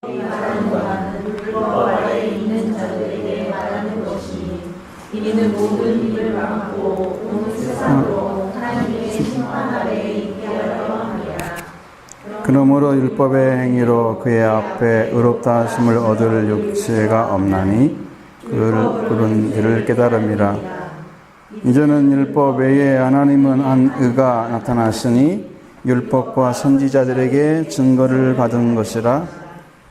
말하는 바는 율법 아래에 있는 자들에게 말하는 것이니 이는 모든 입을 막고 온 세상으로 하나님의 심판 아래에 있게 하려 함이라. 그러므로 율법의 행위로 그의 앞에 의롭다 하심을 얻을 육체가 없나니 그는 이를 깨달음이라. 이제는 율법 외에 하나님은 한 의가 나타났으니 율법과 선지자들에게 증거를 받은 것이라.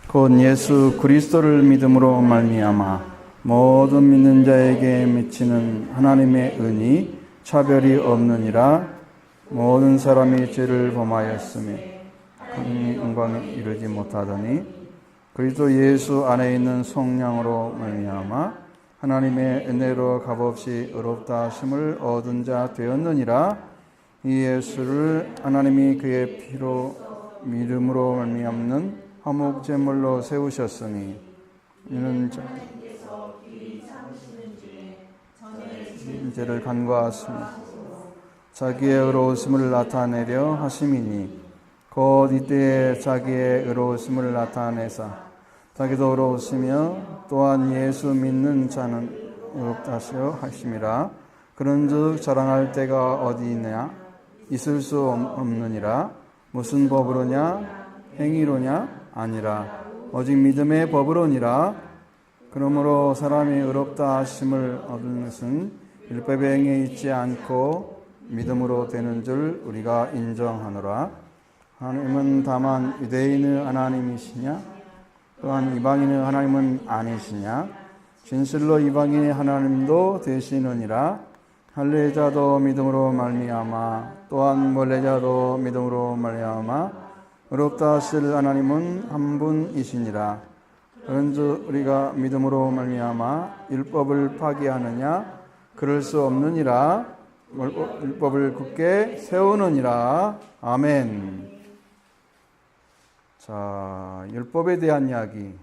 곧 예수 그리스도를 믿음으로 말미암아 모든 믿는 자에게 미치는 하나님의 은이 차별이 없느니라. 모든 사람이 죄를 범하였으니 하나님의 영광에 이르지 못하더니 그리스도 예수 안에 있는 성령으로 말미암아 하나님의 은혜로 값없이 의롭다 하심을 얻은 자 되었느니라. 이 예수를 하나님이 그의 피로 믿음으로 말미암는 화목 제물로 세우셨으니 이는 죄를 간과하시며 자기의 의로우심을 나타내려 하심이니 곧 이때에 자기의 의로우심을 나타내사 자기도 의로우시며 또한 예수 믿는 자는 의롭다 하시려 하심이라. 그런즉 자랑할 때가 어디 있느냐? 있을 수 없느니라. 무슨 법으로냐? 행위로냐? 아니라 오직 믿음의 법으로니라. 그러므로 사람이 의롭다 하심을 얻는 것은 율법의 행위에 있지 않고 믿음으로 되는 줄 우리가 인정하노라. 하나님은 다만 유대인의 하나님이시냐? 또한 이방인의 하나님은 아니시냐? 진실로 이방인의 하나님도 되시느니라. 할례자도 믿음으로 말미암아 또한 멀례자도 믿음으로 말미암아 의롭다 하실 하나님은 한 분이시니라. 그런즉 우리가 믿음으로 말미암아 율법을 파기하느냐? 그럴 수 없느니라. 율법을 굳게 세우느니라. 아멘. 자, 율법에 대한 이야기.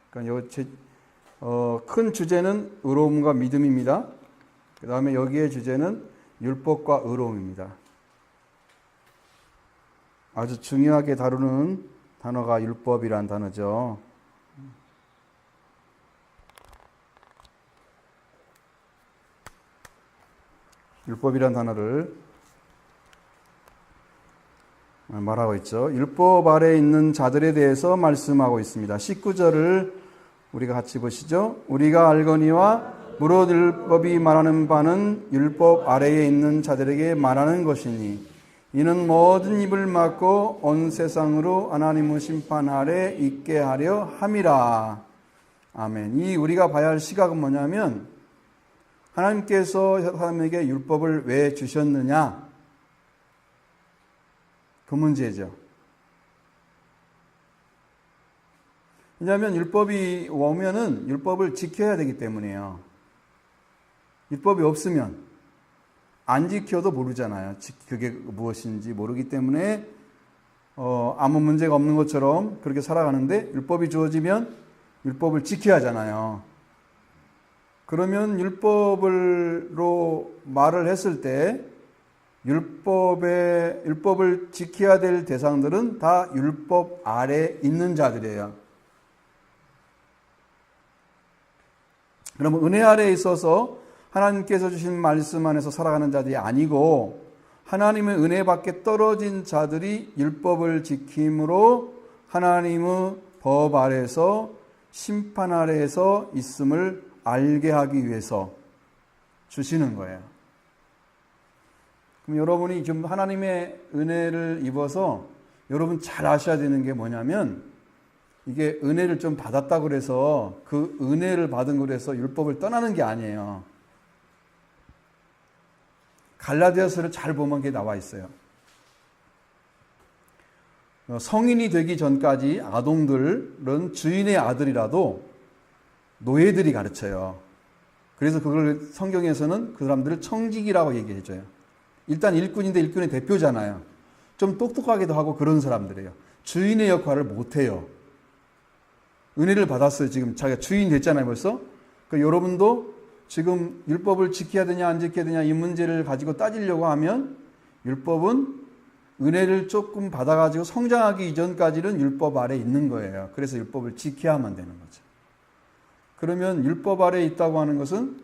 그러니까 큰 주제는 의로움과 믿음입니다. 그 다음에 여기의 주제는 율법과 의로움입니다. 아주 중요하게 다루는 단어가 율법이란 단어죠. 율법이란 단어를 말하고 있죠. 율법 아래에 있는 자들에 대해서 말씀하고 있습니다. 19절을 우리가 같이 보시죠. 우리가 알거니와 무릇 율법이 말하는 바는 율법 아래에 있는 자들에게 말하는 것이니 이는 모든 입을 막고 온 세상으로 하나님의 심판 아래 있게 하려 함이라. 아멘. 이 우리가 봐야 할 시각은 뭐냐면 하나님께서 사람에게 율법을 왜 주셨느냐? 그 문제죠. 왜냐하면 율법이 오면은 율법을 지켜야 되기 때문이에요. 율법이 없으면 안 지켜도 모르잖아요. 그게 무엇인지 모르기 때문에 아무 문제가 없는 것처럼 그렇게 살아가는데 율법이 주어지면 율법을 지켜야 하잖아요. 그러면 율법으로 말을 했을 때 율법을 지켜야 될 대상들은 다 율법 아래에 있는 자들이에요. 그러면 은혜 아래에 있어서 하나님께서 주신 말씀 안에서 살아가는 자들이 아니고 하나님의 은혜 밖에 떨어진 자들이 율법을 지킴으로 하나님의 법 아래에서 심판 아래에서 있음을 알게 하기 위해서 주시는 거예요. 그럼 여러분이 좀 하나님의 은혜를 입어서 여러분 잘 아셔야 되는 게 뭐냐면 이게 은혜를 좀 받았다고 그래서 그 은혜를 받은 거로 해서 율법을 떠나는 게 아니에요. 갈라디아서를 잘 보면 그게 나와 있어요. 성인이 되기 전까지 아동들은 주인의 아들이라도 노예들이 가르쳐요. 그래서 그걸 성경에서는 그 사람들을 청직이라고 얘기해줘요. 일단 일꾼인데 일꾼의 대표잖아요. 좀 똑똑하기도 하고 그런 사람들이에요. 주인의 역할을 못해요. 은혜를 받았어요. 지금 자기가 주인 됐잖아요 벌써. 그러니까 여러분도 지금 율법을 지켜야 되냐 안 지켜야 되냐 이 문제를 가지고 따지려고 하면 율법은 은혜를 조금 받아가지고 성장하기 이전까지는 율법 아래 있는 거예요. 그래서 율법을 지켜야만 되는 거죠. 그러면 율법 아래 있다고 하는 것은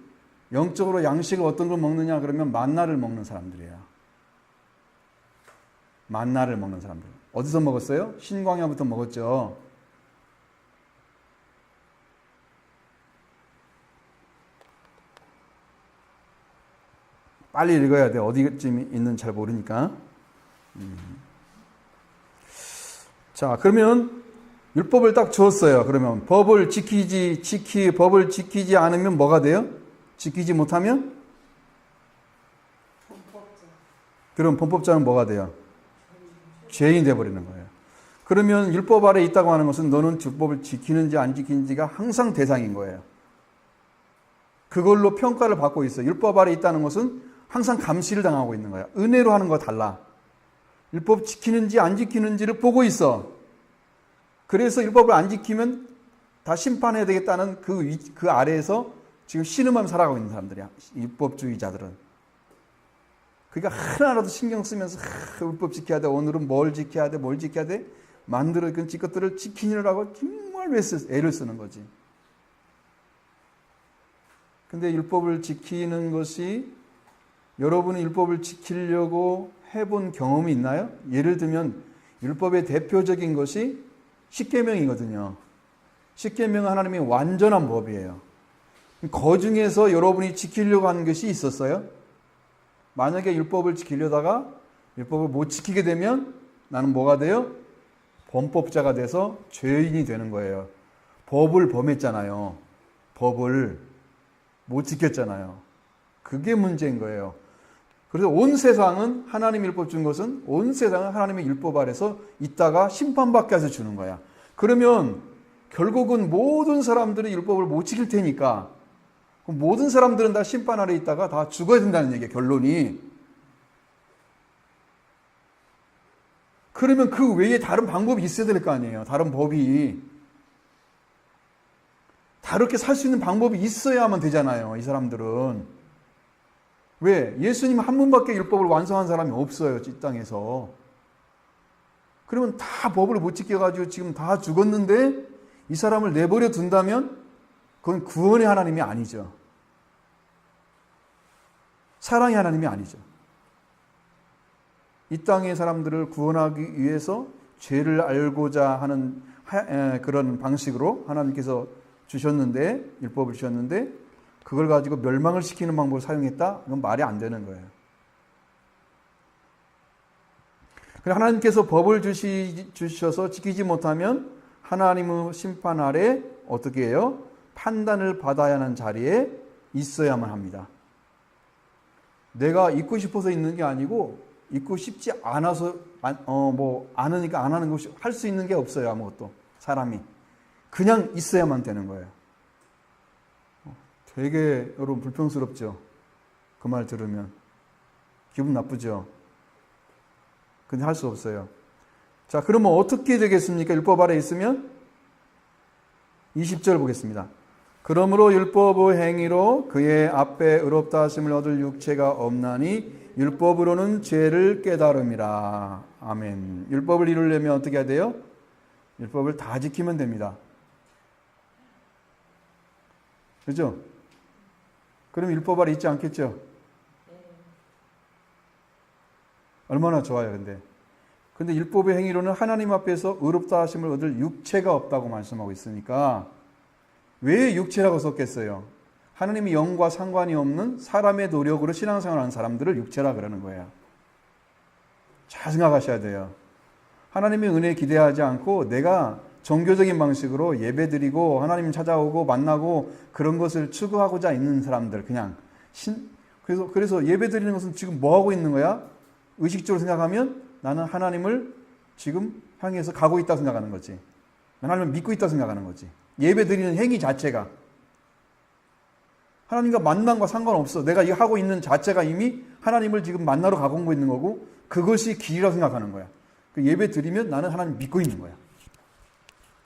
영적으로 양식을 어떤 걸 먹느냐 그러면 만나를 먹는 사람들이에요. 만나를 먹는 사람들. 어디서 먹었어요? 신광야부터 먹었죠. 빨리 읽어야 돼. 어디쯤 있는지 잘 모르니까. 자, 그러면 율법을 딱 주었어요. 그러면 법을 지키지 않으면 뭐가 돼요? 지키지 못하면? 그럼 범법자는 뭐가 돼요? 죄인이 되어버리는 거예요. 그러면 율법 아래 있다고 하는 것은 너는 율법을 지키는지 안 지키는지가 항상 대상인 거예요. 그걸로 평가를 받고 있어요. 율법 아래 있다는 것은 항상 감시를 당하고 있는 거야. 은혜로 하는 거 달라. 율법 지키는지 안 지키는지를 보고 있어. 그래서 율법을 안 지키면 다 심판해야 되겠다는 그 아래에서 지금 신음하며 살아가고 있는 사람들이야. 율법주의자들은. 그러니까 하나라도 신경 쓰면서 율법 지켜야 돼. 오늘은 뭘 지켜야 돼. 뭘 지켜야 돼. 만들어 그 것들을 지키느라고 정말 애를 쓰는 거지. 근데 율법을 지키는 것이 여러분이 율법을 지키려고 해본 경험이 있나요? 예를 들면 율법의 대표적인 것이 십계명이거든요. 십계명은 하나님의 완전한 법이에요. 그 중에서 여러분이 지키려고 하는 것이 있었어요? 만약에 율법을 지키려다가 율법을 못 지키게 되면 나는 뭐가 돼요? 범법자가 돼서 죄인이 되는 거예요. 법을 범했잖아요. 법을 못 지켰잖아요. 그게 문제인 거예요. 그래서 온 세상은 하나님 율법 준 것은 온 세상은 하나님의 율법 아래서 있다가 심판받게 해서 주는 거야. 그러면 결국은 모든 사람들이 율법을 못 지킬 테니까 모든 사람들은 다 심판 아래 있다가 다 죽어야 된다는 얘기예요. 결론이. 그러면 그 외에 다른 방법이 있어야 될 거 아니에요. 다른 법이. 다르게 살 수 있는 방법이 있어야만 되잖아요. 이 사람들은. 왜? 예수님 한 분밖에 율법을 완성한 사람이 없어요. 이 땅에서. 그러면 다 법을 못 지켜가지고 지금 다 죽었는데 이 사람을 내버려 둔다면 그건 구원의 하나님이 아니죠. 사랑의 하나님이 아니죠. 이 땅의 사람들을 구원하기 위해서 죄를 알고자 하는 그런 방식으로 하나님께서 주셨는데, 율법을 주셨는데 그걸 가지고 멸망을 시키는 방법을 사용했다? 이건 말이 안 되는 거예요. 하나님께서 법을 주셔서 지키지 못하면 하나님의 심판 아래 어떻게 해요? 판단을 받아야 하는 자리에 있어야만 합니다. 내가 있고 싶어서 있는 게 아니고 있고 싶지 않아서 안 하니까 안 하는 것이 할 수 있는 게 없어요. 아무것도. 사람이. 그냥 있어야만 되는 거예요. 되게 여러분 불평스럽죠? 그 말 들으면. 기분 나쁘죠? 근데 할 수 없어요. 자, 그러면 어떻게 되겠습니까? 율법 아래 있으면? 20절 보겠습니다. 그러므로 율법의 행위로 그의 앞에 의롭다 하심을 얻을 육체가 없나니 율법으로는 죄를 깨달음이라. 아멘. 율법을 이루려면 어떻게 해야 돼요? 율법을 다 지키면 됩니다. 그죠? 그럼 율법 아래 있지 않겠죠? 얼마나 좋아요, 근데 율법의 행위로는 하나님 앞에서 의롭다 하심을 얻을 육체가 없다고 말씀하고 있으니까 왜 육체라고 썼겠어요? 하나님의 영과 상관이 없는 사람의 노력으로 신앙생활하는 사람들을 육체라 그러는 거예요. 잘 생각하셔야 돼요. 하나님의 은혜에 기대하지 않고 내가 종교적인 방식으로 예배드리고 하나님 찾아오고 만나고 그런 것을 추구하고자 있는 사람들, 그냥 그래서 예배드리는 것은 지금 뭐 하고 있는 거야? 의식적으로 생각하면 나는 하나님을 지금 향해서 가고 있다고 생각하는 거지. 하나님을 믿고 있다고 생각하는 거지. 예배드리는 행위 자체가 하나님과 만남과 상관없어. 내가 이 하고 있는 자체가 이미 하나님을 지금 만나러 가고 있는 거고 그것이 길이라고 생각하는 거야. 그 예배 드리면 나는 하나님 믿고 있는 거야.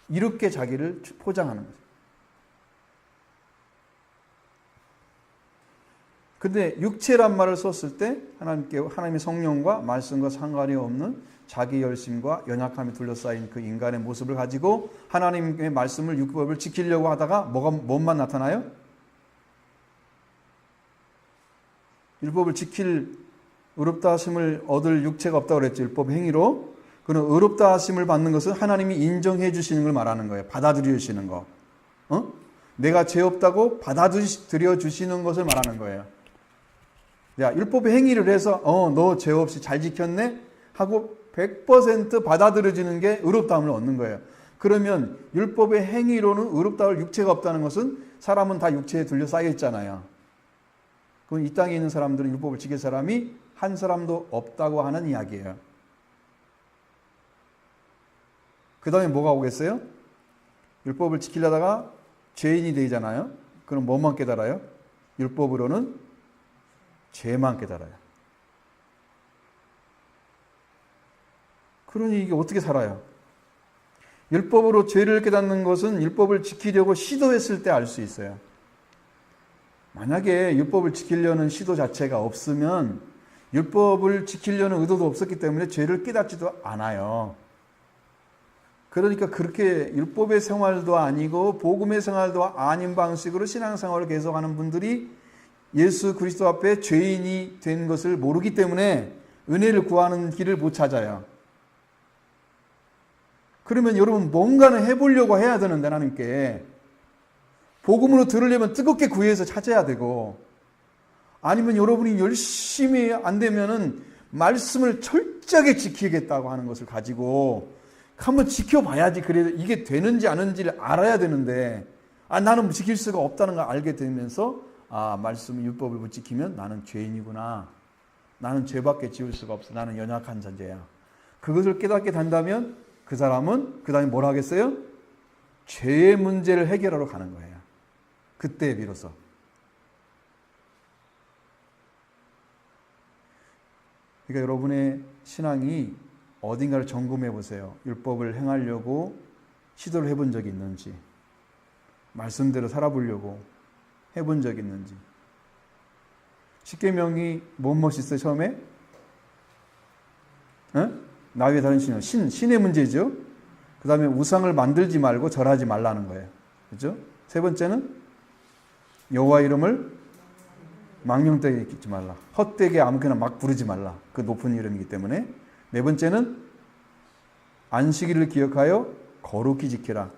이렇게 자기를 포장하는 거죠. 근데 육체란 말을 썼을 때 하나님의 성령과 말씀과 상관이 없는 자기 열심과 연약함에 둘러싸인 그 인간의 모습을 가지고 하나님의 말씀을 율법을 지키려고 하다가 뭐만 나타나요? 율법을 지킬 의롭다 하심을 얻을 육체가 없다고 그랬죠. 율법 행위로. 그런 의롭다 하심을 받는 것은 하나님이 인정해 주시는 걸 말하는 거예요. 받아들여 주시는 거. 내가 죄 없다고 받아들여 주시는 것을 말하는 거예요. 야, 율법의 행위를 해서 너 죄 없이 잘 지켰네? 하고 100% 받아들여지는 게 의롭다함을 얻는 거예요. 그러면 율법의 행위로는 의롭다할 육체가 없다는 것은 사람은 다 육체에 둘러싸여 있잖아요. 그럼 이 땅에 있는 사람들은 율법을 지킬 사람이 한 사람도 없다고 하는 이야기예요. 그 다음에 뭐가 오겠어요? 율법을 지키려다가 죄인이 되잖아요. 그럼 뭐만 깨달아요? 율법으로는 죄만 깨달아요. 그러니 이게 어떻게 살아요? 율법으로 죄를 깨닫는 것은 율법을 지키려고 시도했을 때 알 수 있어요. 만약에 율법을 지키려는 시도 자체가 없으면 율법을 지키려는 의도도 없었기 때문에 죄를 깨닫지도 않아요. 그러니까 그렇게 율법의 생활도 아니고 복음의 생활도 아닌 방식으로 신앙생활을 계속하는 분들이 예수 그리스도 앞에 죄인이 된 것을 모르기 때문에 은혜를 구하는 길을 못 찾아요. 그러면 여러분 뭔가는 해보려고 해야 되는데 하나님께 복음으로 들으려면 뜨겁게 구해서 찾아야 되고, 아니면 여러분이 열심히 안 되면은 말씀을 철저하게 지키겠다고 하는 것을 가지고 한번 지켜봐야지 그래 이게 되는지 안 되는지를 알아야 되는데, 나는 지킬 수가 없다는 걸 알게 되면서 말씀 율법을 못 지키면 나는 죄인이구나, 나는 죄밖에 지을 수가 없어, 나는 연약한 존재야. 그것을 깨닫게 된다면 그 사람은 그 다음에 뭘 하겠어요? 죄의 문제를 해결하러 가는 거예요. 그때 비로소. 그러니까 여러분의 신앙이 어딘가를 점검해 보세요. 율법을 행하려고 시도를 해본 적이 있는지, 말씀대로 살아보려고 해본 적이 있는지. 십계명이 뭐뭇이 있어요? 처음에 나 위에 다른 신의 문제죠. 그 다음에 우상을 만들지 말고 절하지 말라는 거예요. 그렇죠? 세 번째는 여호와 이름을 망령되게 짓지 말라. 헛되게 아무렇게나 막 부르지 말라. 그 높은 이름이기 때문에. 네 번째는 안식일을 기억하여 거룩히 지키라.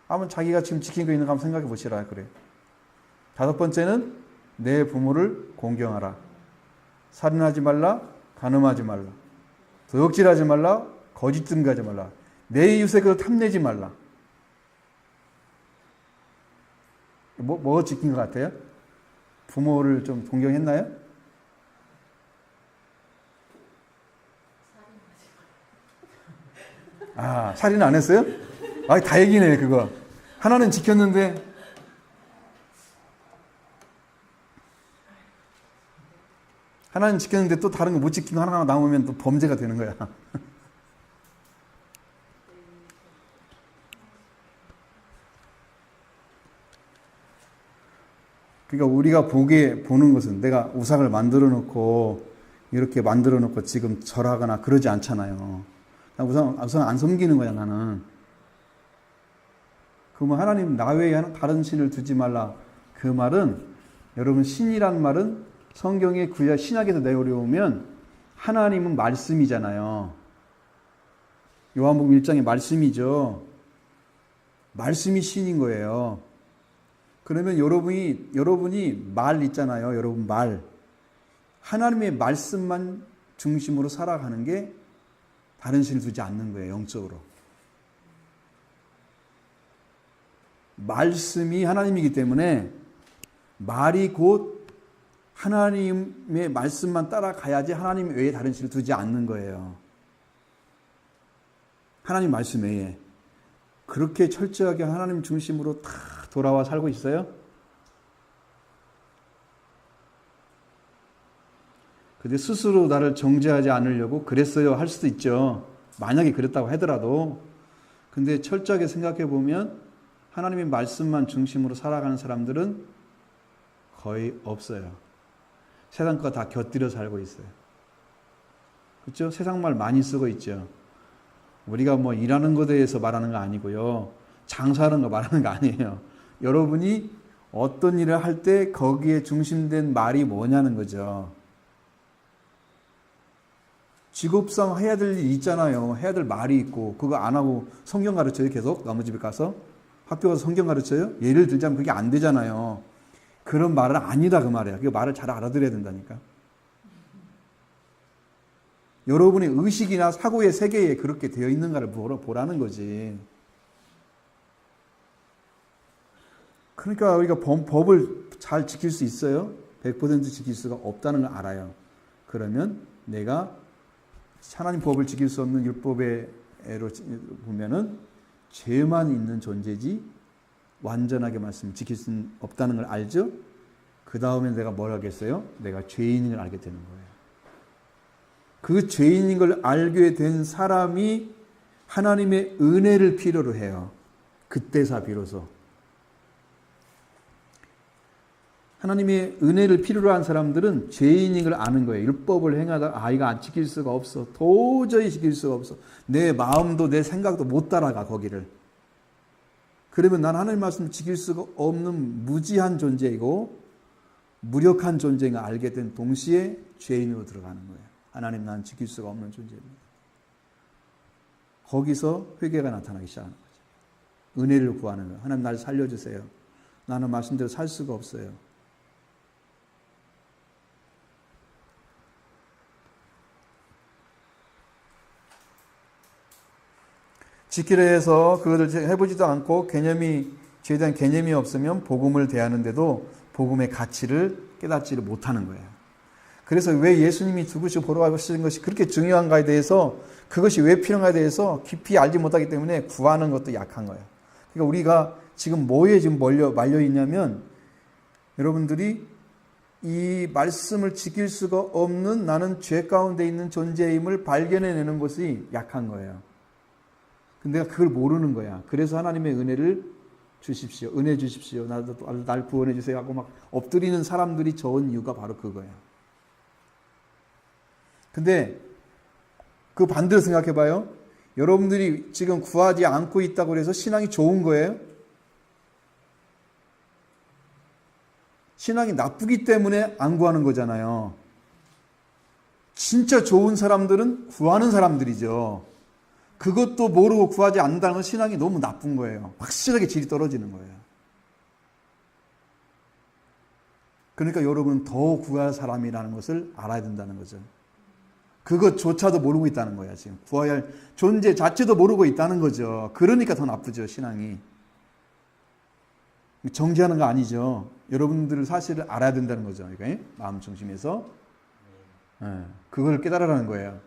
한번 자기가 지금 지킨 거 있는가 한번 생각해 보시라 그래. 다섯 번째는 내 부모를 공경하라. 살인하지 말라. 간음하지 말라. 도둑질하지 말라. 거짓 증거하지 말라. 내 이웃의 것을 탐내지 말라. 뭐 지킨 것 같아요? 부모를 좀 공경했나요? 살인 안 했어요? 다 얘기네 그거. 하나는 지켰는데 또 다른 거 못 지키고 하나 남으면 또 범죄가 되는 거야. 그러니까 우리가 보는 것은 내가 우상을 만들어 놓고 이렇게 만들어 놓고 지금 절하거나 그러지 않잖아요. 우상 안 섬기는 거야 나는. 그러면 하나님 나 외에 다른 신을 두지 말라. 그 말은 여러분 신이란 말은 성경의 구약 신약에서 내려오면 하나님은 말씀이잖아요. 요한복음 1장의 말씀이죠. 말씀이 신인 거예요. 그러면 여러분이 말 있잖아요. 여러분 말. 하나님의 말씀만 중심으로 살아가는 게 다른 신을 두지 않는 거예요. 영적으로. 말씀이 하나님이기 때문에 말이 곧 하나님의 말씀만 따라가야지 하나님 외에 다른 신을 두지 않는 거예요. 하나님 말씀 외에. 그렇게 철저하게 하나님 중심으로 다 돌아와 살고 있어요? 근데 스스로 나를 정죄하지 않으려고 그랬어요 할 수도 있죠. 만약에 그랬다고 하더라도. 근데 철저하게 생각해 보면 하나님의 말씀만 중심으로 살아가는 사람들은 거의 없어요. 세상 거 다 곁들여 살고 있어요. 그렇죠? 세상 말 많이 쓰고 있죠. 우리가 뭐 일하는 것에 대해서 말하는 거 아니고요. 장사하는 거 말하는 거 아니에요. 여러분이 어떤 일을 할 때 거기에 중심된 말이 뭐냐는 거죠. 직업상 해야 될 일이 있잖아요. 해야 될 말이 있고 그거 안 하고 성경 가르쳐요. 계속 남의 집에 가서 학교 가서 성경 가르쳐요. 예를 들자면 그게 안 되잖아요. 그런 말은 아니다 그 말이야. 그 말을 잘 알아들어야 된다니까. 여러분의 의식이나 사고의 세계에 그렇게 되어 있는가를 보라는 거지. 그러니까 우리가 법을 잘 지킬 수 있어요? 100% 지킬 수가 없다는 걸 알아요. 그러면 내가 하나님 법을 지킬 수 없는 율법의 애로 보면은 죄만 있는 존재지 완전하게 말씀 지킬 수는 없다는 걸 알죠? 그 다음에 내가 뭘 하겠어요? 내가 죄인인 걸 알게 되는 거예요. 그 죄인인 걸 알게 된 사람이 하나님의 은혜를 필요로 해요. 그때사 비로소. 하나님의 은혜를 필요로 한 사람들은 죄인인 걸 아는 거예요. 율법을 행하다 이거 안 지킬 수가 없어. 도저히 지킬 수가 없어. 내 마음도 내 생각도 못 따라가 거기를. 그러면 난 하나님 말씀을 지킬 수가 없는 무지한 존재이고 무력한 존재인 걸 알게 된 동시에 죄인으로 들어가는 거예요. 하나님 난 지킬 수가 없는 존재입니다. 거기서 회개가 나타나기 시작하는 거죠. 은혜를 구하는 거예요. 하나님 날 살려주세요. 나는 말씀대로 살 수가 없어요. 지키려 해서 그것을 해보지도 않고 죄에 대한 개념이 없으면 복음을 대하는데도 복음의 가치를 깨닫지를 못하는 거예요. 그래서 왜 예수님이 죽으시고 보러 가시는 것이 그렇게 중요한가에 대해서 그것이 왜 필요한가에 대해서 깊이 알지 못하기 때문에 구하는 것도 약한 거예요. 그러니까 우리가 지금 뭐에 지금 말려 있냐면 여러분들이 이 말씀을 지킬 수가 없는 나는 죄 가운데 있는 존재임을 발견해내는 것이 약한 거예요. 근데 내가 그걸 모르는 거야. 그래서 하나님의 은혜를 주십시오. 은혜 주십시오. 날 구원해 주세요 하고 막 엎드리는 사람들이 좋은 이유가 바로 그거예요. 근데 그 반대로 생각해 봐요. 여러분들이 지금 구하지 않고 있다고 해서 신앙이 좋은 거예요? 신앙이 나쁘기 때문에 안 구하는 거잖아요. 진짜 좋은 사람들은 구하는 사람들이죠. 그것도 모르고 구하지 않는다는 건 신앙이 너무 나쁜 거예요. 확실하게 질이 떨어지는 거예요. 그러니까 여러분은 더 구할 사람이라는 것을 알아야 된다는 거죠. 그것조차도 모르고 있다는 거야, 지금. 구해야 할 존재 자체도 모르고 있다는 거죠. 그러니까 더 나쁘죠, 신앙이. 정죄하는 거 아니죠. 여러분들 사실을 알아야 된다는 거죠. 그러니까 마음 중심에서. 그걸 깨달으라는 거예요.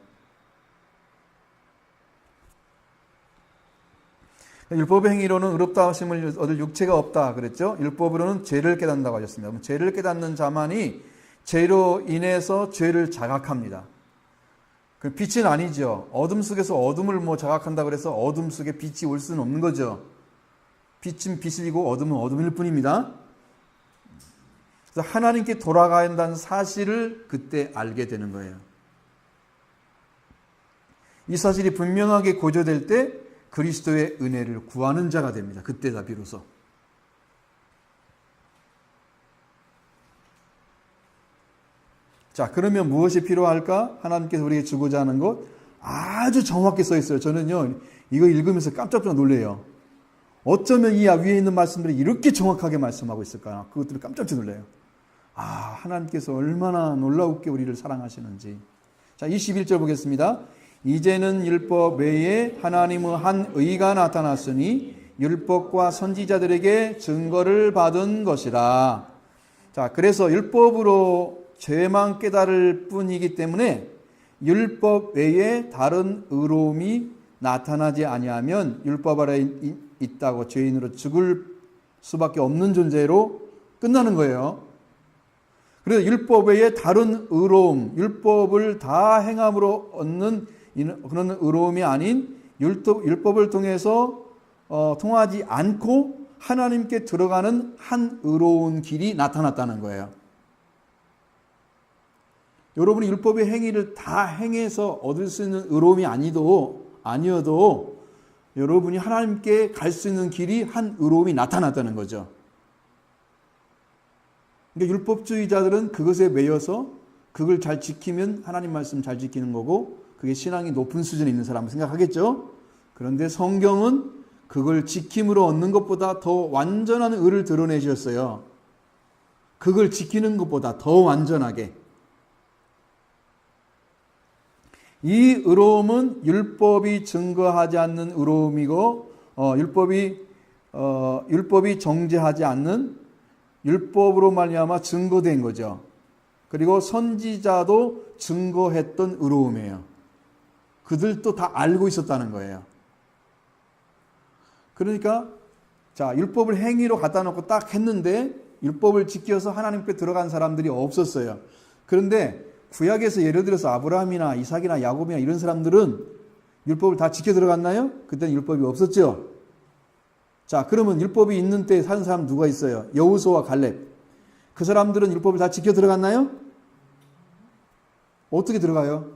율법의 행위로는 의롭다 하심을 얻을 육체가 없다 그랬죠. 율법으로는 죄를 깨닫는다고 하셨습니다. 죄를 깨닫는 자만이 죄로 인해서 죄를 자각합니다. 그 빛은 아니죠. 어둠 속에서 어둠을 자각한다 그래서 어둠 속에 빛이 올 수는 없는 거죠. 빛은 빛이고 어둠은 어둠일 뿐입니다. 그래서 하나님께 돌아가야 한다는 사실을 그때 알게 되는 거예요. 이 사실이 분명하게 고조될 때 그리스도의 은혜를 구하는 자가 됩니다. 그때다 비로소. 자, 그러면 무엇이 필요할까? 하나님께서 우리에게 주고자 하는 것 아주 정확히 써 있어요. 저는요 이거 읽으면서 깜짝 놀래요. 어쩌면 이 위에 있는 말씀들이 이렇게 정확하게 말씀하고 있을까? 그것들을 깜짝 놀래요. 하나님께서 얼마나 놀라우게 우리를 사랑하시는지. 자, 21절 보겠습니다. 이제는 율법 외에 하나님의 한 의가 나타났으니 율법과 선지자들에게 증거를 받은 것이라. 자, 그래서 율법으로 죄만 깨달을 뿐이기 때문에 율법 외에 다른 의로움이 나타나지 아니하면 율법 아래 있다고 죄인으로 죽을 수밖에 없는 존재로 끝나는 거예요. 그래서 율법 외에 다른 의로움, 율법을 다 행함으로 얻는 그런 의로움이 아닌 율법을 통해서 통하지 않고 하나님께 들어가는 한 의로운 길이 나타났다는 거예요. 여러분이 율법의 행위를 다 행해서 얻을 수 있는 의로움이 아니어도 여러분이 하나님께 갈 수 있는 길이 한 의로움이 나타났다는 거죠. 그러니까 율법주의자들은 그것에 매여서 그걸 잘 지키면 하나님 말씀 잘 지키는 거고 그게 신앙이 높은 수준에 있는 사람은 생각하겠죠. 그런데 성경은 그걸 지킴으로 얻는 것보다 더 완전한 의를 드러내셨어요. 그걸 지키는 것보다 더 완전하게. 이 의로움은 율법이 증거하지 않는 의로움이고 율법이 정죄하지 않는 율법으로 말미암아 증거된 거죠. 그리고 선지자도 증거했던 의로움이에요. 그들도 다 알고 있었다는 거예요. 그러니까 자, 율법을 행위로 갖다 놓고 딱 했는데 율법을 지켜서 하나님께 들어간 사람들이 없었어요. 그런데 구약에서 예를 들어서 아브라함이나 이삭이나 야곱이나 이런 사람들은 율법을 다 지켜 들어갔나요? 그때는 율법이 없었죠. 자, 그러면 율법이 있는 때에 사는 사람 누가 있어요? 여호수아와 갈렙. 그 사람들은 율법을 다 지켜 들어갔나요? 어떻게 들어가요?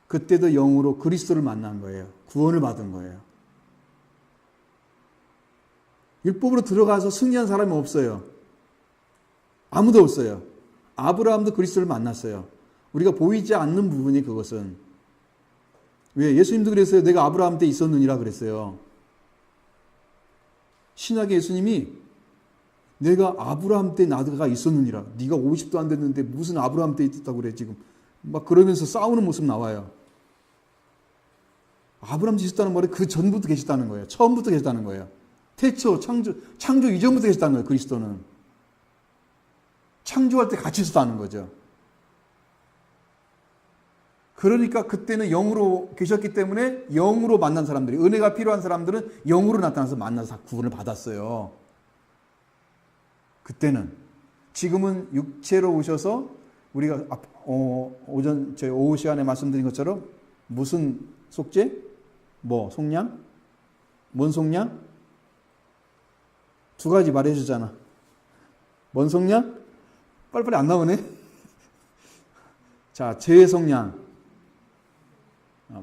그때도 영으로 그리스도를 만난 거예요. 구원을 받은 거예요. 율법으로 들어가서 승리한 사람이 없어요. 아무도 없어요. 아브라함도 그리스도를 만났어요. 우리가 보이지 않는 부분이 그것은. 왜? 예수님도 그랬어요. 내가 아브라함 때 있었느니라 그랬어요. 신약의 예수님이 내가 아브라함 때 나가 있었느니라. 네가 50도 안 됐는데 무슨 아브라함 때 있었다고 그래 지금. 막 그러면서 싸우는 모습 나와요. 아브라함 때 있었다는 말은 그 전부터 계셨다는 거예요. 처음부터 계셨다는 거예요. 태초, 창조 이전부터 계셨다는 거예요. 그리스도는. 창조할 때 같이 있었다는 거죠. 그러니까 그때는 영으로 계셨기 때문에 영으로 만난 사람들이, 은혜가 필요한 사람들은 영으로 나타나서 만나서 구원을 받았어요. 그때는. 지금은 육체로 오셔서 우리가 오전 저희 오후 시간에 말씀드린 것처럼 무슨 속죄? 뭐 속량? 뭔 속량? 두 가지 말해 주잖아. 뭔 속량? 빨리빨리 안 나오네. 자, 죄의 속량.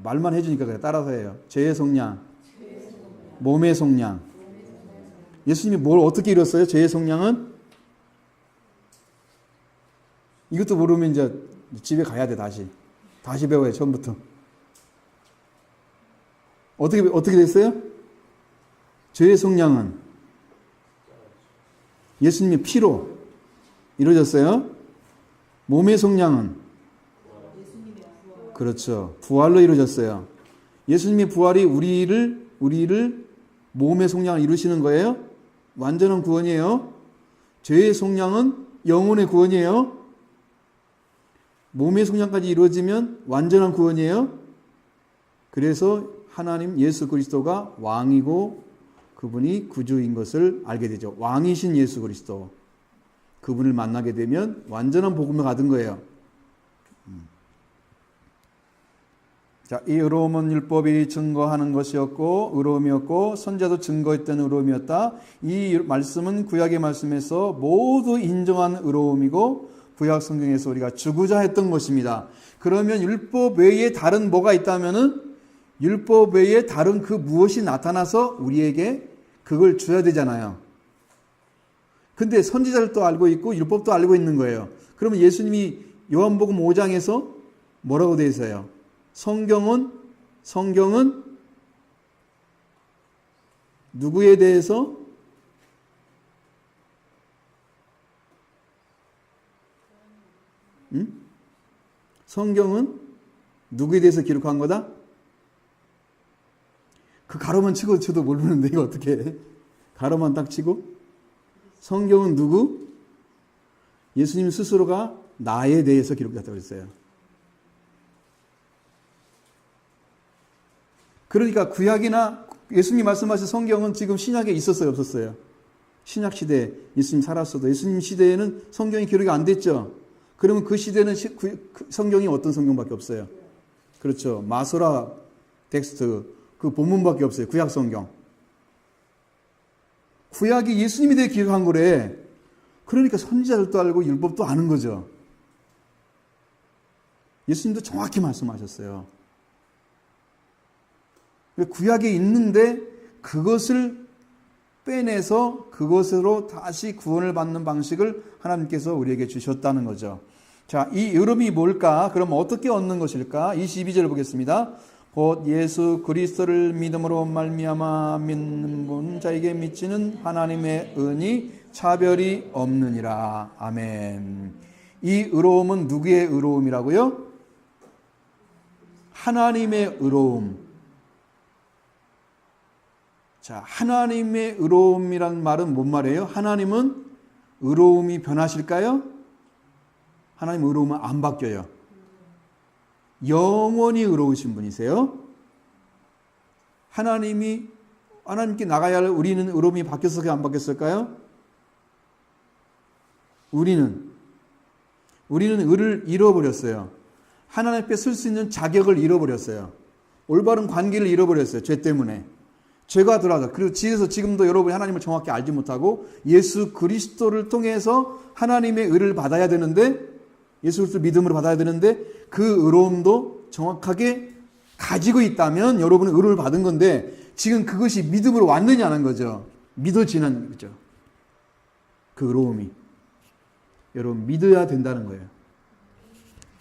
말만 해주니까 그래. 따라서 해요. 죄의 속량. 몸의 속량. 예수님이 뭘 어떻게 이뤘어요? 죄의 속량은? 이것도 모르면 이제 집에 가야 돼, 다시. 다시 배워야 돼, 처음부터. 어떻게 됐어요? 죄의 속량은 예수님의 피로 이루어졌어요. 몸의 속량은 그렇죠. 부활로 이루어졌어요. 예수님의 부활이 우리를 몸의 속량을 이루시는 거예요. 완전한 구원이에요. 죄의 속량은 영혼의 구원이에요. 몸의 속량까지 이루어지면 완전한 구원이에요. 그래서 하나님 예수 그리스도가 왕이고 그분이 구주인 것을 알게 되죠. 왕이신 예수 그리스도. 그분을 만나게 되면 완전한 복음을 받은 거예요. 자, 이 의로움은 율법이 증거하는 것이었고 의로움이었고 선자도 증거했던 의로움이었다. 이 말씀은 구약의 말씀에서 모두 인정한 의로움이고 구약 성경에서 우리가 주고자 했던 것입니다. 그러면 율법 외에 다른 뭐가 있다면은 율법 외에 다른 그 무엇이 나타나서 우리에게 그걸 줘야 되잖아요. 근데 선지자들도 알고 있고 율법도 알고 있는 거예요. 그러면 예수님이 요한복음 5장에서 뭐라고 되어 있어요? 성경은 누구에 대해서 성경은 누구에 대해서 기록한 거다? 그 가로만 치고 저도 모르는데 이거 어떻게 해? 가로만 딱 치고 성경은 누구? 예수님 스스로가 나에 대해서 기록했다고 했어요. 그러니까 구약이나 예수님 말씀하신 성경은 지금 신약에 있었어요, 없었어요? 신약 시대에 예수님 살았어도 예수님 시대에는 성경이 기록이 안 됐죠. 그러면 그 시대는 성경이 어떤 성경밖에 없어요? 그렇죠. 마소라 텍스트 그 본문밖에 없어요. 구약 성경. 구약이 예수님에 대해 기록한 거래. 그러니까 선지자들도 알고 율법도 아는 거죠. 예수님도 정확히 말씀하셨어요. 구약에 있는데 그것을 빼내서 그것으로 다시 구원을 받는 방식을 하나님께서 우리에게 주셨다는 거죠. 자, 이 의로움이 뭘까? 그럼 어떻게 얻는 것일까? 22절 보겠습니다. 곧 예수 그리스도를 믿음으로 말미암아 믿는 분 자에게 미치는 하나님의 은이 차별이 없느니라. 아멘. 이 의로움은 누구의 의로움이라고요? 하나님의 의로움. 자, 하나님의 의로움이란 말은 뭔 말이에요? 하나님은 의로움이 변하실까요? 하나님 의로움은 안 바뀌어요. 영원히 의로우신 분이세요. 하나님께 나가야 할 우리는 의로움이 바뀌었을까요? 안 바뀌었을까요? 우리는 의를 잃어버렸어요. 하나님 앞에 설 수 있는 자격을 잃어버렸어요. 올바른 관계를 잃어버렸어요. 죄 때문에. 죄가 들어와서. 그리고 지금도 여러분이 하나님을 정확히 알지 못하고 예수 그리스도를 통해서 하나님의 의를 받아야 되는데, 예수 그리스도 믿음으로 받아야 되는데, 그 의로움도 정확하게 가지고 있다면 여러분은 의로움을 받은 건데, 지금 그것이 믿음으로 왔느냐는 거죠. 믿어지는 거죠. 그 의로움이. 여러분, 믿어야 된다는 거예요.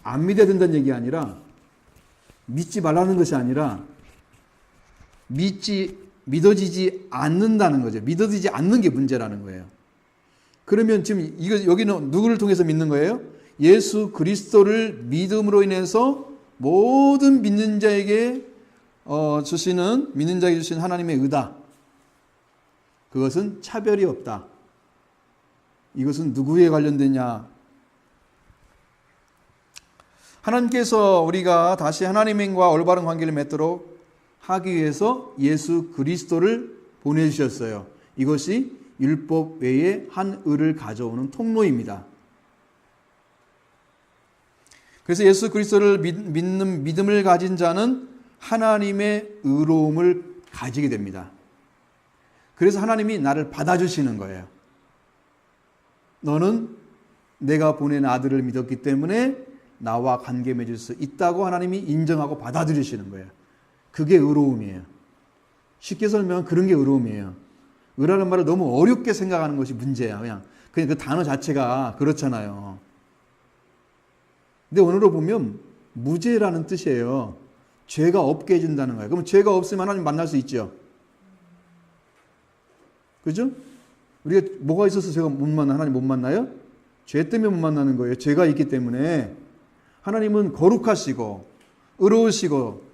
안 믿어야 된다는 얘기 아니라, 믿지 말라는 것이 아니라, 믿어지지 않는다는 거죠. 믿어지지 않는 게 문제라는 거예요. 그러면 지금 여기는 누구를 통해서 믿는 거예요? 예수 그리스도를 믿음으로 인해서 모든 믿는 자에게 주시는 하나님의 의다. 그것은 차별이 없다. 이것은 누구에 관련되냐? 하나님께서 우리가 다시 하나님과 올바른 관계를 맺도록 하기 위해서 예수 그리스도를 보내주셨어요. 이것이 율법 외에 한 의를 가져오는 통로입니다. 그래서 예수 그리스도를 믿는 믿음을 가진 자는 하나님의 의로움을 가지게 됩니다. 그래서 하나님이 나를 받아주시는 거예요. 너는 내가 보낸 아들을 믿었기 때문에 나와 관계 맺을 수 있다고 하나님이 인정하고 받아들이시는 거예요. 그게 의로움이에요. 쉽게 설명하면 그런 게 의로움이에요. 의라는 말을 너무 어렵게 생각하는 것이 문제야. 그냥 그 단어 자체가 그렇잖아요. 근데 오늘로 보면 무죄라는 뜻이에요. 죄가 없게 해준다는 거예요. 그럼 죄가 없으면 하나님 만날 수 있죠. 그죠? 우리가 뭐가 있어서 하나님 못 만나요? 죄 때문에 못 만나는 거예요. 죄가 있기 때문에. 하나님은 거룩하시고 의로우시고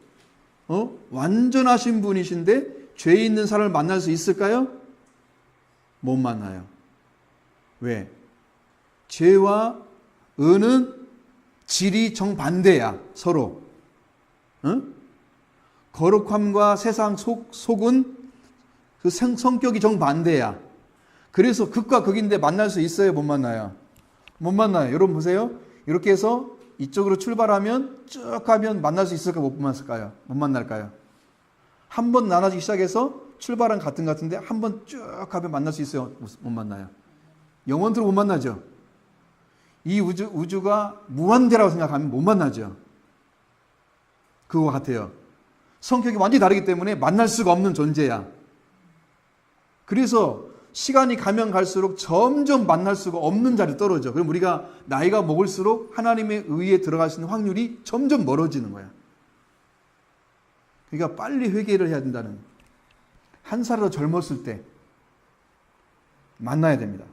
완전하신 분이신데 죄 있는 사람을 만날 수 있을까요? 못 만나요. 왜? 죄와 의는 질이 정반대야. 서로. 거룩함과 세상 속은 그 성격이 정반대야. 그래서 극과 극인데 만날 수 있어요? 못 만나요? 못 만나요. 여러분 보세요. 이렇게 해서 이쪽으로 출발하면 쭉 가면 만날 수 있을까? 못 만날까요? 못 만날까요? 한 번 나눠지기 시작해서 출발은 같은데 한 번 쭉 가면 만날 수 있어요? 못 만나요? 영원토록 못 만나죠. 이 우주가 무한대라고 생각하면 못 만나죠. 그거 같아요. 성격이 완전히 다르기 때문에 만날 수가 없는 존재야. 그래서 시간이 가면 갈수록 점점 만날 수가 없는 자리에 떨어져. 그럼 우리가 나이가 먹을수록 하나님의 의에 들어갈 수 있는 확률이 점점 멀어지는 거야. 그러니까 빨리 회개를 해야 된다는. 한 살이라도 젊었을 때 만나야 됩니다.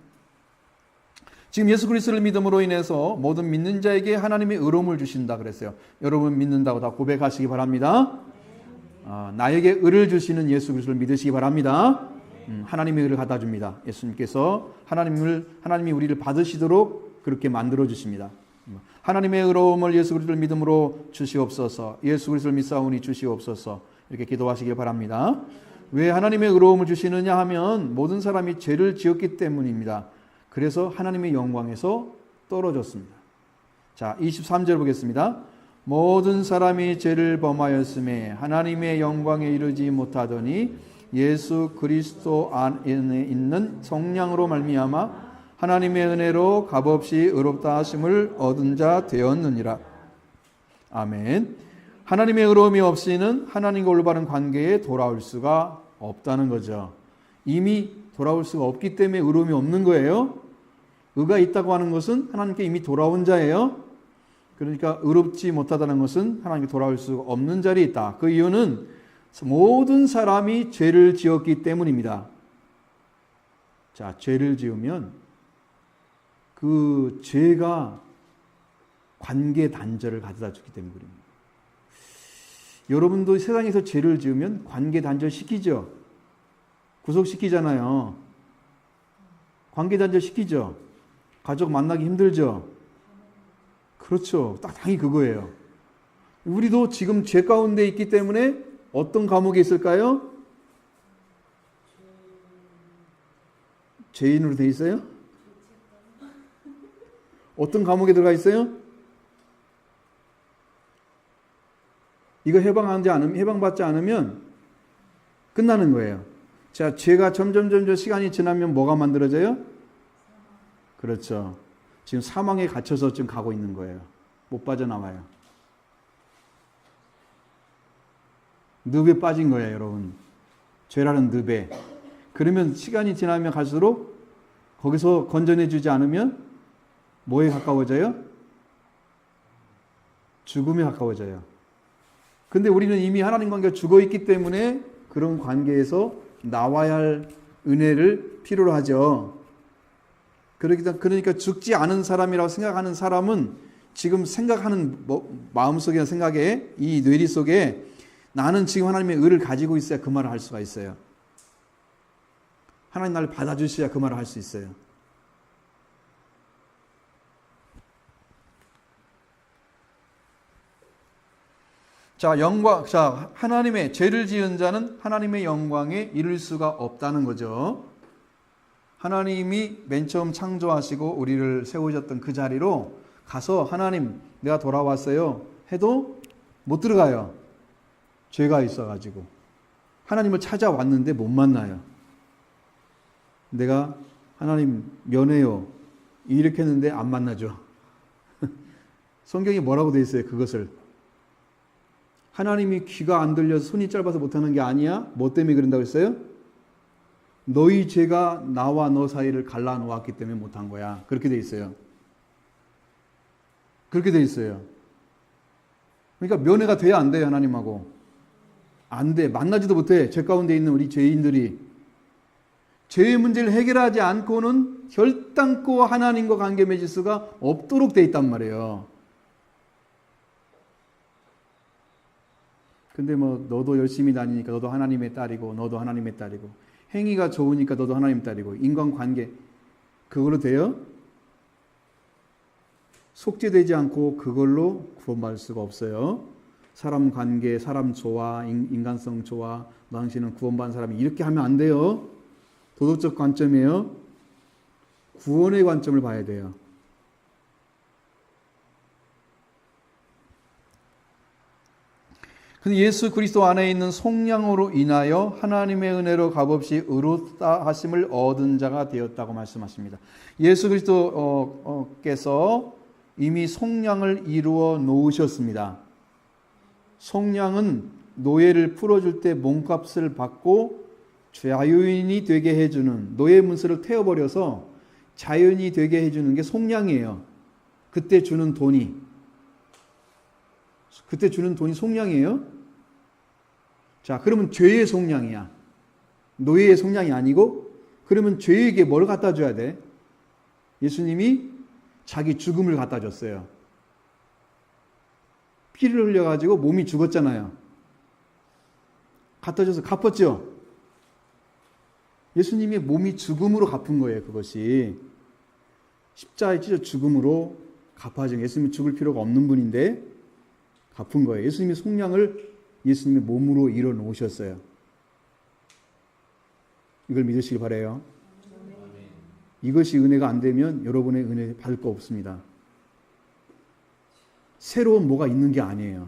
지금 예수 그리스도를 믿음으로 인해서 모든 믿는 자에게 하나님의 의로움을 주신다 그랬어요. 여러분 믿는다고 다 고백하시기 바랍니다. 나에게 의를 주시는 예수 그리스도를 믿으시기 바랍니다. 하나님의 의를 갖다 줍니다. 예수님께서 하나님이 우리를 받으시도록 그렇게 만들어 주십니다. 하나님의 의로움을 예수 그리스도를 믿음으로 주시옵소서. 예수 그리스도를 믿사오니 주시옵소서. 이렇게 기도하시길 바랍니다. 왜 하나님의 의로움을 주시느냐 하면 모든 사람이 죄를 지었기 때문입니다. 그래서 하나님의 영광에서 떨어졌습니다. 자, 23절 보겠습니다. 모든 사람이 죄를 범하였음에 하나님의 영광에 이르지 못하더니 예수 그리스도 안에 있는 성령으로 말미암아 하나님의 은혜로 값없이 의롭다 하심을 얻은 자 되었느니라. 아멘. 하나님의 의로움이 없이는 하나님과 올바른 관계에 돌아올 수가 없다는 거죠. 이미 돌아올 수가 없기 때문에 의로움이 없는 거예요. 의가 있다고 하는 것은 하나님께 이미 돌아온 자예요. 그러니까 의롭지 못하다는 것은 하나님께 돌아올 수 없는 자리에 있다. 그 이유는 모든 사람이 죄를 지었기 때문입니다. 자, 죄를 지으면 그 죄가 관계 단절을 가져다 주기 때문에 그럽니다. 여러분도 세상에서 죄를 지으면 관계 단절 시키죠. 구속시키잖아요. 관계 단절 시키죠. 가족 만나기 힘들죠. 그렇죠. 딱 당연히 그거예요. 우리도 지금 죄 가운데 있기 때문에 어떤 감옥에 있을까요? 죄인으로 돼 있어요? 어떤 감옥에 들어가 있어요? 이거 해방받지 않으면 끝나는 거예요. 자, 죄가 점점 시간이 지나면 뭐가 만들어져요? 그렇죠. 지금 사망에 갇혀서 지금 가고 있는 거예요. 못 빠져나와요. 늪에 빠진 거예요, 여러분. 죄라는 늪에. 그러면 시간이 지나면 갈수록 거기서 건져내주지 않으면 뭐에 가까워져요? 죽음에 가까워져요. 근데 우리는 이미 하나님 관계가 죽어있기 때문에 그런 관계에서 나와야 할 은혜를 필요로 하죠. 그러니까 죽지 않은 사람이라고 생각하는 사람은 지금 생각하는 마음속이나 생각에 이 뇌리 속에 나는 지금 하나님의 의를 가지고 있어야 그 말을 할 수가 있어요. 하나님 나를 받아주셔야 그 말을 할 수 있어요. 자, 하나님의 죄를 지은 자는 하나님의 영광에 이를 수가 없다는 거죠. 하나님이 맨 처음 창조하시고 우리를 세우셨던 그 자리로 가서 하나님 내가 돌아왔어요 해도 못 들어가요. 죄가 있어가지고. 하나님을 찾아왔는데 못 만나요. 내가 하나님 면해요 이렇게 했는데 안 만나죠. 성경이 뭐라고 돼 있어요? 그것을. 하나님이 귀가 안 들려서 손이 짧아서 못하는 게 아니야. 뭐 때문에 그런다고 했어요? 너희 죄가 나와 너 사이를 갈라놓았기 때문에 못한 거야. 그렇게 돼 있어요. 그렇게 돼 있어요. 그러니까 면회가 돼야 안 돼요, 하나님하고. 안 돼. 만나지도 못해. 죄 가운데 있는 우리 죄인들이. 죄의 문제를 해결하지 않고는 결단코 하나님과 관계 맺을 수가 없도록 돼 있단 말이에요. 근데 너도 열심히 다니니까 너도 하나님의 딸이고 너도 하나님의 딸이고 행위가 좋으니까 너도 하나님의 딸이고 인간관계 그걸로 돼요? 속죄되지 않고 그걸로 구원받을 수가 없어요. 사람 관계, 사람 조화, 인간성 조화, 당신은 구원받은 사람이 이렇게 하면 안 돼요. 도덕적 관점이에요. 구원의 관점을 봐야 돼요. 근데 예수 그리스도 안에 있는 속량으로 인하여 하나님의 은혜로 값없이 의롭다 하심을 얻은 자가 되었다고 말씀하십니다. 예수 그리스도께서 이미 속량을 이루어 놓으셨습니다. 속량은 노예를 풀어줄 때 몸값을 받고 자유인이 되게 해주는, 노예 문서를 태워버려서 자유인이 되게 해주는 게 속량이에요. 그때 주는 돈이 속량이에요. 자, 그러면 죄의 속량이야. 노예의 속량이 아니고, 그러면 죄에게 뭘 갖다 줘야 돼? 예수님이 자기 죽음을 갖다 줬어요. 피를 흘려가지고 몸이 죽었잖아요. 갖다 줘서 갚았죠? 예수님의 몸이 죽음으로 갚은 거예요, 그것이. 십자가에 찢어 죽음으로 갚아준, 예수님이 죽을 필요가 없는 분인데 갚은 거예요. 예수님의 속량을 예수님의 몸으로 이뤄 놓으셨어요. 이걸 믿으시기 바라요. 이것이 은혜가 안 되면 여러분의 은혜 받을 거 없습니다. 새로운 뭐가 있는 게 아니에요.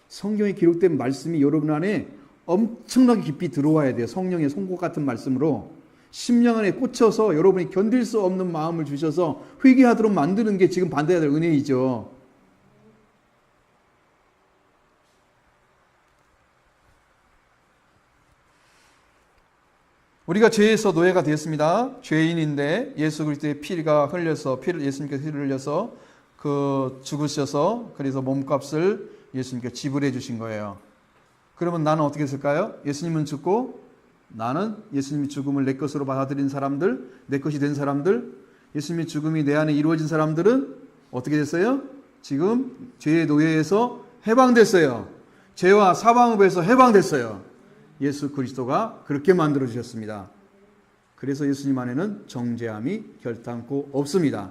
성경에 기록된 말씀이 여러분 안에 엄청나게 깊이 들어와야 돼요. 성령의 송곳 같은 말씀으로 심령 안에 꽂혀서 여러분이 견딜 수 없는 마음을 주셔서 회개하도록 만드는 게 지금 받아야 될 은혜이죠. 우리가 죄에서 노예가 되었습니다. 죄인인데 예수 그리스도의 피가 흘려서 예수님께서 피를 흘려서 죽으셔서 그래서 몸값을 예수님께 지불해 주신 거예요. 그러면 나는 어떻게 했을까요? 예수님은 죽고 나는 예수님의 죽음을 내 것으로 받아들인 사람들, 내 것이 된 사람들, 예수님의 죽음이 내 안에 이루어진 사람들은 어떻게 됐어요? 지금 죄의 노예에서 해방됐어요. 죄와 사방업에서 해방됐어요. 예수 그리스도가 그렇게 만들어 주셨습니다. 그래서 예수님 안에는 정죄함이 결단코 없습니다.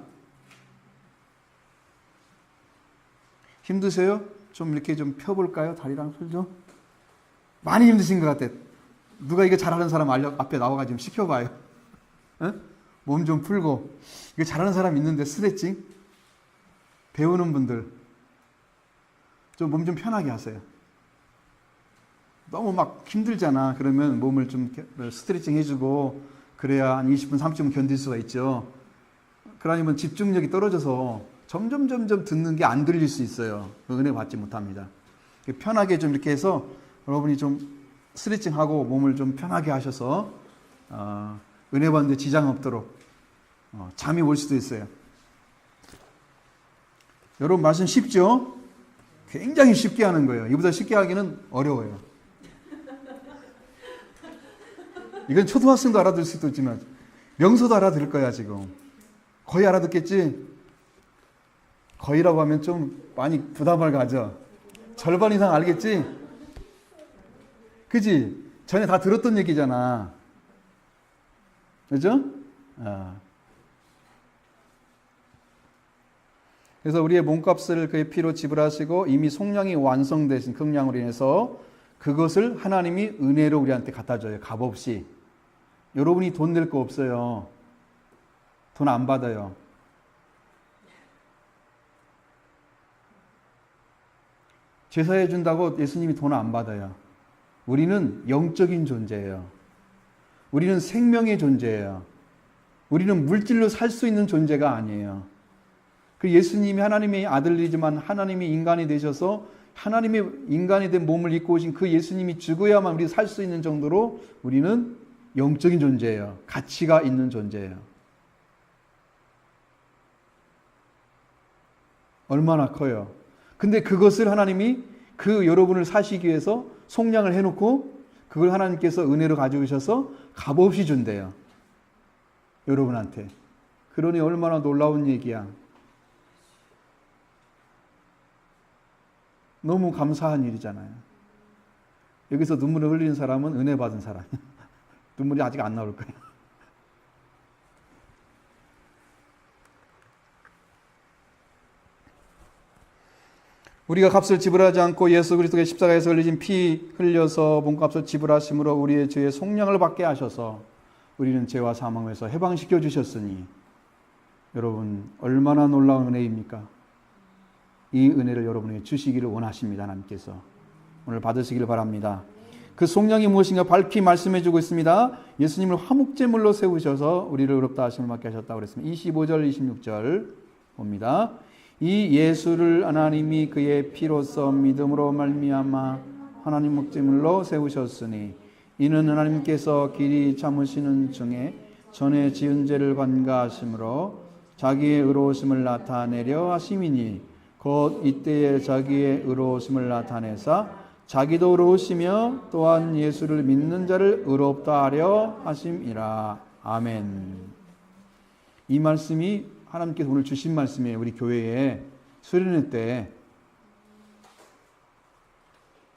힘드세요? 좀 이렇게 좀 펴볼까요? 다리랑 손 좀. 많이 힘드신 것 같아요. 누가 이거 잘하는 사람 앞에 나와가지고 시켜봐요. 몸 좀 풀고. 이거 잘하는 사람 있는데 스트레칭? 배우는 분들. 좀 몸 좀 편하게 하세요. 너무 막 힘들잖아. 그러면 몸을 좀 스트레칭 해주고 그래야 한 20분, 30분 견딜 수가 있죠. 그러면 집중력이 떨어져서 점점 듣는 게 안 들릴 수 있어요. 은혜 받지 못합니다. 편하게 좀 이렇게 해서 여러분이 좀 스트레칭하고 몸을 좀 편하게 하셔서 은혜 받는데 지장 없도록 잠이 올 수도 있어요. 여러분 말씀 쉽죠? 굉장히 쉽게 하는 거예요. 이보다 쉽게 하기는 어려워요. 이건 초등학생도 알아들을 수도 있지만 명서도 알아들을 거야 지금. 거의 알아듣겠지? 거의라고 하면 좀 많이 부담을 가져. 절반 이상 알겠지? 그지? 전에 다 들었던 얘기잖아. 그죠? 그래서 우리의 몸값을 그의 피로 지불하시고 이미 속량이 완성되신 속량으로 인해서 그것을 하나님이 은혜로 우리한테 갖다 줘요. 값없이. 여러분이 돈 낼 거 없어요. 돈 안 받아요. 제사해 준다고 예수님이 돈 안 받아요. 우리는 영적인 존재예요. 우리는 생명의 존재예요. 우리는 물질로 살 수 있는 존재가 아니에요. 그 예수님이 하나님의 아들이지만 하나님이 인간이 되셔서 하나님의 인간이 된 몸을 입고 오신 그 예수님이 죽어야만 우리 살 수 있는 정도로 우리는 영적인 존재예요. 가치가 있는 존재예요. 얼마나 커요. 근데 그것을 하나님이 그 여러분을 사시기 위해서 속량을 해놓고 그걸 하나님께서 은혜로 가져오셔서 값없이 준대요. 여러분한테. 그러니 얼마나 놀라운 얘기야. 너무 감사한 일이잖아요. 여기서 눈물을 흘리는 사람은 은혜 받은 사람이에요. 눈물이 아직 안 나올 거예요. 우리가 값을 지불하지 않고 예수 그리스도의 십자가에서 흘리신 피 흘려서 몸값을 지불하심으로 우리의 죄의 속량을 받게 하셔서 우리는 죄와 사망에서 해방시켜 주셨으니 여러분 얼마나 놀라운 은혜입니까? 이 은혜를 여러분에게 주시기를 원하십니다. 하나님께서 오늘 받으시기를 바랍니다. 그 속량이 무엇인가 밝히 말씀해 주고 있습니다. 예수님을 화목제물로 세우셔서 우리를 의롭다 하심을 받게 하셨다고 그랬습니다. 25절 26절 봅니다. 이 예수를 하나님이 그의 피로써 믿음으로 말미암아 하나님 목제물로 세우셨으니 이는 하나님께서 길이 참으시는 중에 전에 지은 죄를 관가하심으로 자기의 의로우심을 나타내려 하심이니 곧 이때에 자기의 의로우심을 나타내사 자기도 의로우시며 또한 예수를 믿는 자를 의롭다 하려 하심이라. 아멘. 이 말씀이 하나님께서 오늘 주신 말씀이에요. 우리 교회에 수련회 때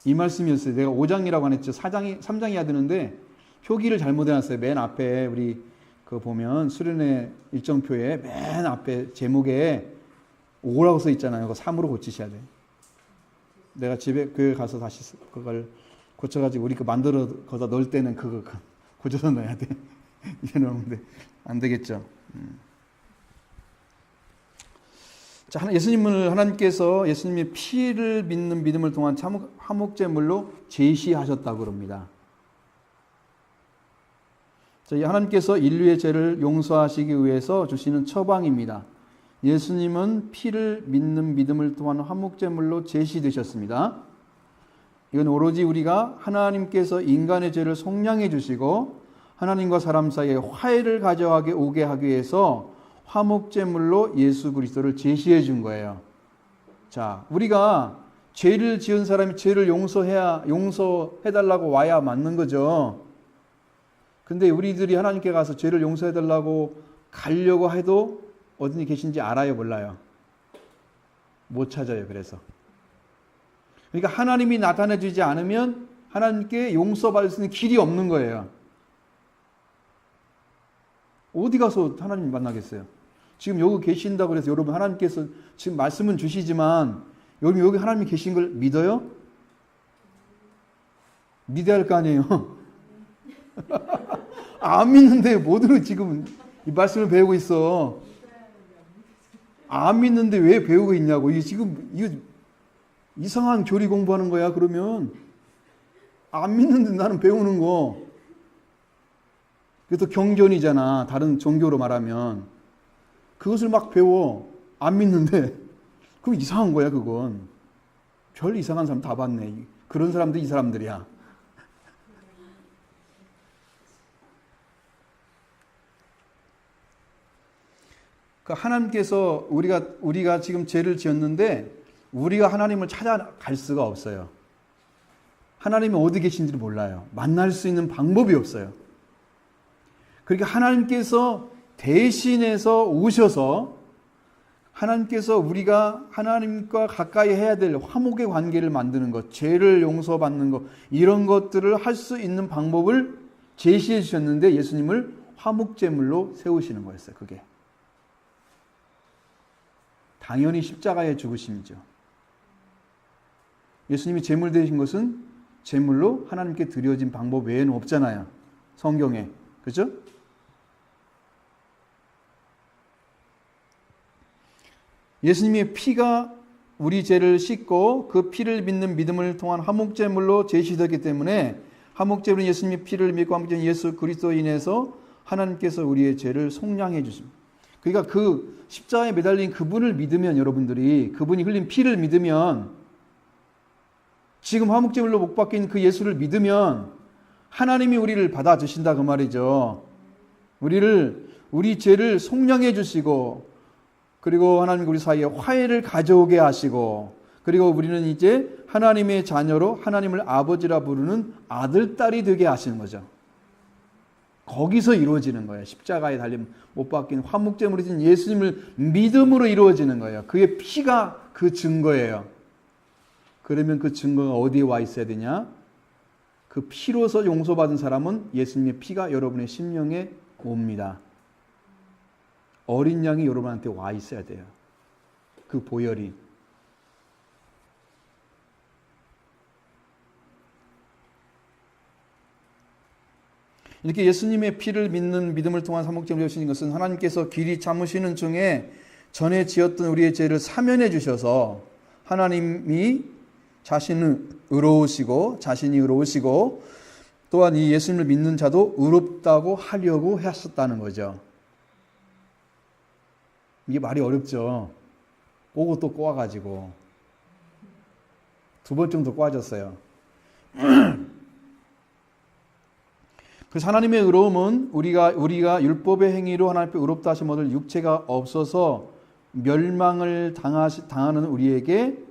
이 말씀이었어요. 내가 5장이라고 안 했죠. 3장이 해야 되는데 표기를 잘못 해놨어요. 맨 앞에 우리 그 보면 수련회 일정표에 맨 앞에 제목에 5라고 써 있잖아요. 그거 3으로 고치셔야 돼요. 내가 집에 교회 가서 다시 그걸 고쳐가지고 우리 그 만들어 거기다 넣을 때는 그거 고쳐서 넣어야 돼. 이제 넣으면 안 되겠죠. 자, 예수님을 하나님께서 예수님의 피를 믿는 믿음을 통한 화목제물로 제시하셨다고 그럽니다. 자, 하나님께서 인류의 죄를 용서하시기 위해서 주시는 처방입니다. 예수님은 피를 믿는 믿음을 통한 화목제물로 제시되셨습니다. 이건 오로지 우리가 하나님께서 인간의 죄를 속량해 주시고 하나님과 사람 사이에 화해를 가져가게 오게 하기 위해서 화목제물로 예수 그리스도를 제시해 준 거예요. 자, 우리가 죄를 지은 사람이 죄를 용서해달라고 와야 맞는 거죠. 근데 우리들이 하나님께 가서 죄를 용서해달라고 가려고 해도 어디 계신지 알아요, 몰라요? 못 찾아요. 그래서 그러니까 하나님이 나타내 주지 않으면 하나님께 용서받을 수 있는 길이 없는 거예요. 어디 가서 하나님 만나겠어요? 지금 여기 계신다고 그래서 여러분 하나님께서 지금 말씀은 주시지만 여기 하나님이 계신 걸 믿어요? 믿어야 할 거 아니에요? 안 믿는데 뭐들은 지금 이 말씀을 배우고 있어. 안 믿는데 왜 배우고 있냐고. 이거 이상한 교리 공부하는 거야. 그러면 안 믿는데 나는 배우는 거. 그게 또 경전이잖아. 다른 종교로 말하면 그것을 막 배워. 안 믿는데 그럼 이상한 거야. 그건 별 이상한 사람 다 봤네. 그런 사람도 이 사람들이야. 하나님께서 우리가 지금 죄를 지었는데 우리가 하나님을 찾아갈 수가 없어요. 하나님이 어디 계신지를 몰라요. 만날 수 있는 방법이 없어요. 그러니까 하나님께서 대신해서 오셔서 하나님께서 우리가 하나님과 가까이 해야 될 화목의 관계를 만드는 것, 죄를 용서받는 것, 이런 것들을 할 수 있는 방법을 제시해 주셨는데 예수님을 화목제물로 세우시는 거였어요. 그게 당연히 십자가의 죽으심이죠. 예수님이 제물 되신 것은 제물로 하나님께 드려진 방법 외에는 없잖아요. 성경에. 그죠? 예수님의 피가 우리 죄를 씻고 그 피를 믿는 믿음을 통한 화목제물로 제시되기 때문에 화목제물은 예수님의 피를 믿고 화목제물은 예수 그리스도로 인해서 하나님께서 우리의 죄를 속량해 주십니다. 그러니까 그 십자가에 매달린 그분을 믿으면 여러분들이 그분이 흘린 피를 믿으면 지금 화목제물로 못 박힌 그 예수를 믿으면 하나님이 우리를 받아주신다 그 말이죠. 우리 죄를 속량해 주시고 그리고 하나님 우리 사이에 화해를 가져오게 하시고 그리고 우리는 이제 하나님의 자녀로 하나님을 아버지라 부르는 아들, 딸이 되게 하시는 거죠. 거기서 이루어지는 거예요. 십자가에 달린 못 박힌 화목제물이 된 예수님을 믿음으로 이루어지는 거예요. 그의 피가 그 증거예요. 그러면 그 증거가 어디에 와 있어야 되냐? 그 피로서 용서받은 사람은 예수님의 피가 여러분의 심령에 옵니다. 어린 양이 여러분한테 와 있어야 돼요. 그 보혈이. 이렇게 예수님의 피를 믿는 믿음을 통한 화목제물을 주신 것은 하나님께서 길이 참으시는 중에 전에 지었던 우리의 죄를 사면해 주셔서 하나님이 자신이 의로우시고 또한 이 예수님을 믿는 자도 의롭다고 하려고 하셨다는 거죠. 이게 말이 어렵죠. 꼬고 또 꼬아가지고 2번 정도 꼬아졌어요. 그래서 하나님의 의로움은 우리가 율법의 행위로 하나님 앞에 의롭다 하심 얻을 육체가 없어서 멸망을 당하는 우리에게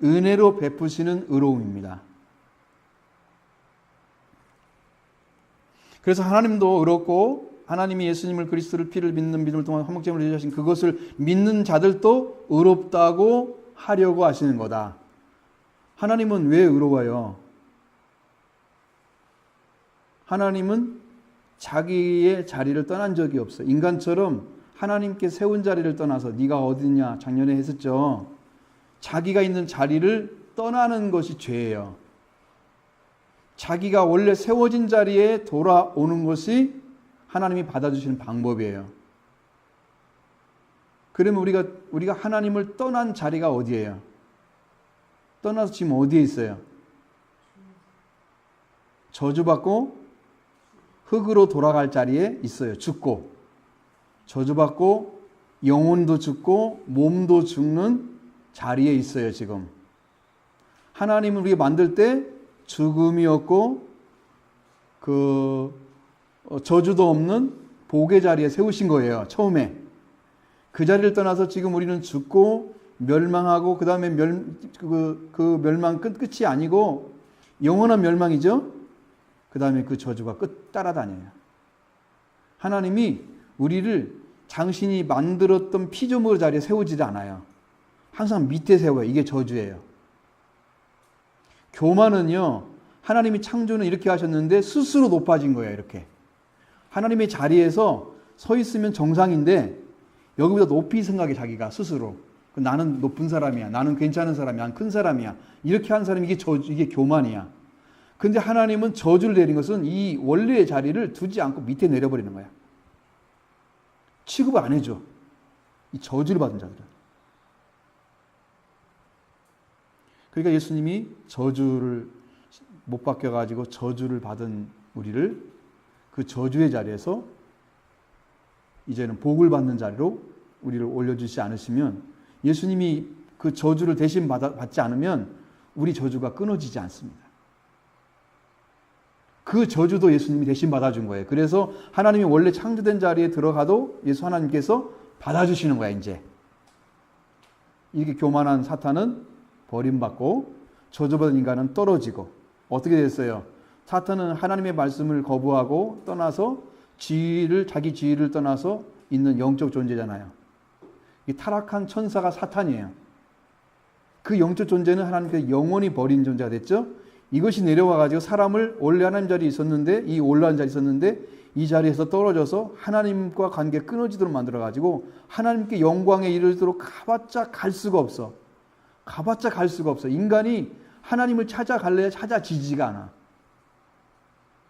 은혜로 베푸시는 의로움입니다. 그래서 하나님도 의롭고 하나님이 예수님을 그리스도를 피를 믿는 믿음을 통한 화목제물을 제시하신 그것을 믿는 자들도 의롭다고 하려고 하시는 거다. 하나님은 왜 의로워요? 하나님은 자기의 자리를 떠난 적이 없어요. 인간처럼 하나님께 세운 자리를 떠나서 네가 어디냐 작년에 했었죠. 자기가 있는 자리를 떠나는 것이 죄예요. 자기가 원래 세워진 자리에 돌아오는 것이 하나님이 받아주시는 방법이에요. 그러면 우리가 하나님을 떠난 자리가 어디예요? 떠나서 지금 어디에 있어요? 저주받고 흙으로 돌아갈 자리에 있어요. 죽고 저주받고 영혼도 죽고 몸도 죽는 자리에 있어요. 지금 하나님을 우리가 만들 때 죽음이었고 그 저주도 없는 복의 자리에 세우신 거예요. 처음에. 그 자리를 떠나서 지금 우리는 죽고 멸망하고 그 다음에 그 멸망 끝이 아니고 영원한 멸망이죠. 그 다음에 그 저주가 따라다녀요. 하나님이 우리를 당신이 만들었던 피조물 자리에 세우지 않아요. 항상 밑에 세워요. 이게 저주예요. 교만은요, 하나님이 창조는 이렇게 하셨는데 스스로 높아진 거예요. 이렇게. 하나님의 자리에서 서 있으면 정상인데 여기보다 높이 생각해 자기가 스스로. 나는 높은 사람이야. 나는 괜찮은 사람이야. 나는 큰 사람이야. 이렇게 한 사람이 이게 교만이야. 근데 하나님은 저주를 내린 것은 이 원래의 자리를 두지 않고 밑에 내려버리는 거야. 취급을 안 해줘. 이 저주를 받은 자들은. 그러니까 예수님이 저주를 못 박혀가지고 저주를 받은 우리를 그 저주의 자리에서 이제는 복을 받는 자리로 우리를 올려주지 않으시면, 예수님이 그 저주를 대신 받지 않으면 우리 저주가 끊어지지 않습니다. 그 저주도 예수님이 대신 받아준 거예요. 그래서 하나님이 원래 창조된 자리에 들어가도 예수 하나님께서 받아주시는 거야, 이제. 이렇게 교만한 사탄은 버림받고 저주받은 인간은 떨어지고, 어떻게 됐어요? 사탄은 하나님의 말씀을 거부하고 떠나서 자기 지위를 떠나서 있는 영적 존재잖아요. 이 타락한 천사가 사탄이에요. 그 영적 존재는 하나님께서 영원히 버린 존재가 됐죠. 이것이 내려와가지고 사람을 원래 하나님 자리에 있었는데, 이 올라간 자리에 있었는데 이 자리에서 떨어져서 하나님과 관계 끊어지도록 만들어가지고 하나님께 영광에 이르도록 가봤자 갈 수가 없어. 가봤자 갈 수가 없어. 인간이 하나님을 찾아갈래야 찾아지지가 않아.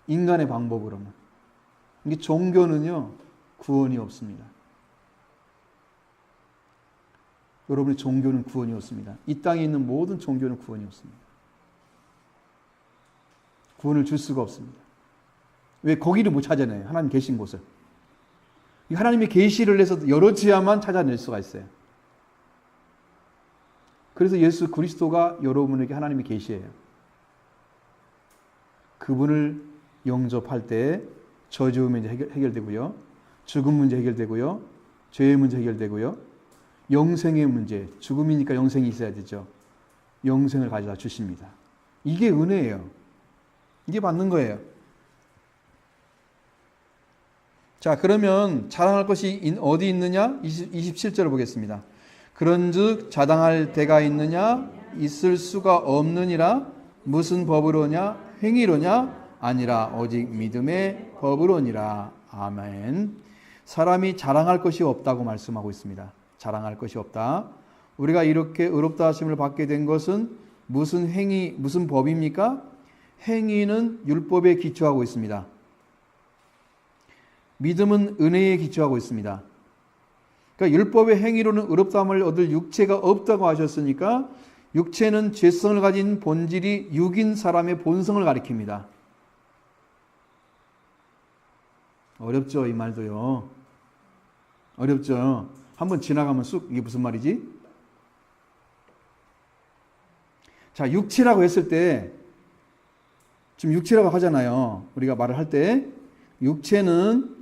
인간의 방법으로는. 이게 종교는요, 구원이 없습니다. 여러분의 종교는 구원이 없습니다. 이 땅에 있는 모든 종교는 구원이 없습니다. 구원을 줄 수가 없습니다. 왜? 거기를 못 찾아내요. 하나님 계신 곳을. 하나님의 계시를 해서 열어줘야만 찾아낼 수가 있어요. 그래서 예수 그리스도가 여러분에게 하나님의 계시예요. 그분을 영접할 때 저주의 문제 해결되고요. 죽음 문제 해결되고요. 죄의 문제 해결되고요. 영생의 문제, 죽음이니까 영생이 있어야 되죠. 영생을 가져다 주십니다. 이게 은혜예요. 이게 받는 거예요. 자, 그러면 자랑할 것이 어디 있느냐? 27절을 보겠습니다. 그런즉 자당할 데가 있느냐? 있을 수가 없느니라. 무슨 법으로냐? 행위로냐? 아니라 오직 믿음의 법으로니라. 아멘. 사람이 자랑할 것이 없다고 말씀하고 있습니다. 자랑할 것이 없다. 우리가 이렇게 의롭다 하심을 받게 된 것은 무슨 행위, 무슨 법입니까? 행위는 율법에 기초하고 있습니다. 믿음은 은혜에 기초하고 있습니다. 그러니까 율법의 행위로는 의롭다함을 얻을 육체가 없다고 하셨으니까 육체는 죄성을 가진 본질이 육인 사람의 본성을 가리킵니다. 어렵죠, 이 말도요. 어렵죠. 한번 지나가면 쑥, 이게 무슨 말이지? 자, 육체라고 했을 때, 지금 육체라고 하잖아요. 우리가 말을 할 때, 육체는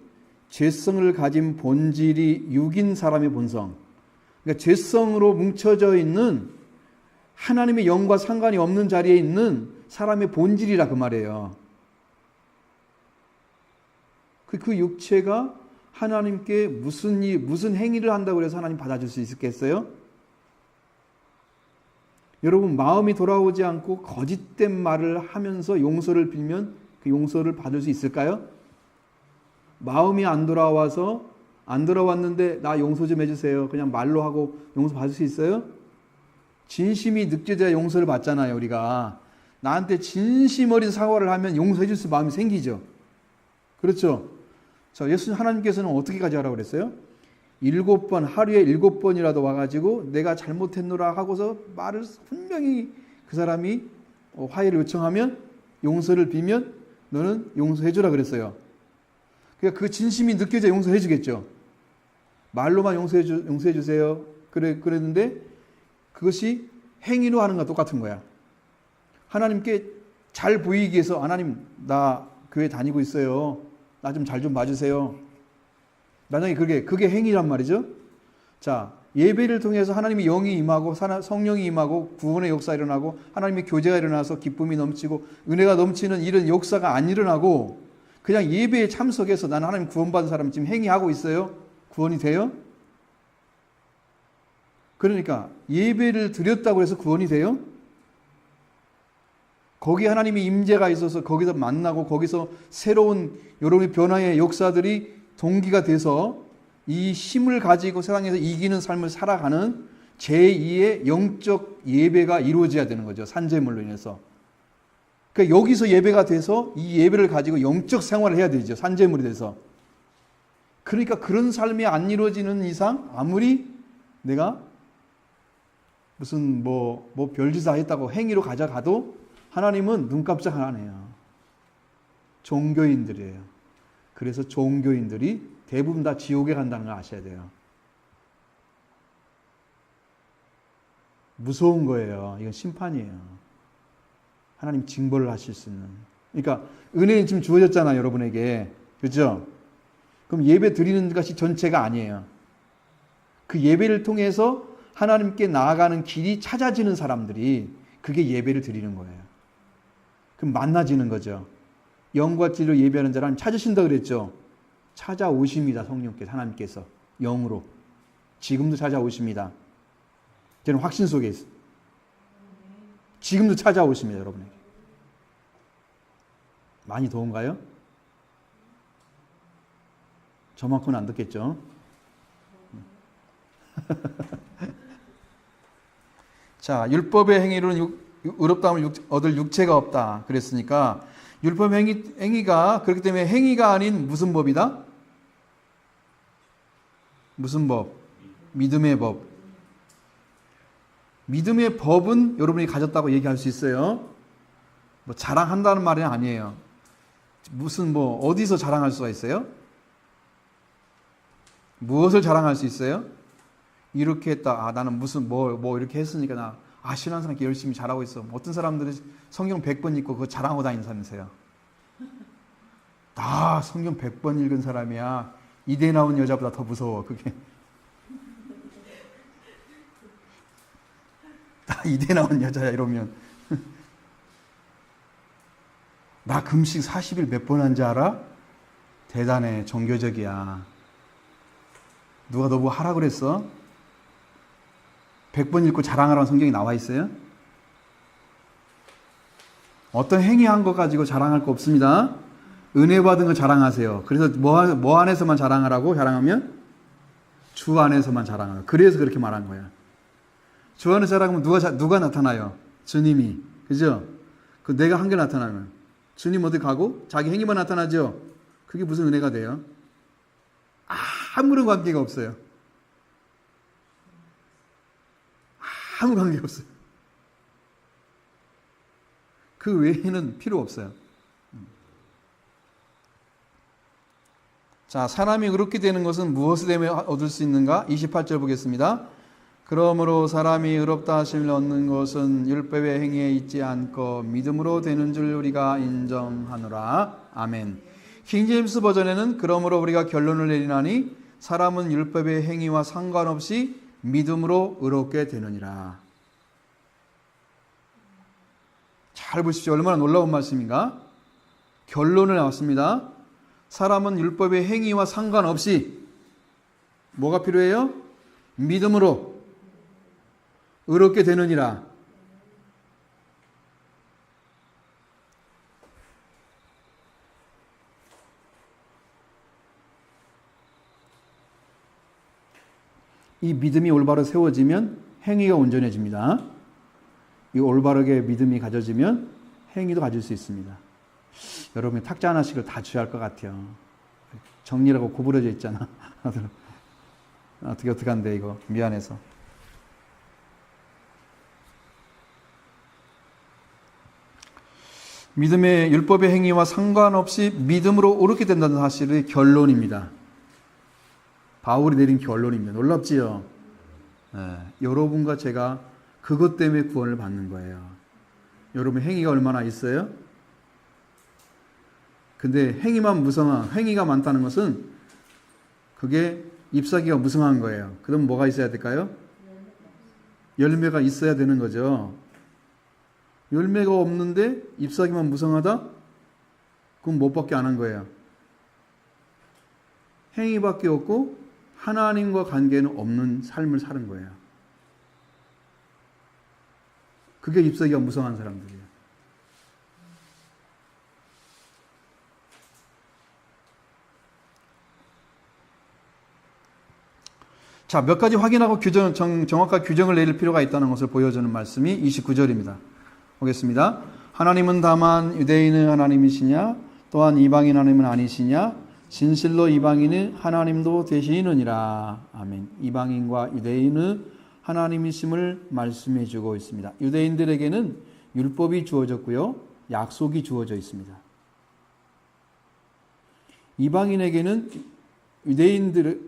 죄성을 가진 본질이 육인 사람의 본성. 그러니까 죄성으로 뭉쳐져 있는 하나님의 영과 상관이 없는 자리에 있는 사람의 본질이라 그 말이에요. 그 육체가 하나님께 무슨 행위를 한다고 해서 하나님 받아줄 수 있겠어요? 여러분, 마음이 돌아오지 않고 거짓된 말을 하면서 용서를 빌면 그 용서를 받을 수 있을까요? 마음이 안 돌아왔는데 나 용서 좀 해주세요. 그냥 말로 하고 용서 받을 수 있어요? 진심이 느껴져야 용서를 받잖아요, 우리가. 나한테 진심 어린 사과를 하면 용서해 줄 수 마음이 생기죠. 그렇죠? 자, 예수님 하나님께서는 어떻게 가져가라고 그랬어요? 7번, 하루에 7번이라도 와가지고 내가 잘못했노라 하고서 말을 분명히 그 사람이 화해를 요청하면, 용서를 빌면 너는 용서해주라 그랬어요. 그러니까 그 진심이 느껴져 용서해주겠죠. 말로만 용서해주세요. 그랬는데 그것이 행위로 하는 것과 똑같은 거야. 하나님께 잘 보이기 위해서, 하나님 나 교회 다니고 있어요. 나 좀 잘 좀 봐주세요. 만약에 그게 행위란 말이죠. 자, 예배를 통해서 하나님의 영이 임하고 성령이 임하고 구원의 역사가 일어나고 하나님의 교제가 일어나서 기쁨이 넘치고 은혜가 넘치는 이런 역사가 안 일어나고 그냥 예배에 참석해서 나는 하나님 구원받은 사람 지금 행위하고 있어요? 구원이 돼요? 그러니까 예배를 드렸다고 해서 구원이 돼요? 거기 하나님의 임재가 있어서 거기서 만나고 거기서 새로운 여러분의 변화의 역사들이 동기가 돼서 이 힘을 가지고 세상에서 이기는 삶을 살아가는 제2의 영적 예배가 이루어져야 되는 거죠. 산재물로 인해서. 그러니까 여기서 예배가 돼서 이 예배를 가지고 영적 생활을 해야 되죠. 산재물이 돼서. 그러니까 그런 삶이 안 이루어지는 이상 아무리 내가 무슨 뭐 별짓 다 했다고 행위로 가져가도 하나님은 눈깜짝 안 해요. 종교인들이에요. 그래서 종교인들이 대부분 다 지옥에 간다는 걸 아셔야 돼요. 무서운 거예요. 이건 심판이에요. 하나님 징벌을 하실 수 있는. 그러니까 은혜는 지금 주어졌잖아요, 여러분에게. 그렇죠? 그럼 예배 드리는 것이 전체가 아니에요. 그 예배를 통해서 하나님께 나아가는 길이 찾아지는 사람들이 그게 예배를 드리는 거예요. 그럼 만나지는 거죠. 영과 진리로 예배하는 자는 찾으신다 그랬죠. 찾아오십니다. 성령께서, 하나님께서 영으로 지금도 찾아오십니다. 저는 확신 속에 있어요. 지금도 찾아오십니다. 여러분에게. 많이 더운가요? 저만큼은 안 듣겠죠. 자, 율법의 행위로는 의롭다함을 얻을 육체가 없다 그랬으니까 율법 행위가 그렇기 때문에 행위가 아닌 무슨 법이다? 무슨 법? 믿음의 법. 믿음의 법은 여러분이 가졌다고 얘기할 수 있어요. 뭐 자랑한다는 말이 아니에요. 무슨 어디서 자랑할 수가 있어요? 무엇을 자랑할 수 있어요? 이렇게 했다. 나는 무슨 이렇게 했으니까 나 신앙생활 이렇게 열심히 잘하고 있어. 어떤 사람들은 성경 100번 읽고 그거 자랑하고 다니는 사람이세요. 나 성경 100번 읽은 사람이야. 이대 나온 여자보다 더 무서워. 그게. 나 이대 나온 여자야 이러면. 나 금식 40일 몇 번 한지 알아? 대단해. 종교적이야. 누가 너 뭐 하라 그랬어? 100번 읽고 자랑하라는 성경이 나와 있어요? 어떤 행위한 것 가지고 자랑할 거 없습니다. 은혜 받은 거 자랑하세요. 그래서 뭐 안에서만 자랑하라고? 자랑하면? 주 안에서만 자랑하라. 그래서 그렇게 말한 거야. 주 안에서 자랑하면 누가 나타나요? 주님이. 그죠? 그 내가 한 게 나타나면. 주님 어디 가고? 자기 행위만 나타나죠? 그게 무슨 은혜가 돼요? 아무런 관계가 없어요. 아무 관계 없어요. 그 외에는 필요 없어요. 자, 사람이 의롭게 되는 것은 무엇을 때문에 얻을 수 있는가? 28절 보겠습니다. 그러므로 사람이 의롭다 하심을 얻는 것은 율법의 행위에 있지 않고 믿음으로 되는 줄 우리가 인정하노라. 아멘. 킹제임스 버전에는 그러므로 우리가 결론을 내리나니 사람은 율법의 행위와 상관없이 믿음으로 의롭게 되느니라. 잘 보십시오. 얼마나 놀라운 말씀인가? 결론을 나왔습니다. 사람은 율법의 행위와 상관없이 뭐가 필요해요? 믿음으로 의롭게 되느니라. 이 믿음이 올바로 세워지면 행위가 온전해집니다. 이 올바르게 믿음이 가져지면 행위도 가질 수 있습니다. 여러분이 탁자 하나씩을 다 줘야 할 것 같아요. 정리라고 구부러져 있잖아. 어떻게 한데 이거 미안해서. 믿음의 율법의 행위와 상관없이 믿음으로 옳게 된다는 사실의 결론입니다. 바울이 내린 결론입니다. 놀랍지요? 네, 여러분과 제가 그것 때문에 구원을 받는 거예요. 여러분 행위가 얼마나 있어요? 근데 행위가 많다는 것은 그게 잎사귀가 무성한 거예요. 그럼 뭐가 있어야 될까요? 열매가 있어야 되는 거죠. 열매가 없는데 잎사귀만 무성하다? 그럼 뭐밖에 안 한 거예요? 행위밖에 없고 하나님과 관계는 없는 삶을 사는 거예요. 그게 잎사귀가 무성한 사람들이에요. 자, 몇 가지 확인하고 정확한 규정을 내릴 필요가 있다는 것을 보여주는 말씀이 29절입니다. 보겠습니다. 하나님은 다만 유대인의 하나님이시냐? 또한 이방인 하나님은 아니시냐? 진실로 이방인의 하나님도 되시느니라. 아멘. 이방인과 유대인의 하나님이심을 말씀해 주고 있습니다. 유대인들에게는 율법이 주어졌고요. 약속이 주어져 있습니다. 이방인에게는 유대인들을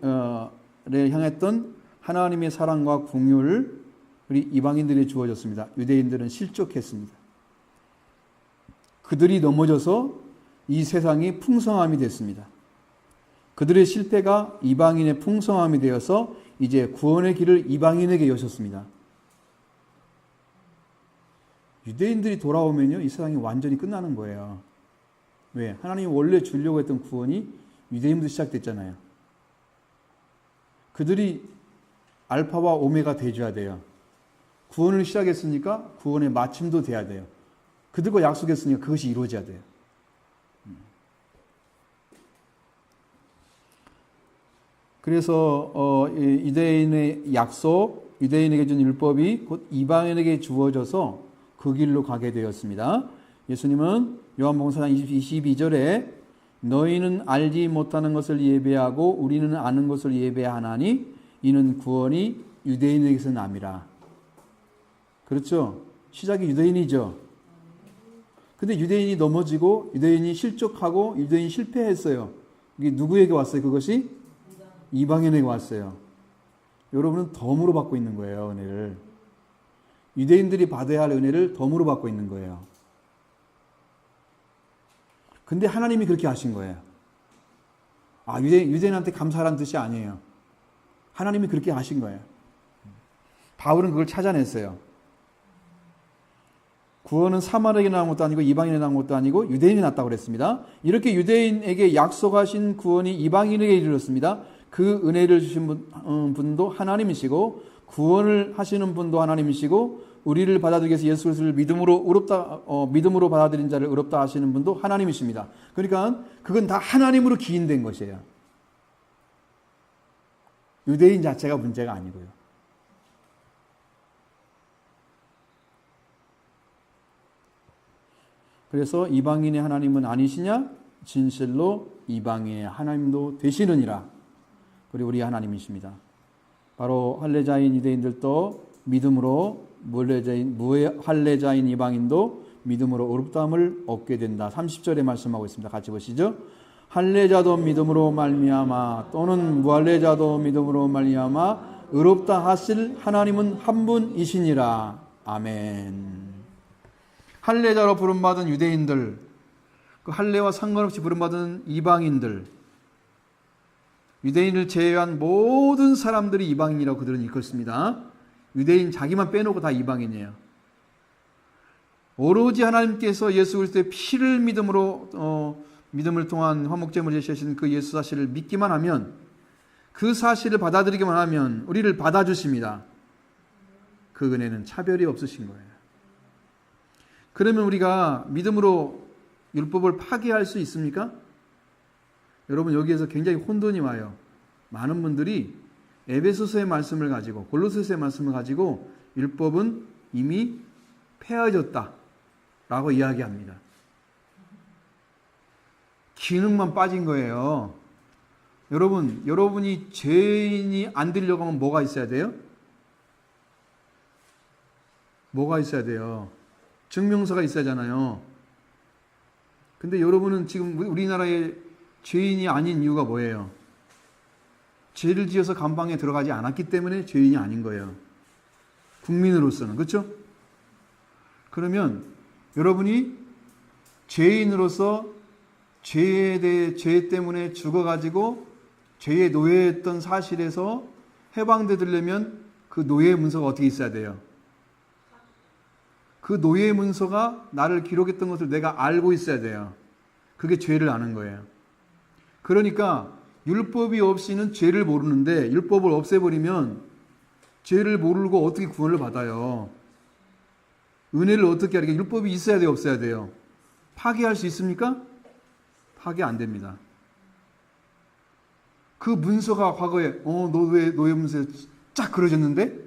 향했던 하나님의 사랑과 긍휼을 우리 이방인들이 주어졌습니다. 유대인들은 실족했습니다. 그들이 넘어져서 이 세상이 풍성함이 됐습니다. 그들의 실패가 이방인의 풍성함이 되어서 이제 구원의 길을 이방인에게 여셨습니다. 유대인들이 돌아오면요, 이 세상이 완전히 끝나는 거예요. 왜? 하나님이 원래 주려고 했던 구원이 유대인부터 시작됐잖아요. 그들이 알파와 오메가 돼줘야 돼요. 구원을 시작했으니까 구원의 마침도 돼야 돼요. 그들과 약속했으니까 그것이 이루어져야 돼요. 그래서 유대인의 약속, 유대인에게 준 율법이 곧 이방인에게 주어져서 그 길로 가게 되었습니다. 예수님은 요한복음 4장 22절에 너희는 알지 못하는 것을 예배하고 우리는 아는 것을 예배하나니 이는 구원이 유대인에게서 남이라. 그렇죠? 시작이 유대인이죠. 근데 유대인이 넘어지고 유대인이 실족하고 유대인이 실패했어요. 이게 누구에게 왔어요? 그것이 이방인에게 왔어요. 여러분은 덤으로 받고 있는 거예요, 은혜를. 유대인들이 받아야 할 은혜를 덤으로 받고 있는 거예요. 근데 하나님이 그렇게 하신 거예요. 아, 유대인한테 감사하라는 뜻이 아니에요. 하나님이 그렇게 하신 거예요. 바울은 그걸 찾아냈어요. 구원은 사마리아에게 나온 것도 아니고 이방인에게 나온 것도 아니고 유대인이 났다고 그랬습니다. 이렇게 유대인에게 약속하신 구원이 이방인에게 이르렀습니다. 그 은혜를 주신 분도 하나님이시고 구원을 하시는 분도 하나님이시고 우리를 받아들이기 위해서 예수 그리스도를 믿음으로 받아들인 자를 의롭다 하시는 분도 하나님이십니다. 그러니까 그건 다 하나님으로 기인된 것이에요. 유대인 자체가 문제가 아니고요. 그래서 이방인의 하나님은 아니시냐? 진실로 이방인의 하나님도 되시느니라. 그리고 우리 하나님이십니다. 바로 할례자인 유대인들도 믿음으로 무할례자인 이방인도 믿음으로 의롭다함을 얻게 된다. 30절에 말씀하고 있습니다. 같이 보시죠. 할례자도 믿음으로 말미암아 또는 무할례자도 믿음으로 말미암아 의롭다 하실 하나님은 한 분이시니라. 아멘. 할례자로 부름받은 유대인들, 그 할례와 상관없이 부름받은 이방인들, 유대인을 제외한 모든 사람들이 이방인이라고 그들은 일컫습니다. 유대인 자기만 빼놓고 다 이방인이에요. 오로지 하나님께서 예수 그리스도의 피를 믿음을 통한 화목제물을 제시하신 그 예수 사실을 믿기만 하면, 그 사실을 받아들이기만 하면 우리를 받아주십니다. 그 은혜는 차별이 없으신 거예요. 그러면 우리가 믿음으로 율법을 파괴할 수 있습니까? 여러분, 여기에서 굉장히 혼돈이 와요. 많은 분들이 에베소서의 말씀을 가지고 골로새서의 말씀을 가지고 율법은 이미 폐하여졌다라고 이야기합니다. 기능만 빠진 거예요. 여러분이 죄인이 안 되려고 하면 뭐가 있어야 돼요? 뭐가 있어야 돼요? 증명서가 있어야 하잖아요. 근데 여러분은 지금 우리나라에 죄인이 아닌 이유가 뭐예요? 죄를 지어서 감방에 들어가지 않았기 때문에 죄인이 아닌 거예요. 국민으로서는. 그렇죠? 그러면 여러분이 죄인으로서 죄 때문에 죽어가지고 죄의 노예였던 사실에서 해방되려면 그 노예의 문서가 어떻게 있어야 돼요? 그 노예의 문서가 나를 기록했던 것을 내가 알고 있어야 돼요. 그게 죄를 아는 거예요. 그러니까 율법이 없이는 죄를 모르는데 율법을 없애버리면 죄를 모르고 어떻게 구원을 받아요? 은혜를 어떻게 하게? 율법이 있어야 돼요? 없어야 돼요? 파기할 수 있습니까? 파기 안 됩니다. 그 문서가 과거에 너 왜 노예 문서에 쫙 그려졌는데?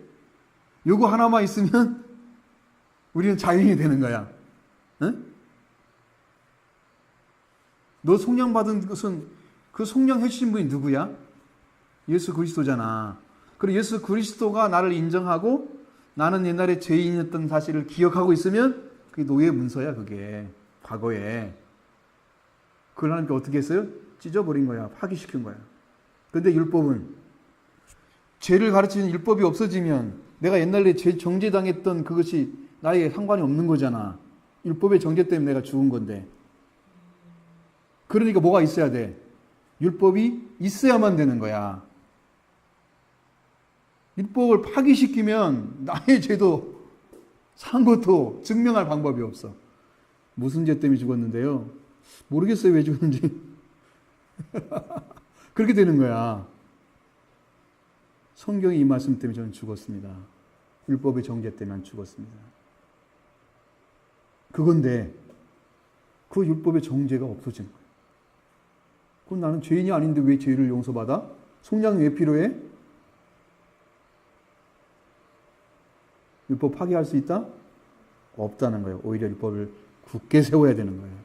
요거 하나만 있으면 우리는 자유인이 되는 거야. 응? 너 속량 받은 것은 그 속량 해주신 분이 누구야? 예수 그리스도잖아. 그리고 예수 그리스도가 나를 인정하고 나는 옛날에 죄인이었던 사실을 기억하고 있으면 그게 노예 문서야. 그게 과거에. 그걸 하나님께 어떻게 했어요? 찢어버린 거야. 파기시킨 거야. 그런데 율법은 죄를 가르치는 율법이 없어지면 내가 옛날에 죄 정죄당했던 그것이 나에게 상관이 없는 거잖아. 율법의 정죄 때문에 내가 죽은 건데. 그러니까 뭐가 있어야 돼? 율법이 있어야만 되는 거야. 율법을 파기시키면 나의 죄도 산 것도 증명할 방법이 없어. 무슨 죄 때문에 죽었는데요? 모르겠어요, 왜 죽었는지. 그렇게 되는 거야. 성경의 이 말씀 때문에 저는 죽었습니다. 율법의 정죄 때문에 죽었습니다. 그건데 그 율법의 정죄가 없어진 거예요. 그럼 나는 죄인이 아닌데 왜 죄를 용서받아? 속량이 왜 필요해? 율법 파기할 수 있다? 없다는 거예요. 오히려 율법을 굳게 세워야 되는 거예요.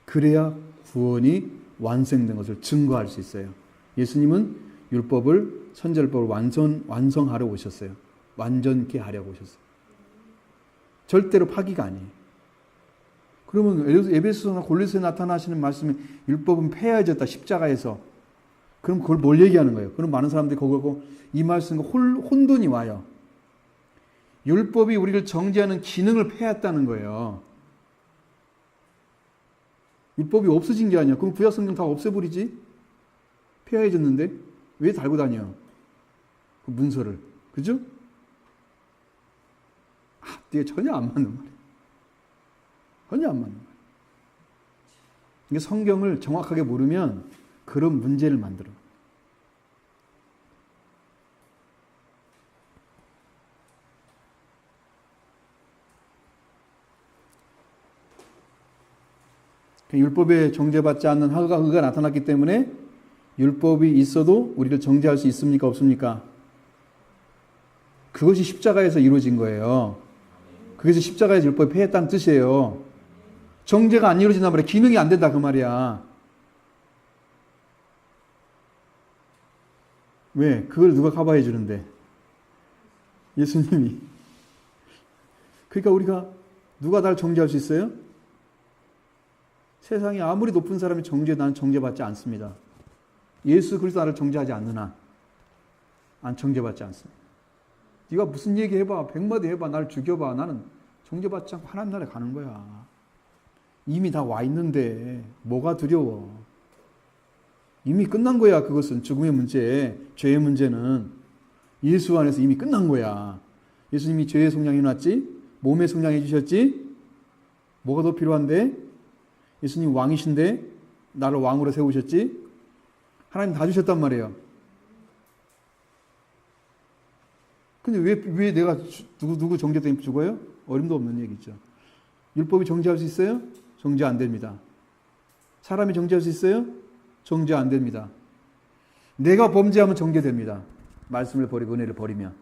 그래야 구원이 완성된 것을 증거할 수 있어요. 예수님은 율법을 선제율법을 완성하러 오셨어요. 완전케 하려고 오셨어요. 절대로 파기가 아니에요. 그러면 에베소서나 골로새에 나타나시는 말씀이 율법은 폐하여졌다 십자가에서. 그럼 그걸 뭘 얘기하는 거예요? 그럼 많은 사람들이 그걸 보고 이 말씀과 혼돈이 와요. 율법이 우리를 정죄하는 기능을 폐했다는 거예요. 율법이 없어진 게 아니야. 그럼 구약성경 다 없애버리지? 폐하해졌는데 왜 달고 다녀? 그 문서를. 그죠? 이게 전혀 안 맞는 말이에요. 전혀 안 맞는 말이에요. 이게 성경을 정확하게 모르면 그런 문제를 만들어. 율법에 정죄받지 않는 의가 나타났기 때문에 율법이 있어도 우리를 정죄할 수 있습니까? 없습니까? 그것이 십자가에서 이루어진 거예요. 그것이 십자가에서 율법이 폐했다는 뜻이에요. 정죄가 안 이루어진단 말이야. 기능이 안 된다 그 말이야. 왜? 그걸 누가 커버해 주는데? 예수님이. 그러니까 우리가 누가 나를 정죄할 수 있어요? 세상에 아무리 높은 사람이 나는 정죄받지 않습니다. 예수 그리스도 나를 정죄하지 않는 한, 안 정죄받지 않습니다. 네가 무슨 얘기 해봐, 100마디 해봐, 나를 죽여봐, 나는 정죄받지 않고 하나님 나라에 가는 거야. 이미 다 와 있는데 뭐가 두려워? 이미 끝난 거야. 그것은 죽음의 문제, 죄의 문제는 예수 안에서 이미 끝난 거야. 예수님이 죄의 속량해 놨지, 몸의 속량해 주셨지. 뭐가 더 필요한데? 예수님 왕이신데 나를 왕으로 세우셨지? 하나님 다 주셨단 말이에요. 근데 왜 내가 누구 정죄 때문에 죽어요? 어림도 없는 얘기죠. 율법이 정죄할 수 있어요? 정죄 안 됩니다. 사람이 정죄할 수 있어요? 정죄 안 됩니다. 내가 범죄하면 정죄됩니다. 말씀을 버리고 은혜를 버리면.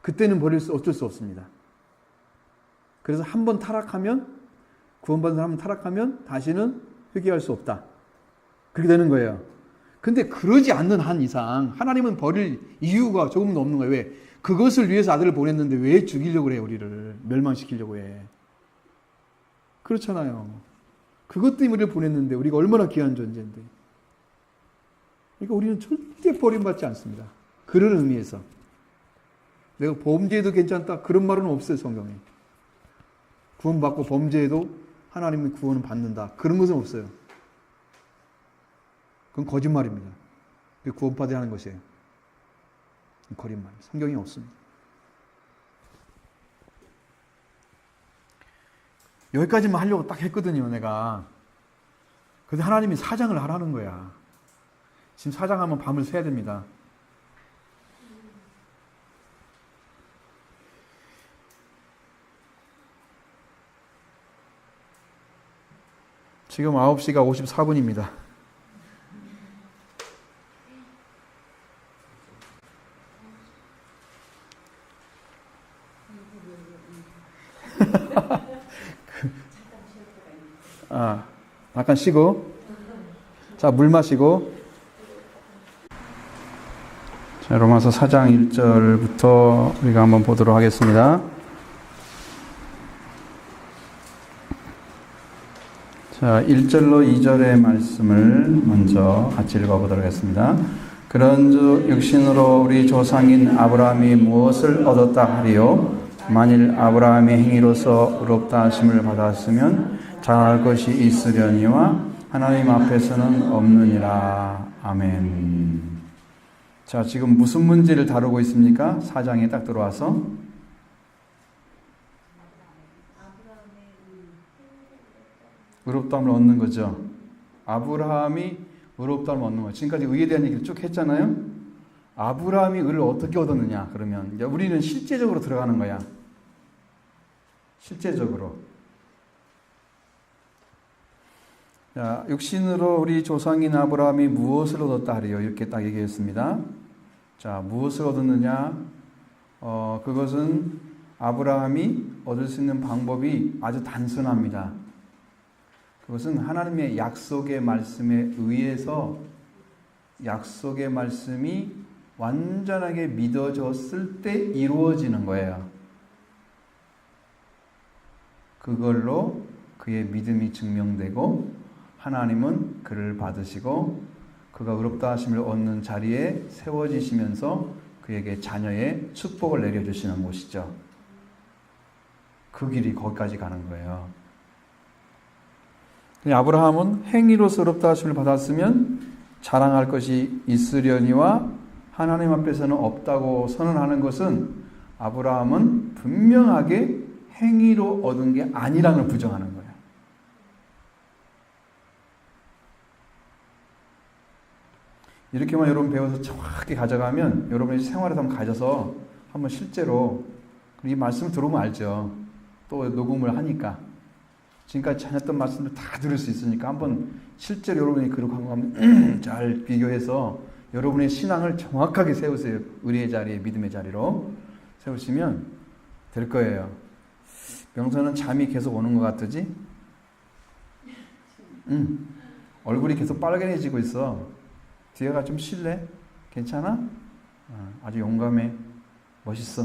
그때는 어쩔 수 없습니다. 그래서 한 번 타락하면, 구원받은 사람은 타락하면 다시는 회개할 수 없다. 그렇게 되는 거예요. 근데 그러지 않는 한 이상 하나님은 버릴 이유가 조금도 없는 거예요. 왜? 그것을 위해서 아들을 보냈는데 왜 죽이려고 해? 우리를 멸망시키려고 해. 그렇잖아요. 그것 때문에 우리를 보냈는데 우리가 얼마나 귀한 존재인데. 그러니까 우리는 절대 버림받지 않습니다. 그런 의미에서. 내가 범죄해도 괜찮다 그런 말은 없어요. 성경에. 구원받고 범죄해도 하나님의 구원을 받는다. 그런 것은 없어요. 그건 거짓말입니다. 그게 구원받아야 하는 것이에요. 거짓말. 성경이 없습니다. 여기까지만 하려고 딱 했거든요, 내가. 근데 하나님이 사장을 하라는 거야. 지금 사장하면 밤을 새야 됩니다. 지금 9시가 54분입니다. 잠깐 쉬고. 자, 물 마시고. 자, 로마서 4장 1절부터 우리가 한번 보도록 하겠습니다. 자, 1절로 2절의 말씀을 먼저 같이 읽어보도록 하겠습니다. 그런즉 육신으로 우리 조상인 아브라함이 무엇을 얻었다 하리요? 만일 아브라함의 행위로서 의롭다 하심을 받았으면 자랑할 것이 있으려니와 하나님 앞에서는 없느니라. 아멘. 자, 지금 무슨 문제를 다루고 있습니까? 4장에 딱 들어와서. 의롭다함을 얻는 거죠. 아브라함이 의롭다함을 얻는 거죠. 지금까지 의에 대한 얘기를 쭉 했잖아요. 아브라함이 의를 어떻게 얻었느냐? 그러면 이제 우리는 실제적으로 들어가는 거야. 실제적으로. 자, 육신으로 우리 조상인 아브라함이 무엇을 얻었다 하리요? 이렇게 딱 얘기했습니다. 자, 무엇을 얻었느냐? 그것은 아브라함이 얻을 수 있는 방법이 아주 단순합니다. 그것은 하나님의 약속의 말씀에 의해서 약속의 말씀이 완전하게 믿어졌을 때 이루어지는 거예요. 그걸로 그의 믿음이 증명되고 하나님은 그를 받으시고 그가 의롭다 하심을 얻는 자리에 세워지시면서 그에게 자녀의 축복을 내려주시는 곳이죠. 그 길이 거기까지 가는 거예요. 아브라함은 행위로서 의롭다 하심을 받았으면 자랑할 것이 있으려니와 하나님 앞에서는 없다고 선언하는 것은 아브라함은 분명하게 행위로 얻은 게 아니라는 걸 부정하는 거예요. 이렇게만 여러분 배워서 정확하게 가져가면 여러분의 생활에서 한번 가져서 한번 실제로 이 말씀 들어보면 알죠. 또 녹음을 하니까 지금까지 전했던 말씀을 다 들을 수 있으니까 한번 실제로 여러분이 그렇게 한번 잘 비교해서 여러분의 신앙을 정확하게 세우세요. 의리의 자리에 믿음의 자리로 세우시면 될 거예요. 명서는 잠이 계속 오는 것 같으지? 얼굴이 계속 빨개지고 있어. 뒤에가 좀 쉴래? 괜찮아? 아주 용감해. 멋있어.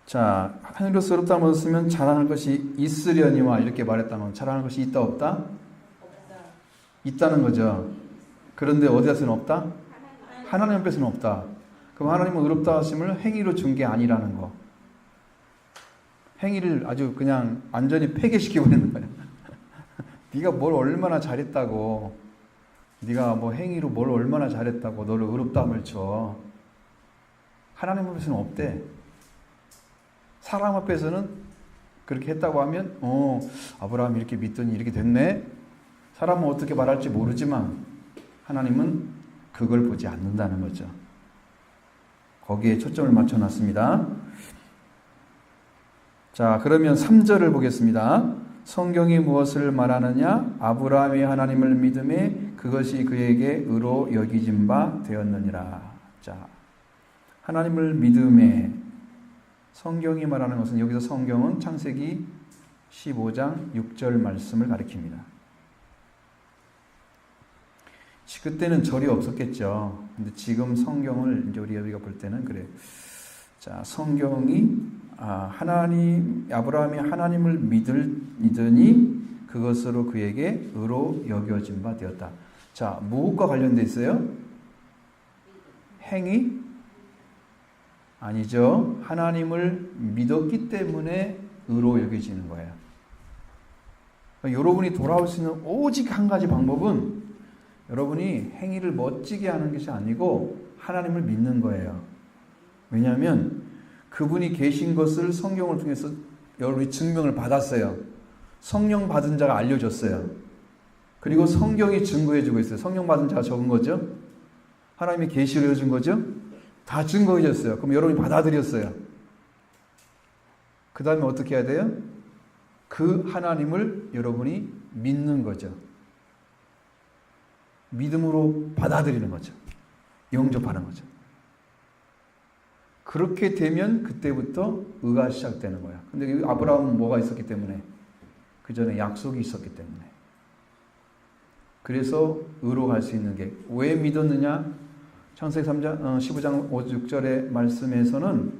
자, 하늘로서 의롭다함을 얻었으면 자랑할 것이 있으려니와 이렇게 말했다면 자랑할 것이 있다 없다? 없다. 있다는 거죠. 그런데 어디에서는 없다? 하나님 앞에서는 없다. 그럼 하나님은 의롭다 하심을 행위로 준 게 아니라는 거. 행위를 아주 그냥 완전히 폐기시켜버리는 거야. 네가 뭘 얼마나 잘했다고, 네가 뭐 행위로 뭘 얼마나 잘했다고 너를 의롭다함을 줘. 하나님 앞에서는 없대. 사람 앞에서는 그렇게 했다고 하면 아브라함이 이렇게 믿더니 이렇게 됐네. 사람은 어떻게 말할지 모르지만 하나님은 그걸 보지 않는다는 거죠. 거기에 초점을 맞춰놨습니다. 자, 그러면 3절을 보겠습니다. 성경이 무엇을 말하느냐? 아브라함이 하나님을 믿음에 그것이 그에게 의로 여기진 바 되었느니라. 자, 하나님을 믿음에 성경이 말하는 것은 여기서 성경은 창세기 15장 6절 말씀을 가리킵니다. 그때는 절이 없었겠죠. 근데 지금 성경을 이제 우리가 볼 때는 그래. 자, 성경이 아브라함이 하나님을 믿으니 그것으로 그에게 의로 여겨진 바 되었다. 자, 무엇과 관련돼 있어요? 행위? 아니죠. 하나님을 믿었기 때문에 의로 여겨지는 거예요. 여러분이 돌아올 수 있는 오직 한 가지 방법은 여러분이 행위를 멋지게 하는 것이 아니고 하나님을 믿는 거예요. 왜냐하면 그분이 계신 것을 성경을 통해서 여러분이 증명을 받았어요. 성령 받은 자가 알려줬어요. 그리고 성경이 증거해주고 있어요. 성령 받은 자가 적은 거죠. 하나님이 계시를 해준 거죠. 다 증거해줬어요. 그럼 여러분이 받아들였어요. 그 다음에 어떻게 해야 돼요? 그 하나님을 여러분이 믿는 거죠. 믿음으로 받아들이는 거죠. 영접하는 거죠. 그렇게 되면 그때부터 의가 시작되는 거야. 근데 아브라함은 뭐가 있었기 때문에? 그 전에 약속이 있었기 때문에. 그래서 의로 갈 수 있는 게 왜 믿었느냐? 창세기 15장 5, 6절의 말씀에서는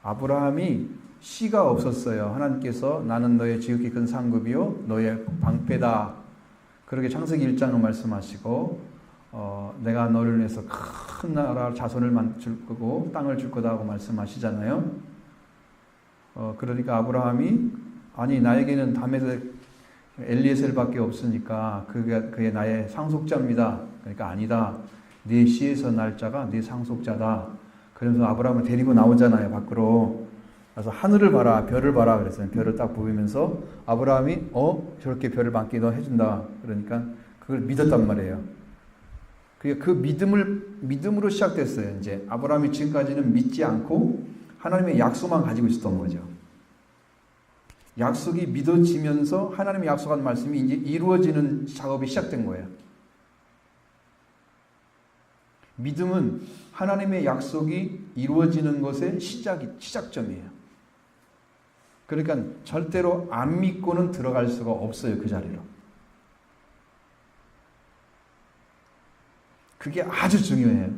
아브라함이 씨가 없었어요. 하나님께서 나는 너의 지극히 큰 상급이요 너의 방패다. 그렇게 창세기 1장을 말씀하시고 내가 너를 위해서 큰 나라 자손을 줄 거고 땅을 줄 거다 하고 말씀하시잖아요. 그러니까 아브라함이 아니 나에게는 다메섹 엘리에셀밖에 없으니까 그게 나의 상속자입니다. 그러니까 아니다. 네 씨에서 날 자가 네 상속자다. 그래서 아브라함을 데리고 나오잖아요. 밖으로. 그래서 하늘을 봐라, 별을 봐라. 그랬어요. 별을 딱 보이면서 아브라함이 저렇게 별을 많게 너 해준다. 그러니까 그걸 믿었단 말이에요. 그 믿음으로 시작됐어요. 이제 아브라함이 지금까지는 믿지 않고 하나님의 약속만 가지고 있었던 거죠. 약속이 믿어지면서 하나님의 약속한 말씀이 이제 이루어지는 작업이 시작된 거예요. 믿음은 하나님의 약속이 이루어지는 것의 시작점이에요. 그러니까 절대로 안 믿고는 들어갈 수가 없어요. 그 자리로. 그게 아주 중요해요.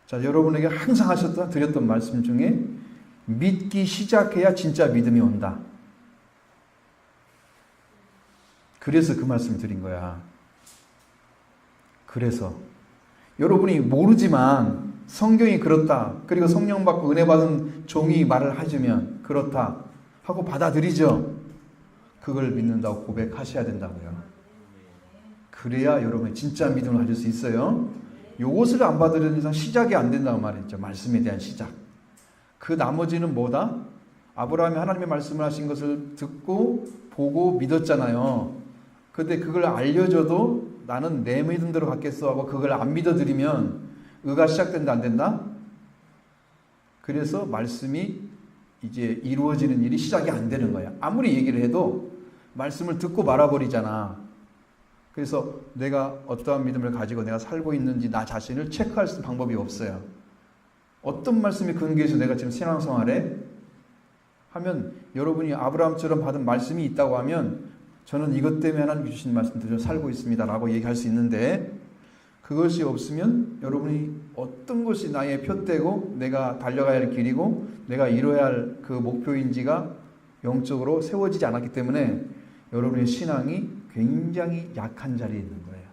자, 여러분에게 항상 드렸던 말씀 중에 믿기 시작해야 진짜 믿음이 온다. 그래서 그 말씀을 드린 거야. 그래서 여러분이 모르지만 성경이 그렇다. 그리고 성령 받고 은혜 받은 종이 말을 해주면 그렇다 하고 받아들이죠. 그걸 믿는다고 고백하셔야 된다고요. 그래야 여러분이 진짜 믿음을 가질 수 있어요. 요것을 안 받으려는 이상 시작이 안 된다고 말했죠. 말씀에 대한 시작. 그 나머지는 뭐다? 아브라함이 하나님의 말씀을 하신 것을 듣고 보고 믿었잖아요. 근데 그걸 알려줘도 나는 내 믿음대로 갖겠어 하고 그걸 안 믿어드리면 의가 시작된다 안 된다? 그래서 말씀이 이제 이루어지는 일이 시작이 안 되는 거야. 아무리 얘기를 해도 말씀을 듣고 말아버리잖아. 그래서 내가 어떠한 믿음을 가지고 내가 살고 있는지 나 자신을 체크할 수 있는 방법이 없어요. 어떤 말씀이 근거해서 내가 지금 신앙생활에 하면 여러분이 아브라함처럼 받은 말씀이 있다고 하면 저는 이것 때문에 하나님 주신 말씀대로 살고 있습니다 라고 얘기할 수 있는데 그것이 없으면 여러분이 어떤 것이 나의 표대고 내가 달려가야 할 길이고 내가 이뤄야 할 그 목표인지가 영적으로 세워지지 않았기 때문에 여러분의 신앙이 굉장히 약한 자리에 있는 거예요.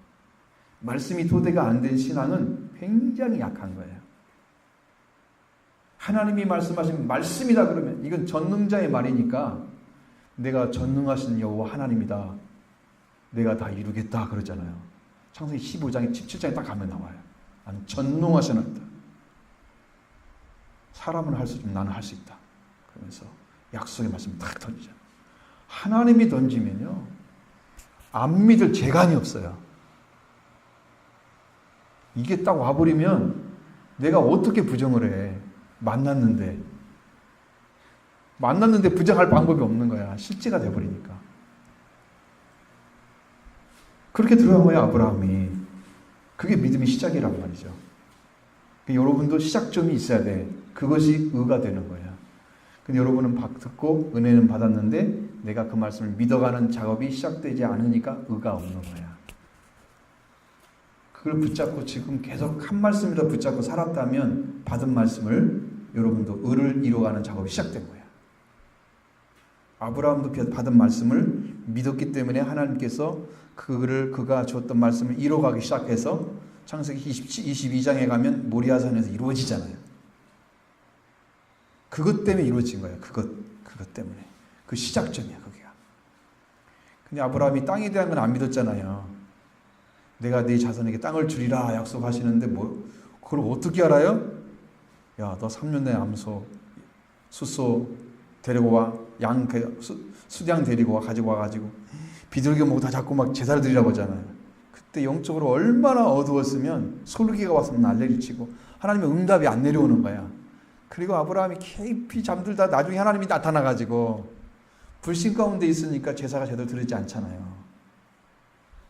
말씀이 토대가 안 된 신앙은 굉장히 약한 거예요. 하나님이 말씀하신 말씀이다 그러면 이건 전능자의 말이니까 내가 전능하신 여호와 하나님이다. 내가 다 이루겠다 그러잖아요. 창세기 15장에 17장에 딱 가면 나와요. 나는 전능하신 하나님이다. 사람은 할 수 있지만 나는 할 수 있다. 그러면서 약속의 말씀을 딱 던지잖아요. 하나님이 던지면요. 안 믿을 재간이 없어요. 이게 딱 와버리면 내가 어떻게 부정을 해. 만났는데 부정할 방법이 없는 거야. 실제가 돼버리니까. 그렇게 들어간 거야 아브라함이. 그게 믿음의 시작이란 말이죠. 여러분도 시작점이 있어야 돼. 그것이 의가 되는 거야. 근데 여러분은 듣고 은혜는 받았는데 내가 그 말씀을 믿어가는 작업이 시작되지 않으니까 의가 없는 거야. 그걸 붙잡고 지금 계속 한 말씀이라도 붙잡고 살았다면 받은 말씀을 여러분도 의를 이루어가는 작업이 시작된 거야. 아브라함도 받은 말씀을 믿었기 때문에 하나님께서 그가 줬던 말씀을 이루어가기 시작해서 창세기 22장에 가면 모리아산에서 이루어지잖아요. 그것 때문에 이루어진 거예요. 그것 때문에. 그 시작점이야, 거기가. 근데 아브라함이 땅에 대한 건 안 믿었잖아요. 내가 네 자손에게 땅을 주리라 약속하시는데 그걸 어떻게 알아요? 야, 너 3년 내에 암소, 숫소 데리고 와, 수양 데리고 와, 가지고 와가지고 비둘기 먹고 다 잡고 막 제사를 드리라고 하잖아요. 그때 영적으로 얼마나 어두웠으면 솔기가 와서 난리를 치고 하나님의 응답이 안 내려오는 거야. 그리고 아브라함이 깊이 잠들다 나중에 하나님이 나타나가지고 불신 가운데 있으니까 제사가 제대로 드리지 않잖아요.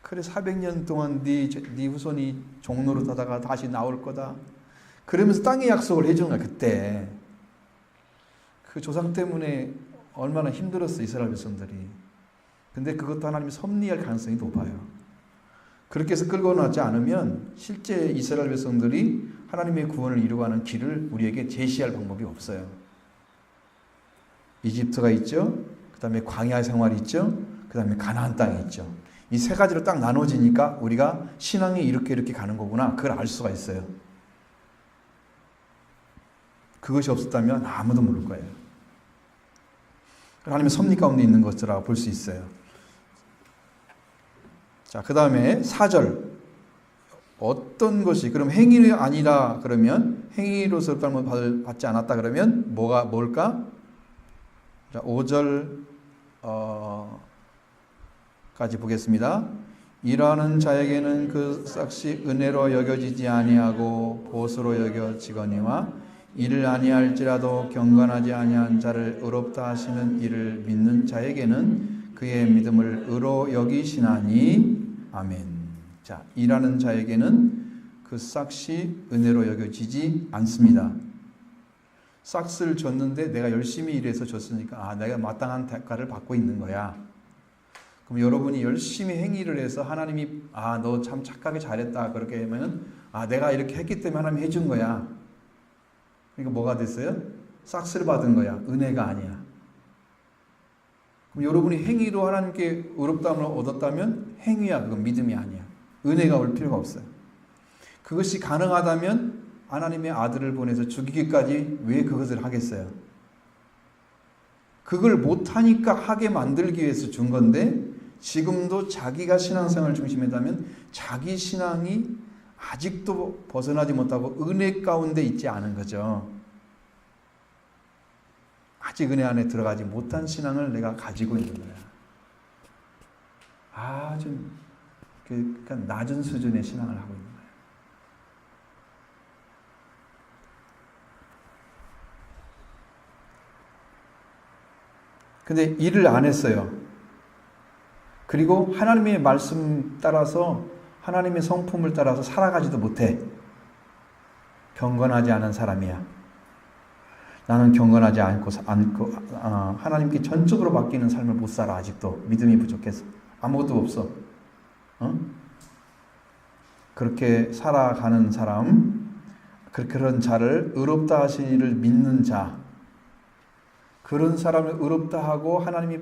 그래 400년 동안 네 후손이 종로로 타다가 다시 나올 거다. 그러면서 땅의 약속을 해주는 거야. 그때 그 조상 때문에 얼마나 힘들었어 이스라엘 백성들이. 근데 그것도 하나님이 섭리할 가능성이 높아요. 그렇게 해서 끌고 나지 않으면 실제 이스라엘 백성들이 하나님의 구원을 이루어가는 길을 우리에게 제시할 방법이 없어요. 이집트가 있죠. 그 다음에 광야 생활이 있죠. 그 다음에 가나안 땅이 있죠. 이 세 가지로 딱 나눠지니까 우리가 신앙이 이렇게 가는 거구나. 그걸 알 수가 있어요. 그것이 없었다면 아무도 모를 거예요. 하나님의 섭리 가운데 있는 것이라고 볼 수 있어요. 자, 그 다음에 4절. 어떤 것이, 그럼 행위 아니라 그러면, 행위로서 받지 않았다 그러면, 뭘까? 자, 5절, 까지 보겠습니다. 일하는 자에게는 그 삭시 은혜로 여겨지지 아니하고 보수로 여겨지거니와 이를 아니할지라도 경건하지 아니한 자를 의롭다 하시는 이를 믿는 자에게는 그의 믿음을 의로 여기시나니 아멘. 자, 일하는 자에게는 그 삭시 은혜로 여겨지지 않습니다. 삭스를 줬는데 내가 열심히 일해서 줬으니까 내가 마땅한 대가를 받고 있는 거야. 그럼 여러분이 열심히 행위를 해서 하나님이 너 참 착하게 잘했다 그렇게 하면은 내가 이렇게 했기 때문에 하나님이 해준 거야. 그러니까 뭐가 됐어요? 삭스를 받은 거야. 은혜가 아니야. 그럼 여러분이 행위로 하나님께 의롭다함을 얻었다면 행위야. 그건 믿음이 아니야. 은혜가 올 필요가 없어요. 그것이 가능하다면 하나님의 아들을 보내서 죽이기까지 왜 그것을 하겠어요? 그걸 못하니까 하게 만들기 위해서 준 건데 지금도 자기가 신앙생활을 중심했다면 자기 신앙이 아직도 벗어나지 못하고 은혜 가운데 있지 않은 거죠. 아직 은혜 안에 들어가지 못한 신앙을 내가 가지고 있는 거야. 아주 그러니까 낮은 수준의 신앙을 하고 있는 거야. 근데 일을 안 했어요. 그리고 하나님의 말씀 따라서 하나님의 성품을 따라서 살아가지도 못해. 경건하지 않은 사람이야. 나는 경건하지 않고 하나님께 전적으로 맡기는 삶을 못 살아. 아직도 믿음이 부족해서 아무것도 없어. 그렇게 살아가는 사람, 그런 자를 의롭다 하신 이를 믿는 자, 그런 사람을 의롭다 하고 하나님이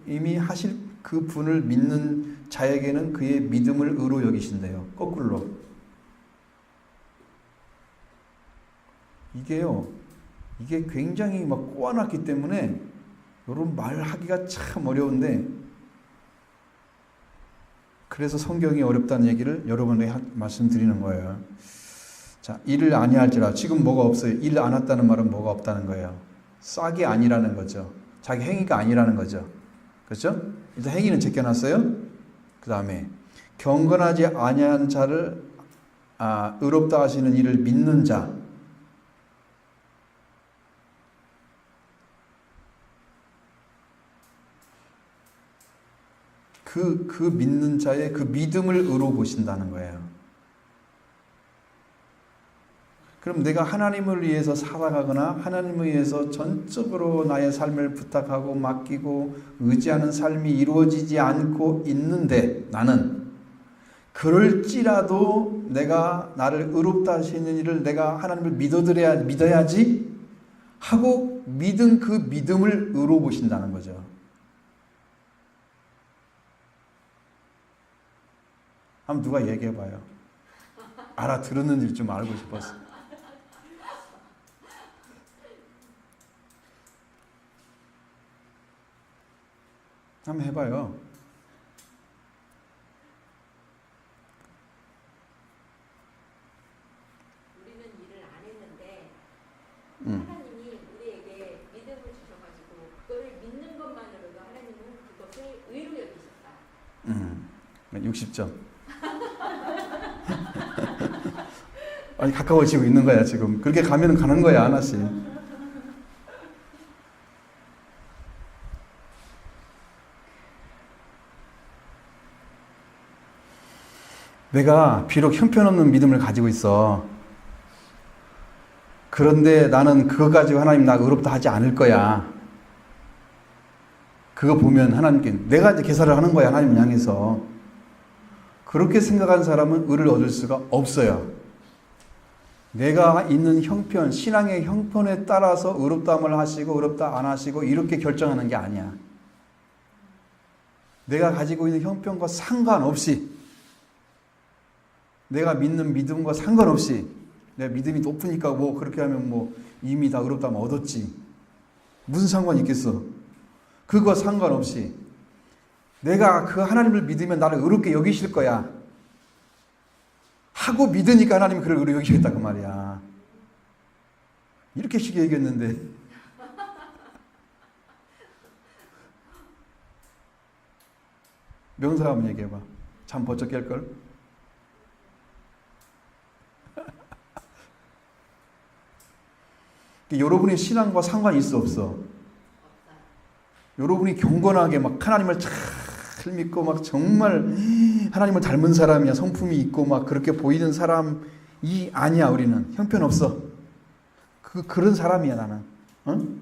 이미 하실 그 분을 믿는 자에게는 그의 믿음을 의로 여기신대요. 거꾸로. 이게 굉장히 막 꼬아놨기 때문에 여러분 말하기가 참 어려운데 그래서 성경이 어렵다는 얘기를 여러분에게 말씀드리는 거예요. 자, 일을 아니할지라. 지금 뭐가 없어요? 일 안 했다는 말은 뭐가 없다는 거예요. 싹이 아니라는 거죠. 자기 행위가 아니라는 거죠. 그렇죠? 일단 행위는 제껴놨어요. 그 다음에 경건하지 아니한 자를 의롭다 하시는 이를 믿는 자. 그 믿는 자의 그 믿음을 의로 보신다는 거예요. 그럼 내가 하나님을 위해서 살아가거나 하나님을 위해서 전적으로 나의 삶을 부탁하고 맡기고 의지하는 삶이 이루어지지 않고 있는데 나는 그럴지라도 내가 나를 의롭다 하시는 일을 내가 하나님을 믿어야지 하고 믿은 그 믿음을 의로 보신다는 거죠. 한번 누가 얘기해 봐요. 알아들었는지 좀 알고 싶었어. 한번 해봐요. 우리는 일을 안 했는데 음. 하나님이 우리에게 믿음을 주셔가지고 그거를 믿는 것만으로도 하나님은 그것을 의로 여기셨다. 60점. 아니 가까워지고 있는 거야 지금. 그렇게 가면 가는 거야 하나씩. 내가 비록 형편없는 믿음을 가지고 있어. 그런데 나는 그거 가지고 하나님 나 의롭다 하지 않을 거야. 그거 보면 하나님께 내가 이제 계산을 하는 거야 하나님 향해서. 그렇게 생각한 사람은 의를 얻을 수가 없어요. 내가 있는 형편, 신앙의 형편에 따라서 의롭다함을 하시고 의롭다 안 하시고 이렇게 결정하는 게 아니야. 내가 가지고 있는 형편과 상관없이, 내가 믿는 믿음과 상관없이, 내가 믿음이 높으니까 뭐 그렇게 하면 뭐 이미 다 의롭다함을 얻었지. 무슨 상관이 있겠어? 그거 상관없이 내가 그 하나님을 믿으면 나를 의롭게 여기실 거야 하고 믿으니까 하나님이 그를 의롭게 여기시겠다 그 말이야. 이렇게 쉽게 얘기했는데 명사 한번 얘기해봐. 잠 번쩍 깰걸? 여러분의 신앙과 상관이 있어 없어? 여러분이 경건하게 막 하나님을 잘 믿고 막 정말 하나님을 닮은 사람이야, 성품이 있고 막 그렇게 보이는 사람이 아니야. 우리는 형편없어. 그런 사람이야 나는. 응?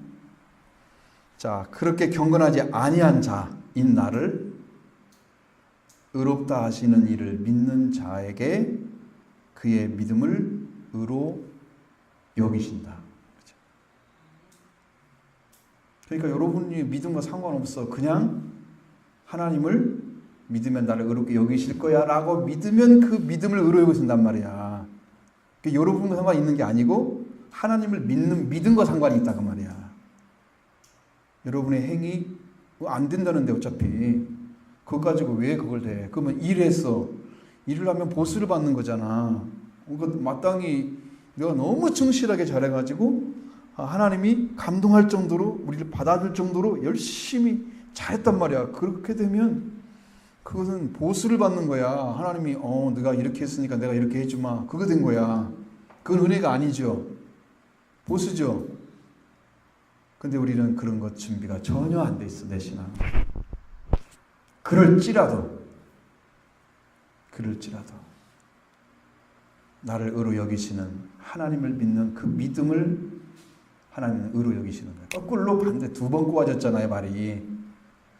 자, 그렇게 경건하지 아니한 자인 나를 의롭다 하시는 이를 믿는 자에게 그의 믿음을 의로 여기신다. 그러니까 여러분이 믿음과 상관없어. 그냥 하나님을 믿으면 나를 의롭게 여기실 거야 라고 믿으면 그 믿음을 의로 여기신단 말이야. 그러니까 여러분과 상관이 있는 게 아니고 하나님을 믿는 믿음과 상관이 있다 그 말이야. 여러분의 행위 안 된다는데 어차피 그거 가지고 왜 그걸 돼? 그러면 일했어. 일을 하면 보수를 받는 거잖아. 마땅히 내가 너무 충실하게 잘해가지고 하나님이 감동할 정도로 우리를 받아줄 정도로 열심히 잘했단 말이야. 그렇게 되면 그것은 보수를 받는 거야. 하나님이 네가 이렇게 했으니까 내가 이렇게 해주마. 그거 된 거야. 그건 은혜가 아니죠. 보수죠. 근데 우리는 그런 것 준비가 전혀 안 돼 있어. 내 신앙. 그럴지라도 나를 의로 여기시는 하나님을 믿는 그 믿음을 하나님은 의로 여기시는 거예요. 거꾸로 반대 두 번 꼬아졌잖아요, 말이.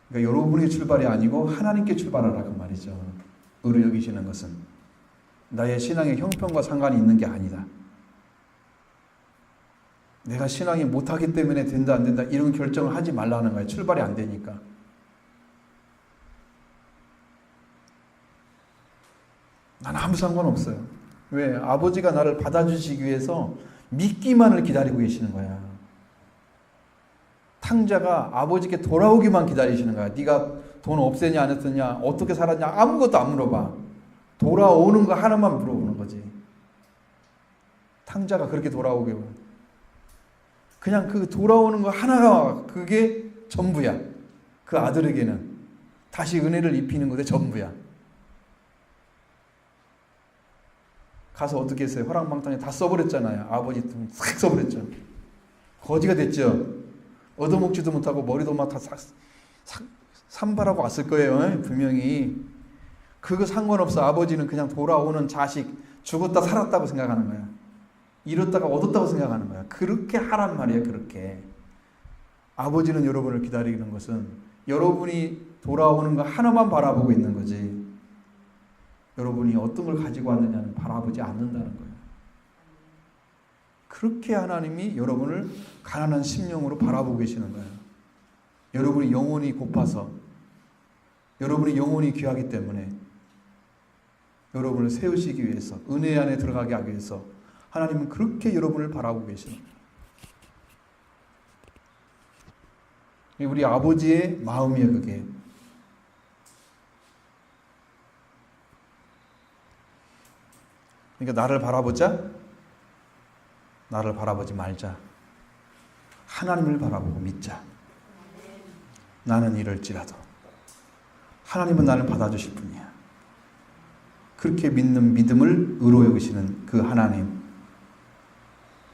그러니까 여러분의 출발이 아니고 하나님께 출발하라 그 말이죠. 의로 여기시는 것은 나의 신앙의 형편과 상관이 있는 게 아니다. 내가 신앙이 못하기 때문에 된다 안 된다 이런 결정을 하지 말라는 거예요. 출발이 안 되니까. 난 아무 상관없어요. 왜? 아버지가 나를 받아주시기 위해서 믿기만을 기다리고 계시는 거야. 탕자가 아버지께 돌아오기만 기다리시는 거야. 네가 돈 없애냐 안 했느냐 어떻게 살았냐 아무것도 안 물어봐. 돌아오는 거 하나만 물어보는 거지. 탕자가 그렇게 돌아오기만. 그냥 그 돌아오는 거 하나가 그게 전부야. 그 아들에게는 다시 은혜를 입히는 것에 전부야. 가서 어떻게 했어요? 허랑방탕에 다 써버렸잖아요. 아버지 싹 써버렸죠. 거지가 됐죠. 얻어먹지도 못하고 머리도 막 다 산발하고 왔을 거예요. 분명히. 그거 상관없어. 아버지는 그냥 돌아오는 자식 죽었다 살았다고 생각하는 거야. 잃었다가 얻었다고 생각하는 거야. 그렇게 하란 말이에요. 그렇게. 아버지는 여러분을 기다리는 것은 여러분이 돌아오는 거 하나만 바라보고 있는 거지. 여러분이 어떤 걸 가지고 왔느냐는 바라보지 않는다는 거예요. 그렇게 하나님이 여러분을 가난한 심령으로 바라보고 계시는 거예요. 여러분이 영혼이 고파서, 여러분이 영혼이 귀하기 때문에 여러분을 세우시기 위해서, 은혜 안에 들어가게 하기 위해서 하나님은 그렇게 여러분을 바라보고 계시는 거예요. 우리 아버지의 마음이에요. 그게 그러니까 나를 바라보자? 나를 바라보지 말자. 하나님을 바라보고 믿자. 나는 이럴지라도 하나님은 나를 받아주실 분이야. 그렇게 믿는 믿음을 의로 여기시는 그 하나님,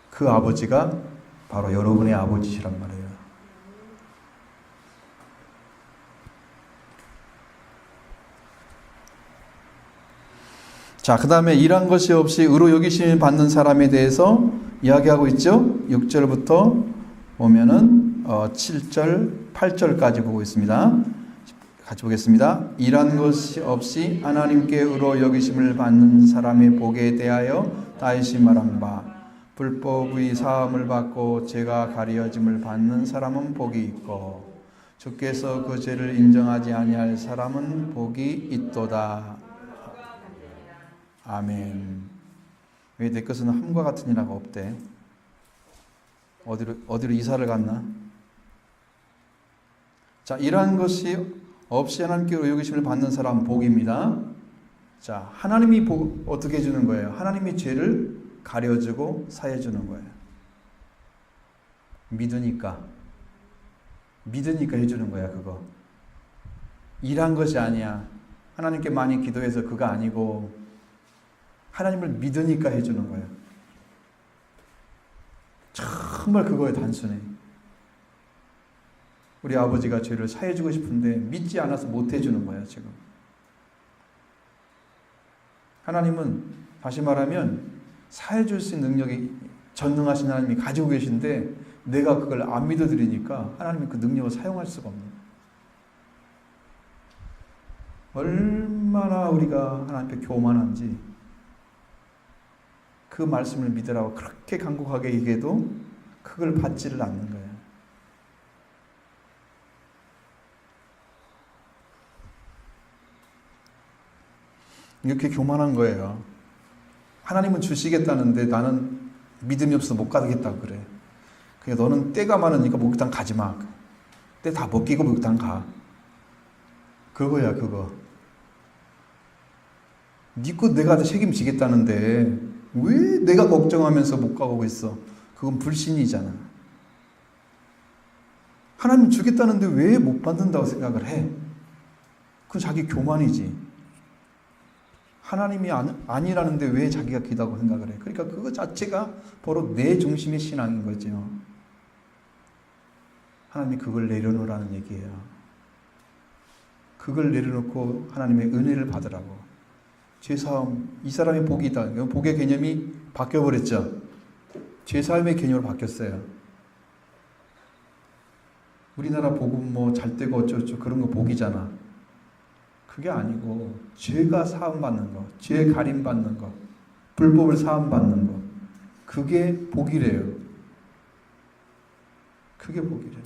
그 아버지가 바로 여러분의 아버지시란 말이에요. 자, 그 다음에 일한 것이 없이 의로 여기심을 받는 사람에 대해서 이야기하고 있죠. 6절부터 보면은 7절, 8절까지 보고 있습니다. 같이 보겠습니다. 일한 것이 없이 하나님께 의로 여기심을 받는 사람의 복에 대하여 다시 말한 바 불법의 사함을 받고 죄가 가려짐을 받는 사람은 복이 있고 주께서 그 죄를 인정하지 아니할 사람은 복이 있도다. 아멘. 왜 내 것은 함과 같은 이라가 없대? 어디로 이사를 갔나? 자, 이러한 것이 없이 하나님께 여기심을 받는 사람은 복입니다. 자, 하나님이 어떻게 해주는 거예요? 하나님이 죄를 가려주고 사해주는 거예요. 믿으니까 해주는 거야, 그거. 일한 것이 아니야. 하나님께 많이 기도해서 그거 아니고 하나님을 믿으니까 해주는 거예요. 정말 그거에 단순해. 우리 아버지가 죄를 사해주고 싶은데 믿지 않아서 못 해주는 거야, 지금. 하나님은 다시 말하면 사해줄 수 있는 능력이 전능하신 하나님이 가지고 계신데 내가 그걸 안 믿어드리니까 하나님이 그 능력을 사용할 수가 없는 거예요. 얼마나 우리가 하나님 앞에 교만한지 그 말씀을 믿으라고 그렇게 간곡하게 얘기해도 그걸 받지를 않는 거예요. 이렇게 교만한 거예요. 하나님은 주시겠다는데 나는 믿음이 없어서 못 가겠다고 그래. 그러니까 너는 때가 많으니까 목욕탕 가지 마. 때 다 벗기고 목욕탕 가. 그거야, 그거. 네 것 내가 책임지겠다는데 왜 내가 걱정하면서 못 가고 있어? 그건 불신이잖아. 하나님 주겠다는데 왜 못 받는다고 생각을 해? 그건 자기 교만이지. 하나님이 아니라는데 왜 자기가 기다고 생각을 해? 그러니까 그거 자체가 바로 내 중심의 신앙인 거죠. 하나님이 그걸 내려놓으라는 얘기예요. 그걸 내려놓고 하나님의 은혜를 받으라고. 죄사함, 이 사람의 복이다. 복의 개념이 바뀌어버렸죠. 죄사함의 개념으로 바뀌었어요. 우리나라 복은 뭐 잘 되고 어쩌고저쩌고 그런 거 복이잖아. 그게 아니고 죄가 사함받는 거, 죄 가림받는 거, 불법을 사함받는 거, 그게 복이래요. 그게 복이래요.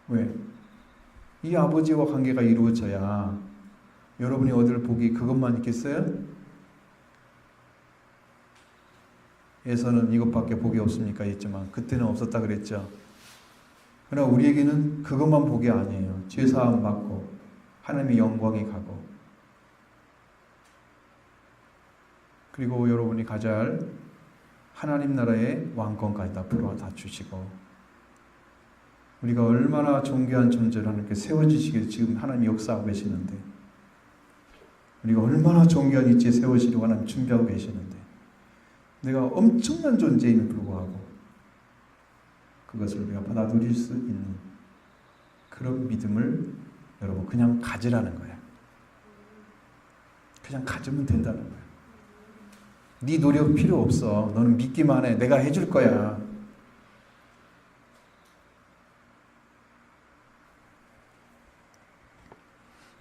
왜? 이 아버지와 관계가 이루어져야 여러분이 얻을 복이 그것만 있겠어요? 에서는 이것밖에 복이 없습니까? 했지만 그때는 없었다 그랬죠. 그러나 우리에게는 그것만 복이 아니에요. 죄사함 받고 하나님의 영광이 가고 그리고 여러분이 가져야 할 하나님 나라의 왕권까지 다 풀어다 주시고 우리가 얼마나 존귀한 존재를 하나님께 세워주시길 지금 하나님이 역사하고 계시는데 우리가 얼마나 존귀한 위치에 세워지려고 하나님 준비하고 계시는데 내가 엄청난 존재임에 불구하고 그것을 우리가 받아 누릴 수 있는 그런 믿음을 여러분 그냥 가지라는 거예요. 그냥 가지면 된다는 거예요. 네 노력 필요 없어. 너는 믿기만 해. 내가 해줄 거야.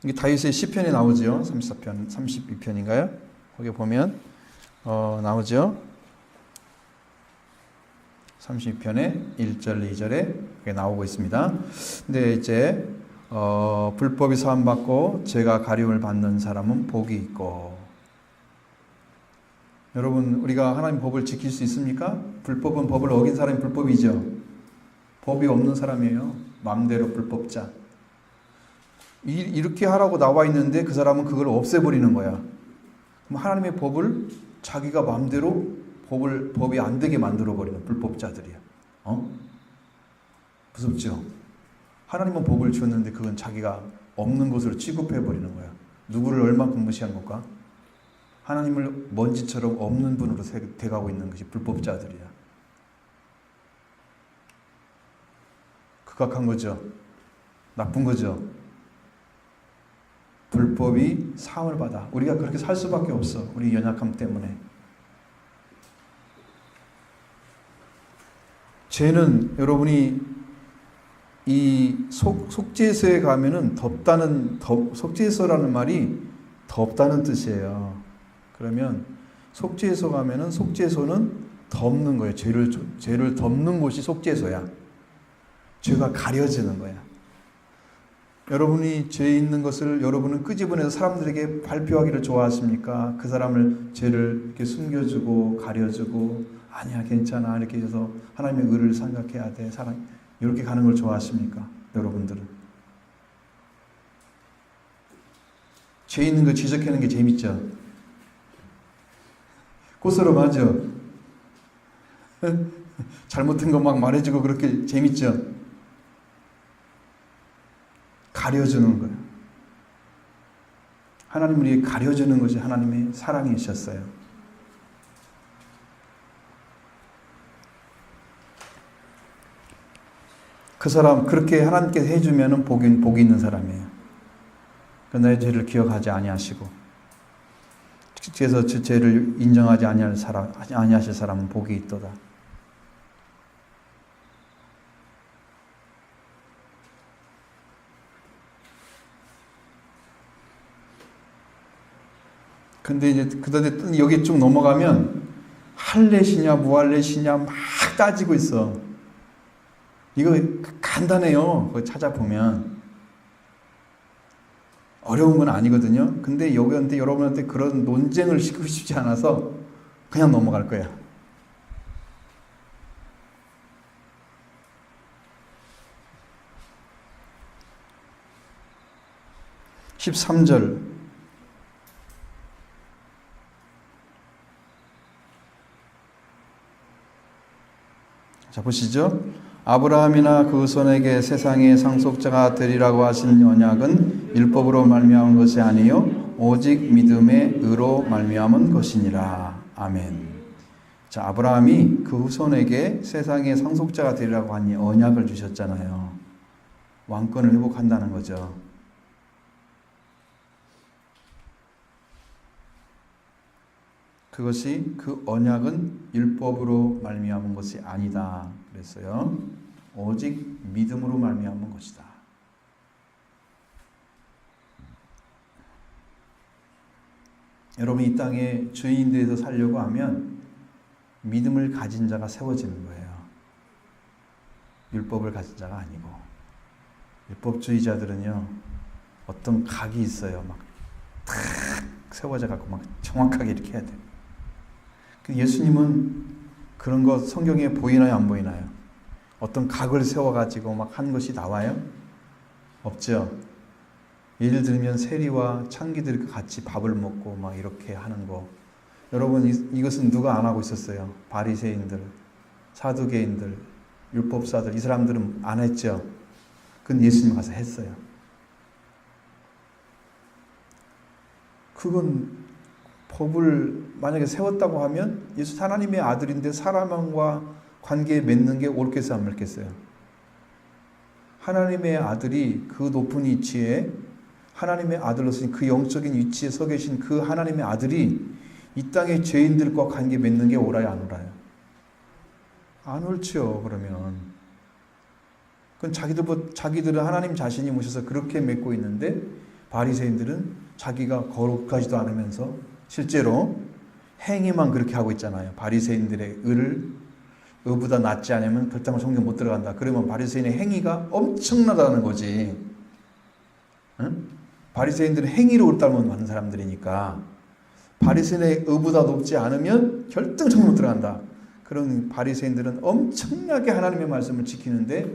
이게 다윗의 시편에 나오죠. 34편, 32편인가요? 거기 보면 나오죠. 32편에 1절, 2절에 그게 나오고 있습니다. 근데 이제 불법이 사함받고 죄가 가림을 받는 사람은 복이 있고 여러분 우리가 하나님 법을 지킬 수 있습니까? 불법은 법을 어긴 사람이 불법이죠. 법이 없는 사람이에요. 마음대로 불법자. 이렇게 하라고 나와 있는데 그 사람은 그걸 없애버리는 거야. 그럼 하나님의 법을 자기가 마음대로 법이 안 되게 만들어버리는 불법자들이야. 무섭죠? 하나님은 법을 주었는데 그건 자기가 없는 것으로 취급해버리는 거야. 누구를 얼마큼 무시한 걸까? 하나님을 먼지처럼 없는 분으로 돼가고 있는 것이 불법자들이야. 극악한 거죠. 나쁜 거죠. 불법이 사함을 받아. 우리가 그렇게 살 수밖에 없어. 우리 연약함 때문에. 죄는 여러분이 이 속죄소에 가면은 속죄소라는 말이 덥다는 뜻이에요. 그러면 속죄소 가면은 속죄소는 덮는 거예요. 죄를 덮는 곳이 속죄소야. 죄가 가려지는 거야. 여러분이 죄 있는 것을 여러분은 끄집어내서 사람들에게 발표하기를 좋아하십니까? 그 사람을 죄를 이렇게 숨겨주고 가려주고 아니야 괜찮아 이렇게 해서 하나님의 의를 생각해야 돼 사랑 이렇게 가는 걸 좋아하십니까? 여러분들은 죄 있는 거 지적하는 게 재밌죠? 꽃으로 맞아. 잘못한 거 막 말해주고 그렇게 재밌죠? 가려주는 거예요. 하나님을 우리에게 가려주는 것이 하나님의 사랑이셨어요. 그 사람 그렇게 하나님께서 해주면 복이 있는 사람이에요. 그러나 죄를 기억하지 아니하시고 그래서 그 죄를 인정하지 아니하실 사람은 복이 있도다. 근데 이제 그다음에 여기 쭉 넘어가면 할례시냐 무할례시냐 막 따지고 있어. 이거 간단해요. 그거 찾아보면 어려운 건 아니거든요. 근데 여러분한테 그런 논쟁을 시키고 싶지 않아서 그냥 넘어갈 거야. 13절 자 보시죠. 아브라함이나 그 손에게 세상의 상속자가 되리라고 하신 언약은 율법으로 말미암은 것이 아니요 오직 믿음의 의로 말미암은 것이니라. 아멘. 자 아브라함이 그 후손에게 세상의 상속자가 되리라고 하니 언약을 주셨잖아요. 왕권을 회복한다는 거죠. 그것이 그 언약은 율법으로 말미암은 것이 아니다 그랬어요. 오직 믿음으로 말미암은 것이다. 여러분 이 땅에 주인되어서 살려고 하면 믿음을 가진 자가 세워지는 거예요. 율법을 가진 자가 아니고. 율법주의자들은요 어떤 각이 있어요. 막 탁 세워져 갖고 막 정확하게 이렇게 해야 돼요. 예수님은 그런 것 성경에 보이나요 안 보이나요? 어떤 각을 세워가지고 막 한 것이 나와요? 없죠. 예를 들면 세리와 창기들이 같이 밥을 먹고 막 이렇게 하는 거. 여러분 이것은 누가 안 하고 있었어요? 바리새인들, 사두개인들, 율법사들 이 사람들은 안 했죠. 그건 예수님 가서 했어요. 그건 법을 만약에 세웠다고 하면 예수 하나님의 아들인데 사람과 관계 맺는 게 옳겠어요 안 옳겠어요? 하나님의 아들이 그 높은 위치에 하나님의 아들로서 그 영적인 위치에 서 계신 그 하나님의 아들이 이 땅의 죄인들과 관계 맺는 게 옳아요 안 옳아요? 안 옳죠. 그러면 그건 자기들은 하나님 자신이 모셔서 그렇게 맺고 있는데 바리새인들은 자기가 거룩하지도 않으면서 실제로 행위만 그렇게 하고 있잖아요. 바리새인들의 의보다 낫지 않으면 결단을 성경 못 들어간다. 그러면 바리새인의 행위가 엄청나다는 거지. 응? 바리새인들은 행위로 옳다면 많은 사람들이니까 바리새인의 의보다 높지 않으면 결정적으로 못 들어간다. 그런 바리새인들은 엄청나게 하나님의 말씀을 지키는데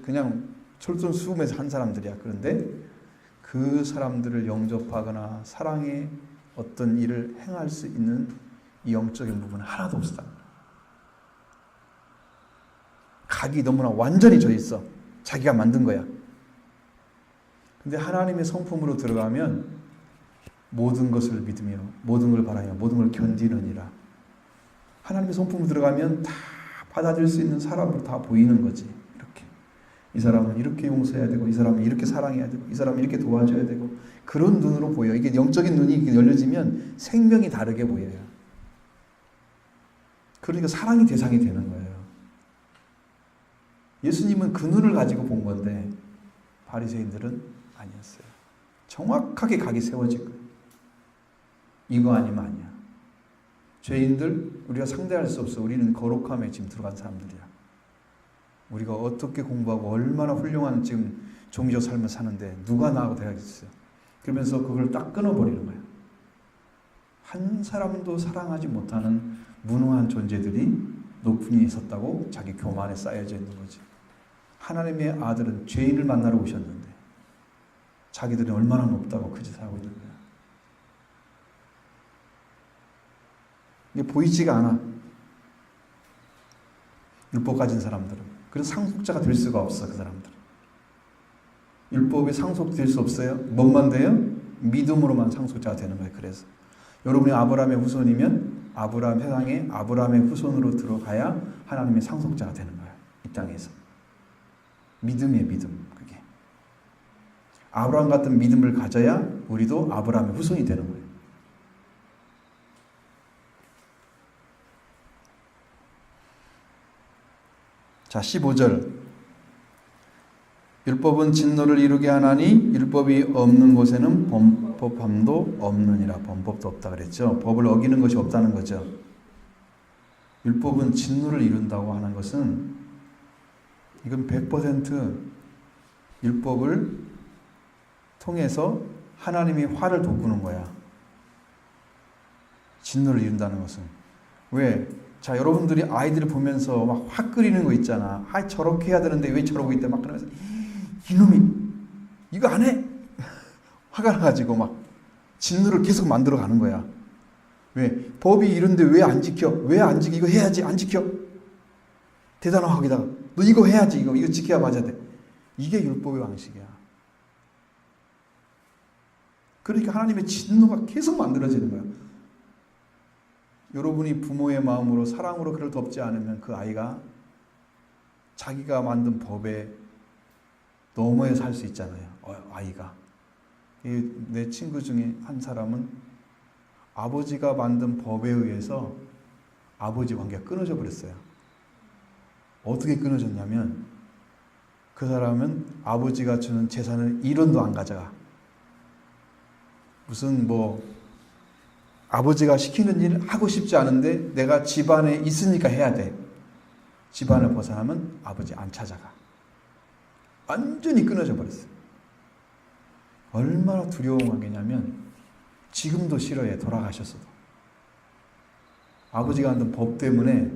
그냥 솔선수범해서 한 사람들이야. 그런데 그 사람들을 영접하거나 사랑에 어떤 일을 행할 수 있는 이 영적인 부분은 하나도 없었다. 각이 너무나 완전히 져 있어. 자기가 만든 거야. 근데 하나님의 성품으로 들어가면 모든 것을 믿으며 모든 걸 바라며 모든 걸 견디느니라. 하나님의 성품으로 들어가면 다 받아들일 수 있는 사람으로 다 보이는 거지. 이렇게. 이 사람은 이렇게 용서해야 되고 이 사람은 이렇게 사랑해야 되고 이 사람은 이렇게 도와줘야 되고 그런 눈으로 보여. 이게 영적인 눈이 열려지면 생명이 다르게 보여요. 그러니까 사랑의 대상이 되는 거예요. 예수님은 그 눈을 가지고 본 건데 바리새인들은 아니었어요. 정확하게 각이 세워진 거예요. 이거 아니면 아니야. 죄인들 우리가 상대할 수 없어. 우리는 거룩함에 지금 들어간 사람들이야. 우리가 어떻게 공부하고 얼마나 훌륭한 지금 종교적 삶을 사는데 누가 나하고 대하겠어요. 그러면서 그걸 딱 끊어버리는 거야. 한 사람도 사랑하지 못하는 무능한 존재들이 높은 위에 섰다고 자기 교만에 쌓여져 있는 거지. 하나님의 아들은 죄인을 만나러 오셨는데 자기들이 얼마나 높다고 그 짓을 하고 있는 거야. 이게 보이지가 않아. 율법 가진 사람들은. 그래서 상속자가 될 수가 없어. 그 사람들은. 율법에 상속될 수 없어요. 뭔만 돼요? 믿음으로만 상속자가 되는 거예요. 그래서 여러분이 아브라함의 후손이면 아브라함 세상에 아브라함의 후손으로 들어가야 하나님의 상속자가 되는 거예요. 이 땅에서. 믿음이에요. 믿음. 그게. 아브라함 같은 믿음을 가져야 우리도 아브라함의 후손이 되는 거예요. 자, 15절. 율법은 진노를 이루게 하나니 율법이 없는 곳에는 범법함도 없느니라. 범법도 없다 그랬죠. 법을 어기는 것이 없다는 거죠. 율법은 진노를 이룬다고 하는 것은 이건 100% 율법을 통해서 하나님이 화를 돋구는 거야. 진노를 이룬다는 것은. 왜? 자, 여러분들이 아이들을 보면서 막 화 끓이는 거 있잖아. 아, 저렇게 해야 되는데 왜 저러고 있대? 막 그러면서 이놈이 이거 안 해? 화가 나가지고 막 진노를 계속 만들어 가는 거야. 왜? 법이 이런데 왜 안 지켜? 왜 안 지켜? 이거 해야지. 안 지켜? 대단한 화기다가 너 이거 해야지. 이거 지켜야 맞아야 돼. 이게 율법의 방식이야. 그러니까 하나님의 진노가 계속 만들어지는 거야. 여러분이 부모의 마음으로 사랑으로 그를 덮지 않으면 그 아이가 자기가 만든 법에 넘어에 살 수 있잖아요. 아이가. 내 친구 중에 한 사람은 아버지가 만든 법에 의해서 아버지 관계가 끊어져 버렸어요. 어떻게 끊어졌냐면 그 사람은 아버지가 주는 재산을 1원도 안 가져가. 무슨 아버지가 시키는 일 하고 싶지 않은데 내가 집안에 있으니까 해야 돼. 집안을 벗어나면 아버지 안 찾아가. 완전히 끊어져 버렸어요. 얼마나 두려운 관계냐면 지금도 싫어해. 돌아가셨어도. 아버지가 만든 법 때문에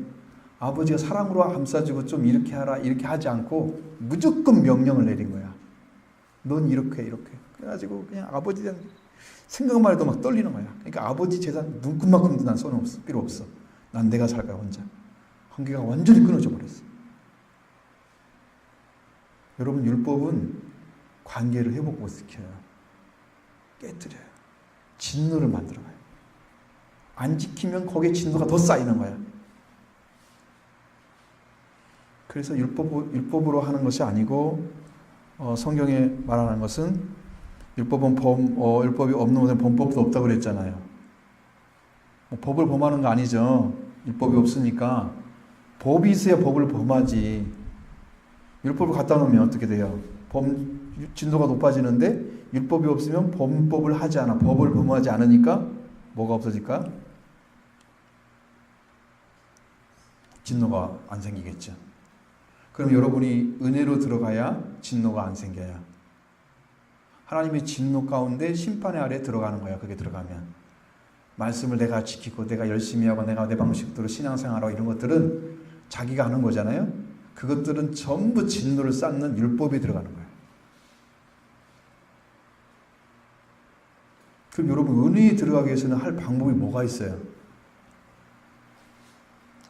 아버지가 사랑으로 감싸주고 좀 이렇게 하라 이렇게 하지 않고 무조건 명령을 내린 거야. 넌 이렇게 이렇게. 그래가지고 그냥 아버지에 대한 생각만 해도 막 떨리는 거야. 그러니까 아버지 재산 눈금만큼도 난 손은 없어. 필요 없어. 난 내가 살 거야 혼자. 관계가 완전히 끊어져 버렸어. 여러분 율법은 관계를 회복못 시켜요. 깨뜨려요. 진노를 만들어가요. 안 지키면 거기에 진노가 더 쌓이는 거야. 그래서 율법으로 하는 것이 아니고 성경에 말하는 것은 율법은 율법이 없는 곳에 범법도 없다고 그랬잖아요. 법을 범하는 거 아니죠. 율법이 없으니까 법이 있어야 법을 범하지. 율법을 갖다 놓으면 어떻게 돼요? 진도가 높아지는데 율법이 없으면 범법을 하지 않아. 법을 범하지 않으니까 뭐가 없어질까? 진노가 안 생기겠죠. 그럼 여러분이 은혜로 들어가야 진노가 안 생겨요. 하나님의 진노 가운데 심판의 아래에 들어가는 거야. 그게 들어가면. 말씀을 내가 지키고 내가 열심히 하고 내가 내 방식대로 신앙생활하고 이런 것들은 자기가 하는 거잖아요. 그것들은 전부 진노를 쌓는 율법에 들어가는 거예요. 그럼 여러분 은혜에 들어가기 위해서는 할 방법이 뭐가 있어요?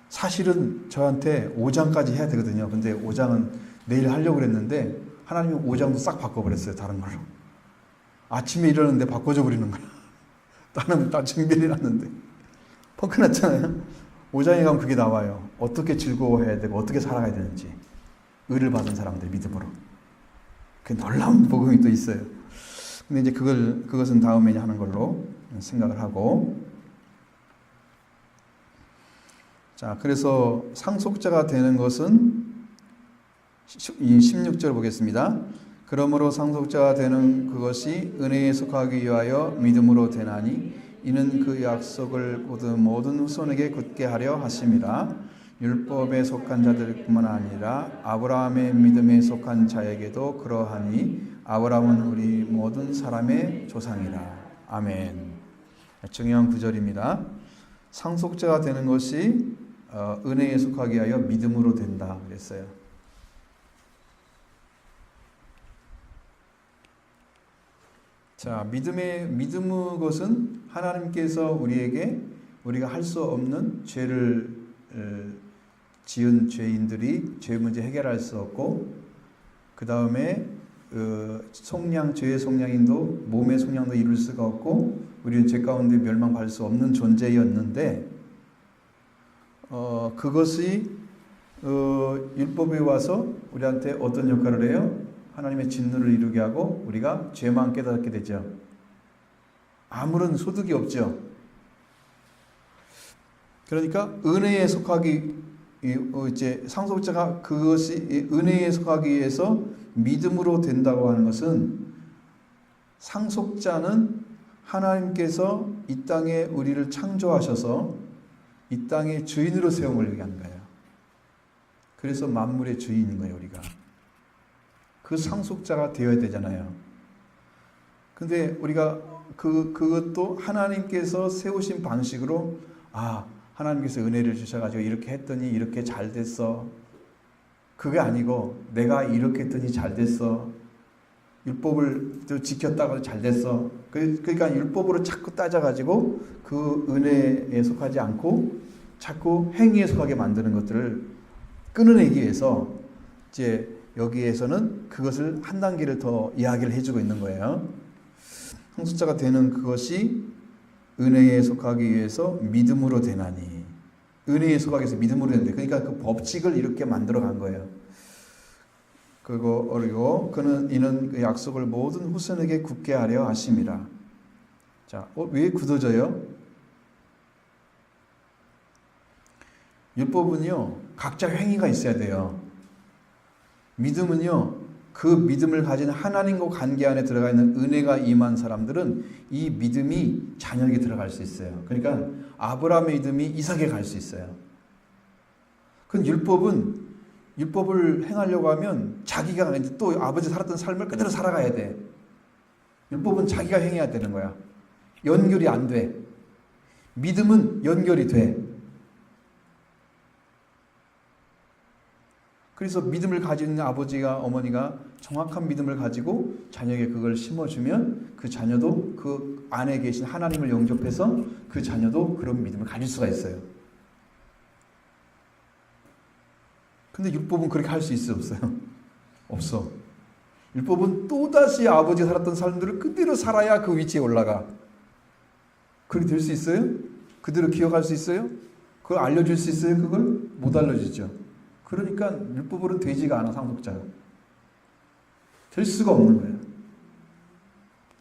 사실은 저한테 5장까지 해야 되거든요. 근데 5장은 내일 하려고 그랬는데 하나님이 5장도 싹 바꿔버렸어요. 다른 걸로. 아침에 일어났는데 바꿔줘 버리는 거야. 나는 다 준비해놨는데. 펑크 났잖아요. 5장에 가면 그게 나와요. 어떻게 즐거워해야 되고 어떻게 살아가야 되는지. 의를 받은 사람들 믿음으로. 그 놀라운 복음이 또 있어요. 근데 이제 그것은 다음에 하는 걸로 생각을 하고. 자, 그래서 상속자가 되는 것은 이 16절 보겠습니다. 그러므로 상속자가 되는 그것이 은혜에 속하기 위하여 믿음으로 되나니 이는 그 약속을 모든 후손에게 굳게 하려 하심이라. 율법에 속한 자들뿐만 아니라 아브라함의 믿음에 속한 자에게도 그러하니 아브라함은 우리 모든 사람의 조상이라. 아멘. 중요한 구절입니다. 상속자가 되는 것이 은혜에 속하기 위하여 믿음으로 된다 그랬어요. 자, 믿음의 것은 하나님께서 우리가 할 수 없는 죄를 지은 죄인들이 죄 문제 해결할 수 없고, 그 다음에 죄의 속량인도 몸의 속량도 이룰 수가 없고, 우리는 죄 가운데 멸망할 수 없는 존재였는데, 그것이 율법에 와서 우리한테 어떤 역할을 해요? 하나님의 진노를 이루게 하고 우리가 죄만 깨닫게 되죠. 아무런 소득이 없죠. 그러니까 은혜에 속하기 이제 상속자가 그것이 은혜에 속하기 위해서 믿음으로 된다고 하는 것은, 상속자는 하나님께서 이 땅에 우리를 창조하셔서 이 땅의 주인으로 세움을 얘기하는 거예요. 그래서 만물의 주인인 거예요, 우리가. 그 상속자가 되어야 되잖아요. 근데 우리가 그것도 하나님께서 세우신 방식으로, 하나님께서 은혜를 주셔가지고 이렇게 했더니 이렇게 잘 됐어. 그게 아니고 내가 이렇게 했더니 잘 됐어. 율법을 지켰다고 잘 됐어. 그러니까 율법으로 자꾸 따져가지고 그 은혜에 속하지 않고 자꾸 행위에 속하게 만드는 것들을 끊어내기 위해서 이제 여기에서는 그것을 한 단계를 더 이야기를 해주고 있는 거예요. 상속자가 되는 그것이 은혜에 속하기 위해서 믿음으로 되나니. 은혜에 속하기 위해서 믿음으로 되는데, 그러니까 그 법칙을 이렇게 만들어 간 거예요. 그리고 이는 그 약속을 모든 후손에게 굳게 하려 하심이라. 자, 왜 굳어져요? 율법은요, 각자 행위가 있어야 돼요. 믿음은요, 그 믿음을 가진 하나님과 관계 안에 들어가 있는 은혜가 임한 사람들은 이 믿음이 자녀에게 들어갈 수 있어요. 그러니까 아브라함의 믿음이 이삭에 갈 수 있어요. 그 율법을 행하려고 하면 자기가 또 아버지 살았던 삶을 그대로 살아가야 돼. 율법은 자기가 행해야 되는 거야. 연결이 안 돼. 믿음은 연결이 돼. 그래서 믿음을 가지는 아버지가, 어머니가 정확한 믿음을 가지고 자녀에게 그걸 심어주면 그 자녀도 그 안에 계신 하나님을 영접해서 그 자녀도 그런 믿음을 가질 수가 있어요. 근데 율법은 그렇게 할 수 있어, 없어요? 없어. 율법은 또다시 아버지가 살았던 삶들을 그대로 살아야 그 위치에 올라가. 그렇게 될 수 있어요? 그대로 기억할 수 있어요? 그걸 알려줄 수 있어요? 그걸 못 알려주죠. 그러니까 율법으로는 되지가 않아, 상속자가. 될 수가 없는 거예요.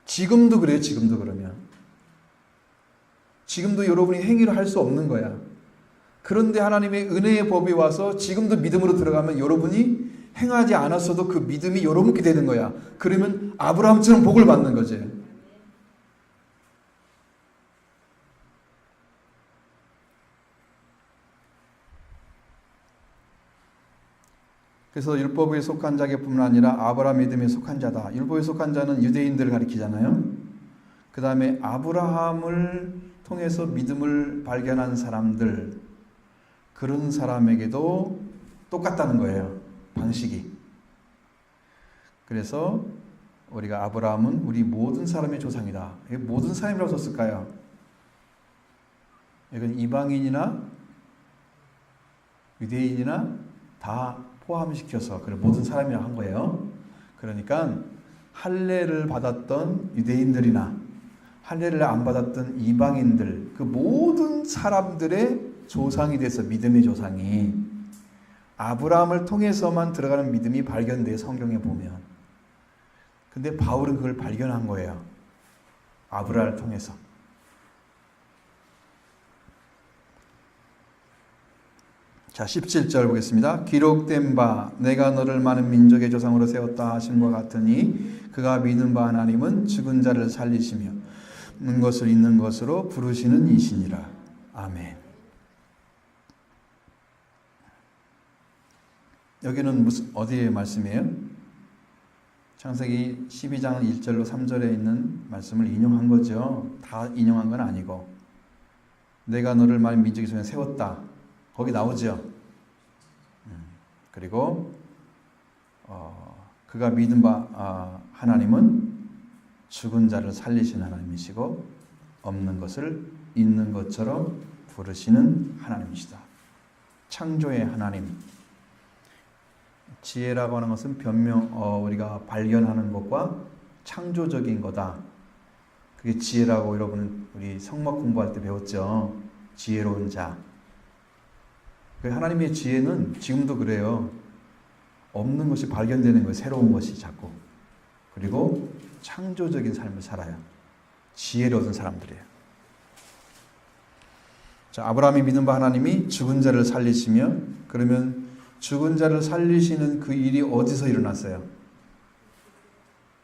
지금도 그래요, 지금도 그러면. 지금도 여러분이 행위를 할 수 없는 거야. 그런데 하나님의 은혜의 법이 와서 지금도 믿음으로 들어가면 여러분이 행하지 않았어도 그 믿음이 여러분께 되는 거야. 그러면 아브라함처럼 복을 받는 거지. 그래서 율법에 속한 자뿐만 아니라 아브라함 믿음에 속한 자다. 율법에 속한 자는 유대인들을 가리키잖아요. 그 다음에 아브라함을 통해서 믿음을 발견한 사람들, 그런 사람에게도 똑같다는 거예요, 방식이. 그래서 우리가 아브라함은 우리 모든 사람의 조상이다. 모든 사람이라고 썼을까요? 이건 이방인이나 유대인이나 다 포함시켜서 그걸 모든 사람이라고 한 거예요. 그러니까 할례를 받았던 유대인들이나 할례를 안 받았던 이방인들, 그 모든 사람들의 조상이 돼서 믿음의 조상이 아브라함을 통해서만 들어가는 믿음이 발견돼요. 성경에 보면. 근데 바울은 그걸 발견한 거예요. 아브라함을 통해서. 자, 17절 보겠습니다. 기록된 바 내가 너를 많은 민족의 조상으로 세웠다 하심과 같으니 그가 믿는 바 하나님은 죽은 자를 살리시며 있는 것을 있는 것으로 부르시는 이시니라. 아멘. 여기는 어디의 말씀이에요? 창세기 12장 1절로 3절에 있는 말씀을 인용한 거죠. 다 인용한 건 아니고 내가 너를 많은 민족의 손에 세웠다. 거기 나오죠. 그리고 그가 믿은 바 하나님은 죽은 자를 살리신 하나님이시고 없는 것을 있는 것처럼 부르시는 하나님이시다. 창조의 하나님. 지혜라고 하는 것은 우리가 발견하는 것과 창조적인 거다. 그게 지혜라고 여러분 우리 성막 공부할 때 배웠죠. 지혜로운 자. 하나님의 지혜는 지금도 그래요. 없는 것이 발견되는 거예요. 새로운 것이 자꾸. 그리고 창조적인 삶을 살아요. 지혜를 얻은 사람들이에요. 자, 아브라함이 믿은 바 하나님이 죽은 자를 살리시며, 그러면 죽은 자를 살리시는 그 일이 어디서 일어났어요?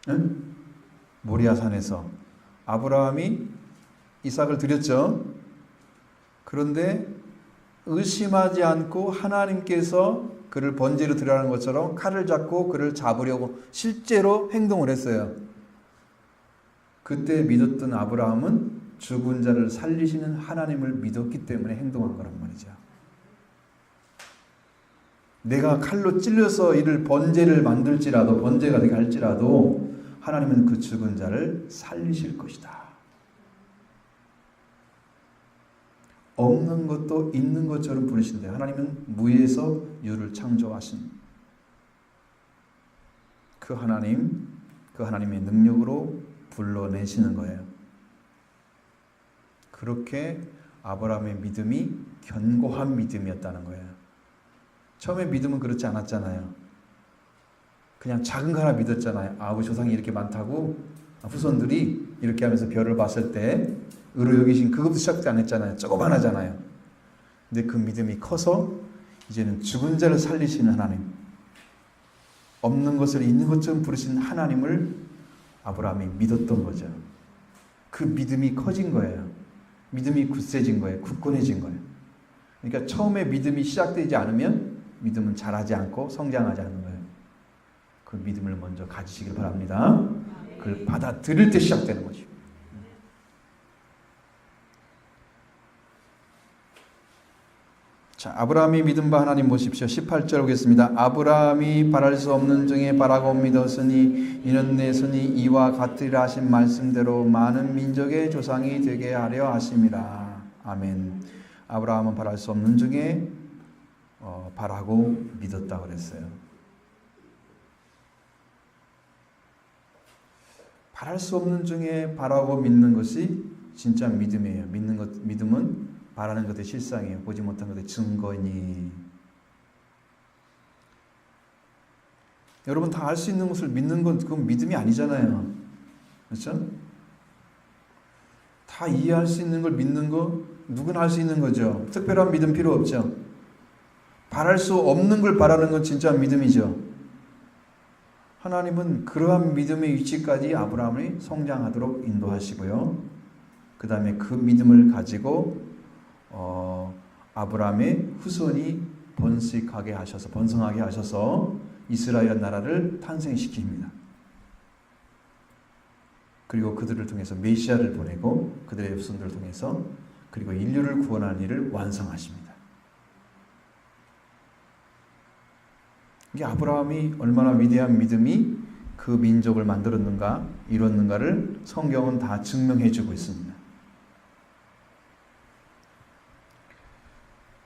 응? 모리아산에서. 아브라함이 이삭을 드렸죠. 그런데 의심하지 않고 하나님께서 그를 번제로 드리라는 것처럼 칼을 잡고 그를 잡으려고 실제로 행동을 했어요. 그때 믿었던 아브라함은 죽은 자를 살리시는 하나님을 믿었기 때문에 행동한 거란 말이죠. 내가 칼로 찔려서 이를 번제를 만들지라도, 번제가 되게 할지라도 하나님은 그 죽은 자를 살리실 것이다. 없는 것도 있는 것처럼 부르신대. 하나님은 무에서 유를 창조하신 그 하나님, 그 하나님의 능력으로 불러내시는 거예요. 그렇게 아브라함의 믿음이 견고한 믿음이었다는 거예요. 처음에 믿음은 그렇지 않았잖아요. 그냥 작은 거 하나 믿었잖아요. 우리 조상이 이렇게 많다고 후손들이 이렇게 하면서 별을 봤을 때 의로 여기신 그것도 시작도 안 했잖아요. 조그만하잖아요. 근데 그 믿음이 커서 이제는 죽은 자를 살리시는 하나님, 없는 것을 있는 것처럼 부르신 하나님을 아브라함이 믿었던 거죠. 그 믿음이 커진 거예요. 믿음이 굳세진 거예요. 굳건해진 거예요. 그러니까 처음에 믿음이 시작되지 않으면 믿음은 자라지 않고 성장하지 않는 거예요. 그 믿음을 먼저 가지시길 바랍니다. 그걸 받아들일 때 시작되는 거죠. 자, 아브라함이 믿은 바 하나님 보십시오. 18절 보겠습니다. 아브라함이 바랄 수 없는 중에 바라고 믿었으니 이는 내 손이 이와 같으리라 하신 말씀대로 많은 민족의 조상이 되게 하려 하심이라. 아멘. 아브라함은 바랄 수 없는 중에 바라고 믿었다고 그랬어요. 바랄 수 없는 중에 바라고 믿는 것이 진짜 믿음이에요. 믿음은 바라는 것의 실상이에요. 보지 못한 것의 증거니. 여러분 다 알 수 있는 것을 믿는 건 그건 믿음이 아니잖아요. 그렇죠? 다 이해할 수 있는 걸 믿는 거 누구나 할 수 있는 거죠. 특별한 믿음 필요 없죠. 바랄 수 없는 걸 바라는 건 진짜 믿음이죠. 하나님은 그러한 믿음의 위치까지 아브라함을 성장하도록 인도하시고요. 그 다음에 그 믿음을 가지고 아브라함의 후손이 번성하게 하셔서 이스라엘 나라를 탄생시킵니다. 그리고 그들을 통해서 메시아를 보내고 그들의 후손들을 통해서 그리고 인류를 구원하는 일을 완성하십니다. 이게 아브라함이 얼마나 위대한 믿음이 그 그 민족을 만들었는가 이뤘는가를 성경은 다 증명해 주고 있습니다.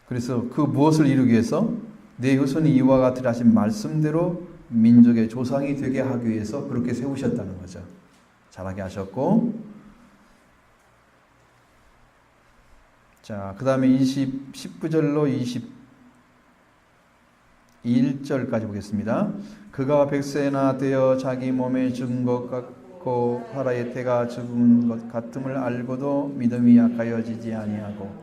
그래서 그 무엇을 이루기 위해서 내 후손이 이와 같으리 하신 말씀대로 민족의 조상이 되게 하기 위해서 그렇게 세우셨다는 거죠. 잘하게 하셨고, 자, 그 다음에 19절로 21절까지 보겠습니다. 그가 백세나 되어 자기 몸에 죽은 것 같고 사라의 태가 죽은 것 같음을 알고도 믿음이 약하여지지 아니하고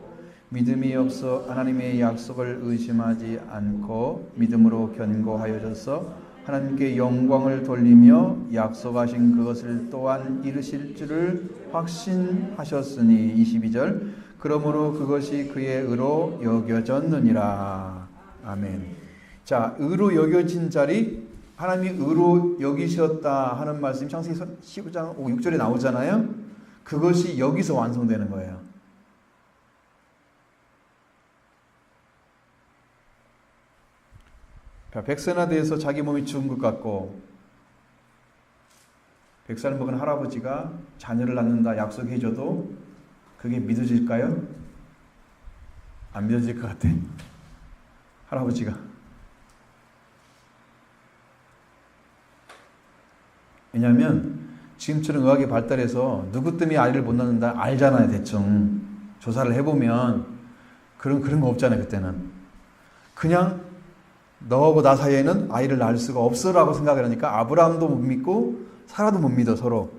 믿음이 없어 하나님의 약속을 의심하지 않고 믿음으로 견고하여져서 하나님께 영광을 돌리며 약속하신 그것을 또한 이루실 줄을 확신하셨으니 22절 그러므로 그것이 그의 의로 여겨졌느니라. 아멘. 자, 의로 여겨진 자리, 하나님이 의로 여기셨다 하는 말씀이 창세기 15장 6절에 나오잖아요. 그것이 여기서 완성되는 거예요. 백세나 되어서 자기 몸이 죽은 것 같고, 100살 먹은 할아버지가 자녀를 낳는다 약속해줘도 그게 믿어질까요? 안 믿어질 것 같아. 할아버지가. 왜냐하면 지금처럼 의학이 발달해서 누구 때문에 아이를 못 낳는다 알잖아요. 대충 조사를 해보면 그런 거 없잖아요. 그때는 그냥 너하고 나 사이에는 아이를 낳을 수가 없어라고 생각을 하니까 아브라함도 못 믿고 사라도 못 믿어. 서로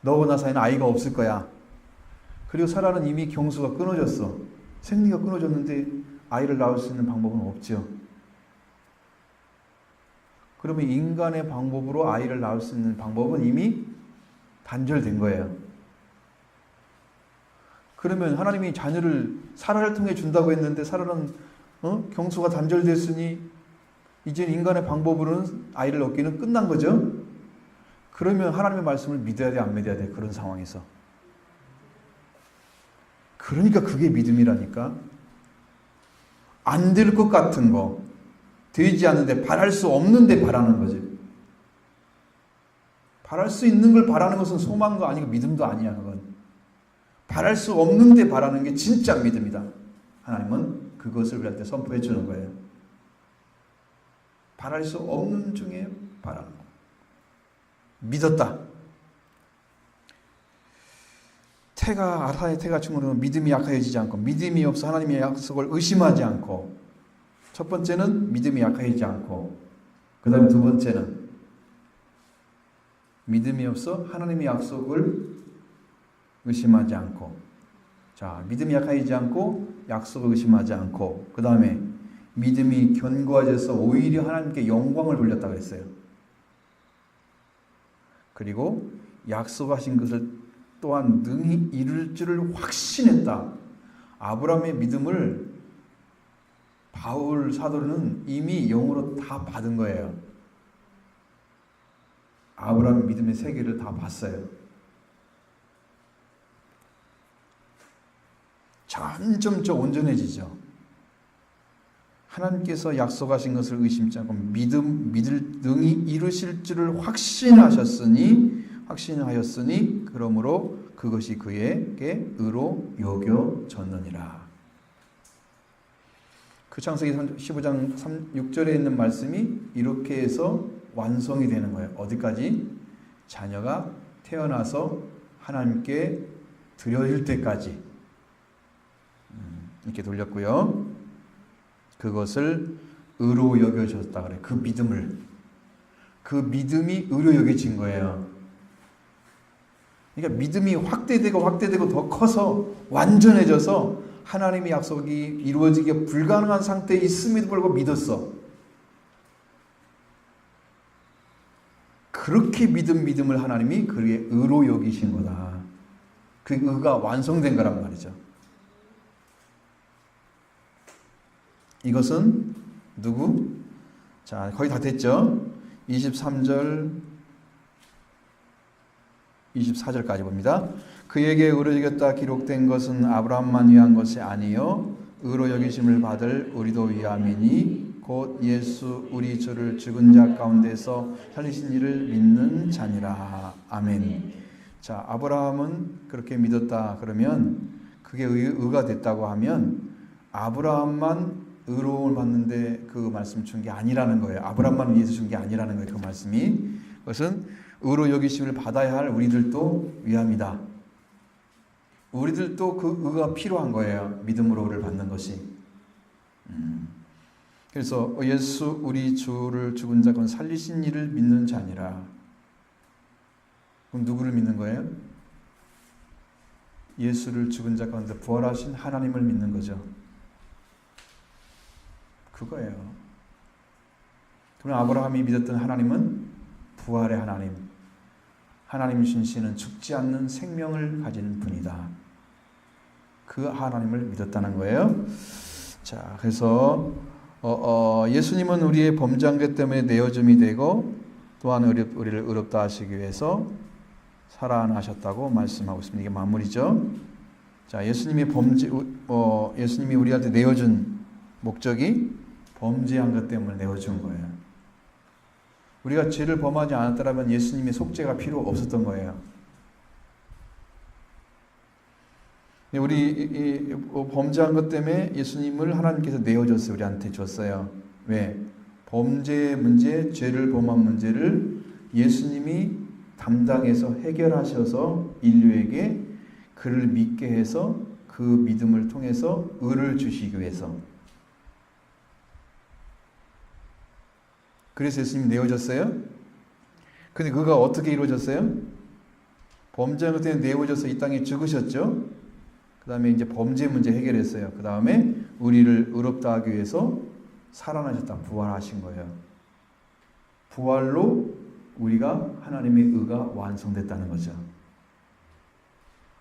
너하고 나 사이에는 아이가 없을 거야. 그리고 사라는 이미 경수가 끊어졌어. 생리가 끊어졌는데 아이를 낳을 수 있는 방법은 없죠. 그러면 인간의 방법으로 아이를 낳을 수 있는 방법은 이미 단절된 거예요. 그러면 하나님이 자녀를 사라를 통해 준다고 했는데 사라는 경수가 단절됐으니 이제 인간의 방법으로는 아이를 얻기는 끝난 거죠. 그러면 하나님의 말씀을 믿어야 돼, 안 믿어야 돼? 그런 상황에서. 그러니까 그게 믿음이라니까. 안 될 것 같은 거, 되지 않는데 바랄 수 없는데 바라는 거지. 바랄 수 있는 걸 바라는 것은 소망도 아니고 믿음도 아니야. 그건 바랄 수 없는데 바라는 게 진짜 믿음이다. 하나님은 그것을 우리한테 선포해 주는 거예요. 바랄 수 없는 중에 바라는 거. 믿었다. 사라의 태가 죽으면 믿음이 약해지지 않고, 믿음이 없어 하나님의 약속을 의심하지 않고. 첫 번째는 믿음이 약해지지 않고, 그 다음에 두 번째는 믿음이 없어 하나님의 약속을 의심하지 않고. 자, 믿음이 약해지지 않고 약속을 의심하지 않고, 그 다음에 믿음이 견고해져서 오히려 하나님께 영광을 돌렸다 그랬어요. 그리고 약속하신 것을 또한 능히 이룰 줄을 확신했다. 아브라함의 믿음을 바울 사도는 이미 영으로 다 받은 거예요. 아브라함의 믿음의 세계를 다 봤어요. 점점 온전해지죠. 하나님께서 약속하신 것을 의심치 않고 믿을 능히 이루실 줄을 확신하였으니 그러므로 그것이 그에게 의로 여겨졌느니라. 그 창세기 15장 6절에 있는 말씀이 이렇게 해서 완성이 되는 거예요. 어디까지? 자녀가 태어나서 하나님께 드려질 때까지 이렇게 돌렸고요. 그것을 의로 여겨졌다 그래. 그 믿음이 의로 여겨진 거예요. 그러니까 믿음이 확대되고 더 커서 완전해져서 하나님의 약속이 이루어지기 불가능한 상태에 있음에도 불구하고 믿었어. 그렇게 믿음을 하나님이 그의 의로 여기신 거다. 그 의가 완성된 거란 말이죠. 이것은 누구? 자, 거의 다 됐죠? 23절, 24절까지 봅니다. 그에게 의로 여겼다 기록된 것은 아브라함만 위한 것이 아니요 의로 여기심을 받을 우리도 위함이니 곧 예수 우리 주를 죽은 자 가운데서 살리신 이를 믿는 자니라. 아멘. 자, 아브라함은 그렇게 믿었다 그러면 그게 의가 됐다고 하면 아브라함만 의로움을 받는데 그 말씀 준 게 아니라는 거예요. 아브라함만 위해서 준 게 아니라는 거예요. 그 말씀이. 그것은 의로 여기심을 받아야 할 우리들도 위함이다. 우리들도 그 의가 필요한 거예요. 믿음으로 의를 받는 것이. 그래서 예수 우리 주를 죽은 자 가운데 살리신 이를 믿는 자니라. 그럼 누구를 믿는 거예요? 예수를 죽은 자 가운데 부활하신 하나님을 믿는 거죠. 그거예요. 그럼 아브라함이 믿었던 하나님은 부활의 하나님. 하나님 신시는 죽지 않는 생명을 가진 분이다. 그 하나님을 믿었다는 거예요. 자, 그래서 예수님은 우리의 범죄한 것 때문에 내어줌이 되고 또한 우리를 의롭다 하시기 위해서 살아나셨다고 말씀하고 있습니다. 이게 마무리죠. 자, 예수님이 우리한테 내어준 목적이 범죄한 것 때문에 내어준 거예요. 우리가 죄를 범하지 않았더라면 예수님의 속죄가 필요 없었던 거예요. 우리 범죄한 것 때문에 예수님을 하나님께서 내어줬어요. 우리한테 줬어요. 왜? 범죄의 문제, 죄를 범한 문제를 예수님이 담당해서 해결하셔서 인류에게 그를 믿게 해서 그 믿음을 통해서 의를 주시기 위해서. 그래서 예수님이 내어줬어요. 근데 그가 어떻게 이루어졌어요? 범죄한 것 때문에 내어져서 이 땅에 죽으셨죠. 그 다음에 이제 범죄 문제 해결했어요. 그 다음에 우리를 의롭다 하기 위해서 살아나셨다. 부활하신 거예요. 부활로 우리가 하나님의 의가 완성됐다는 거죠.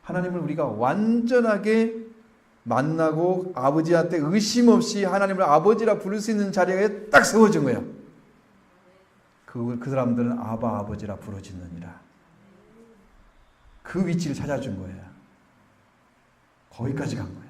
하나님을 우리가 완전하게 만나고 아버지한테 의심 없이 하나님을 아버지라 부를 수 있는 자리에 딱 세워준 거예요. 그 사람들은 아바 아버지라 부르짖느니라. 그 위치를 찾아준 거예요. 거기까지 간 거예요.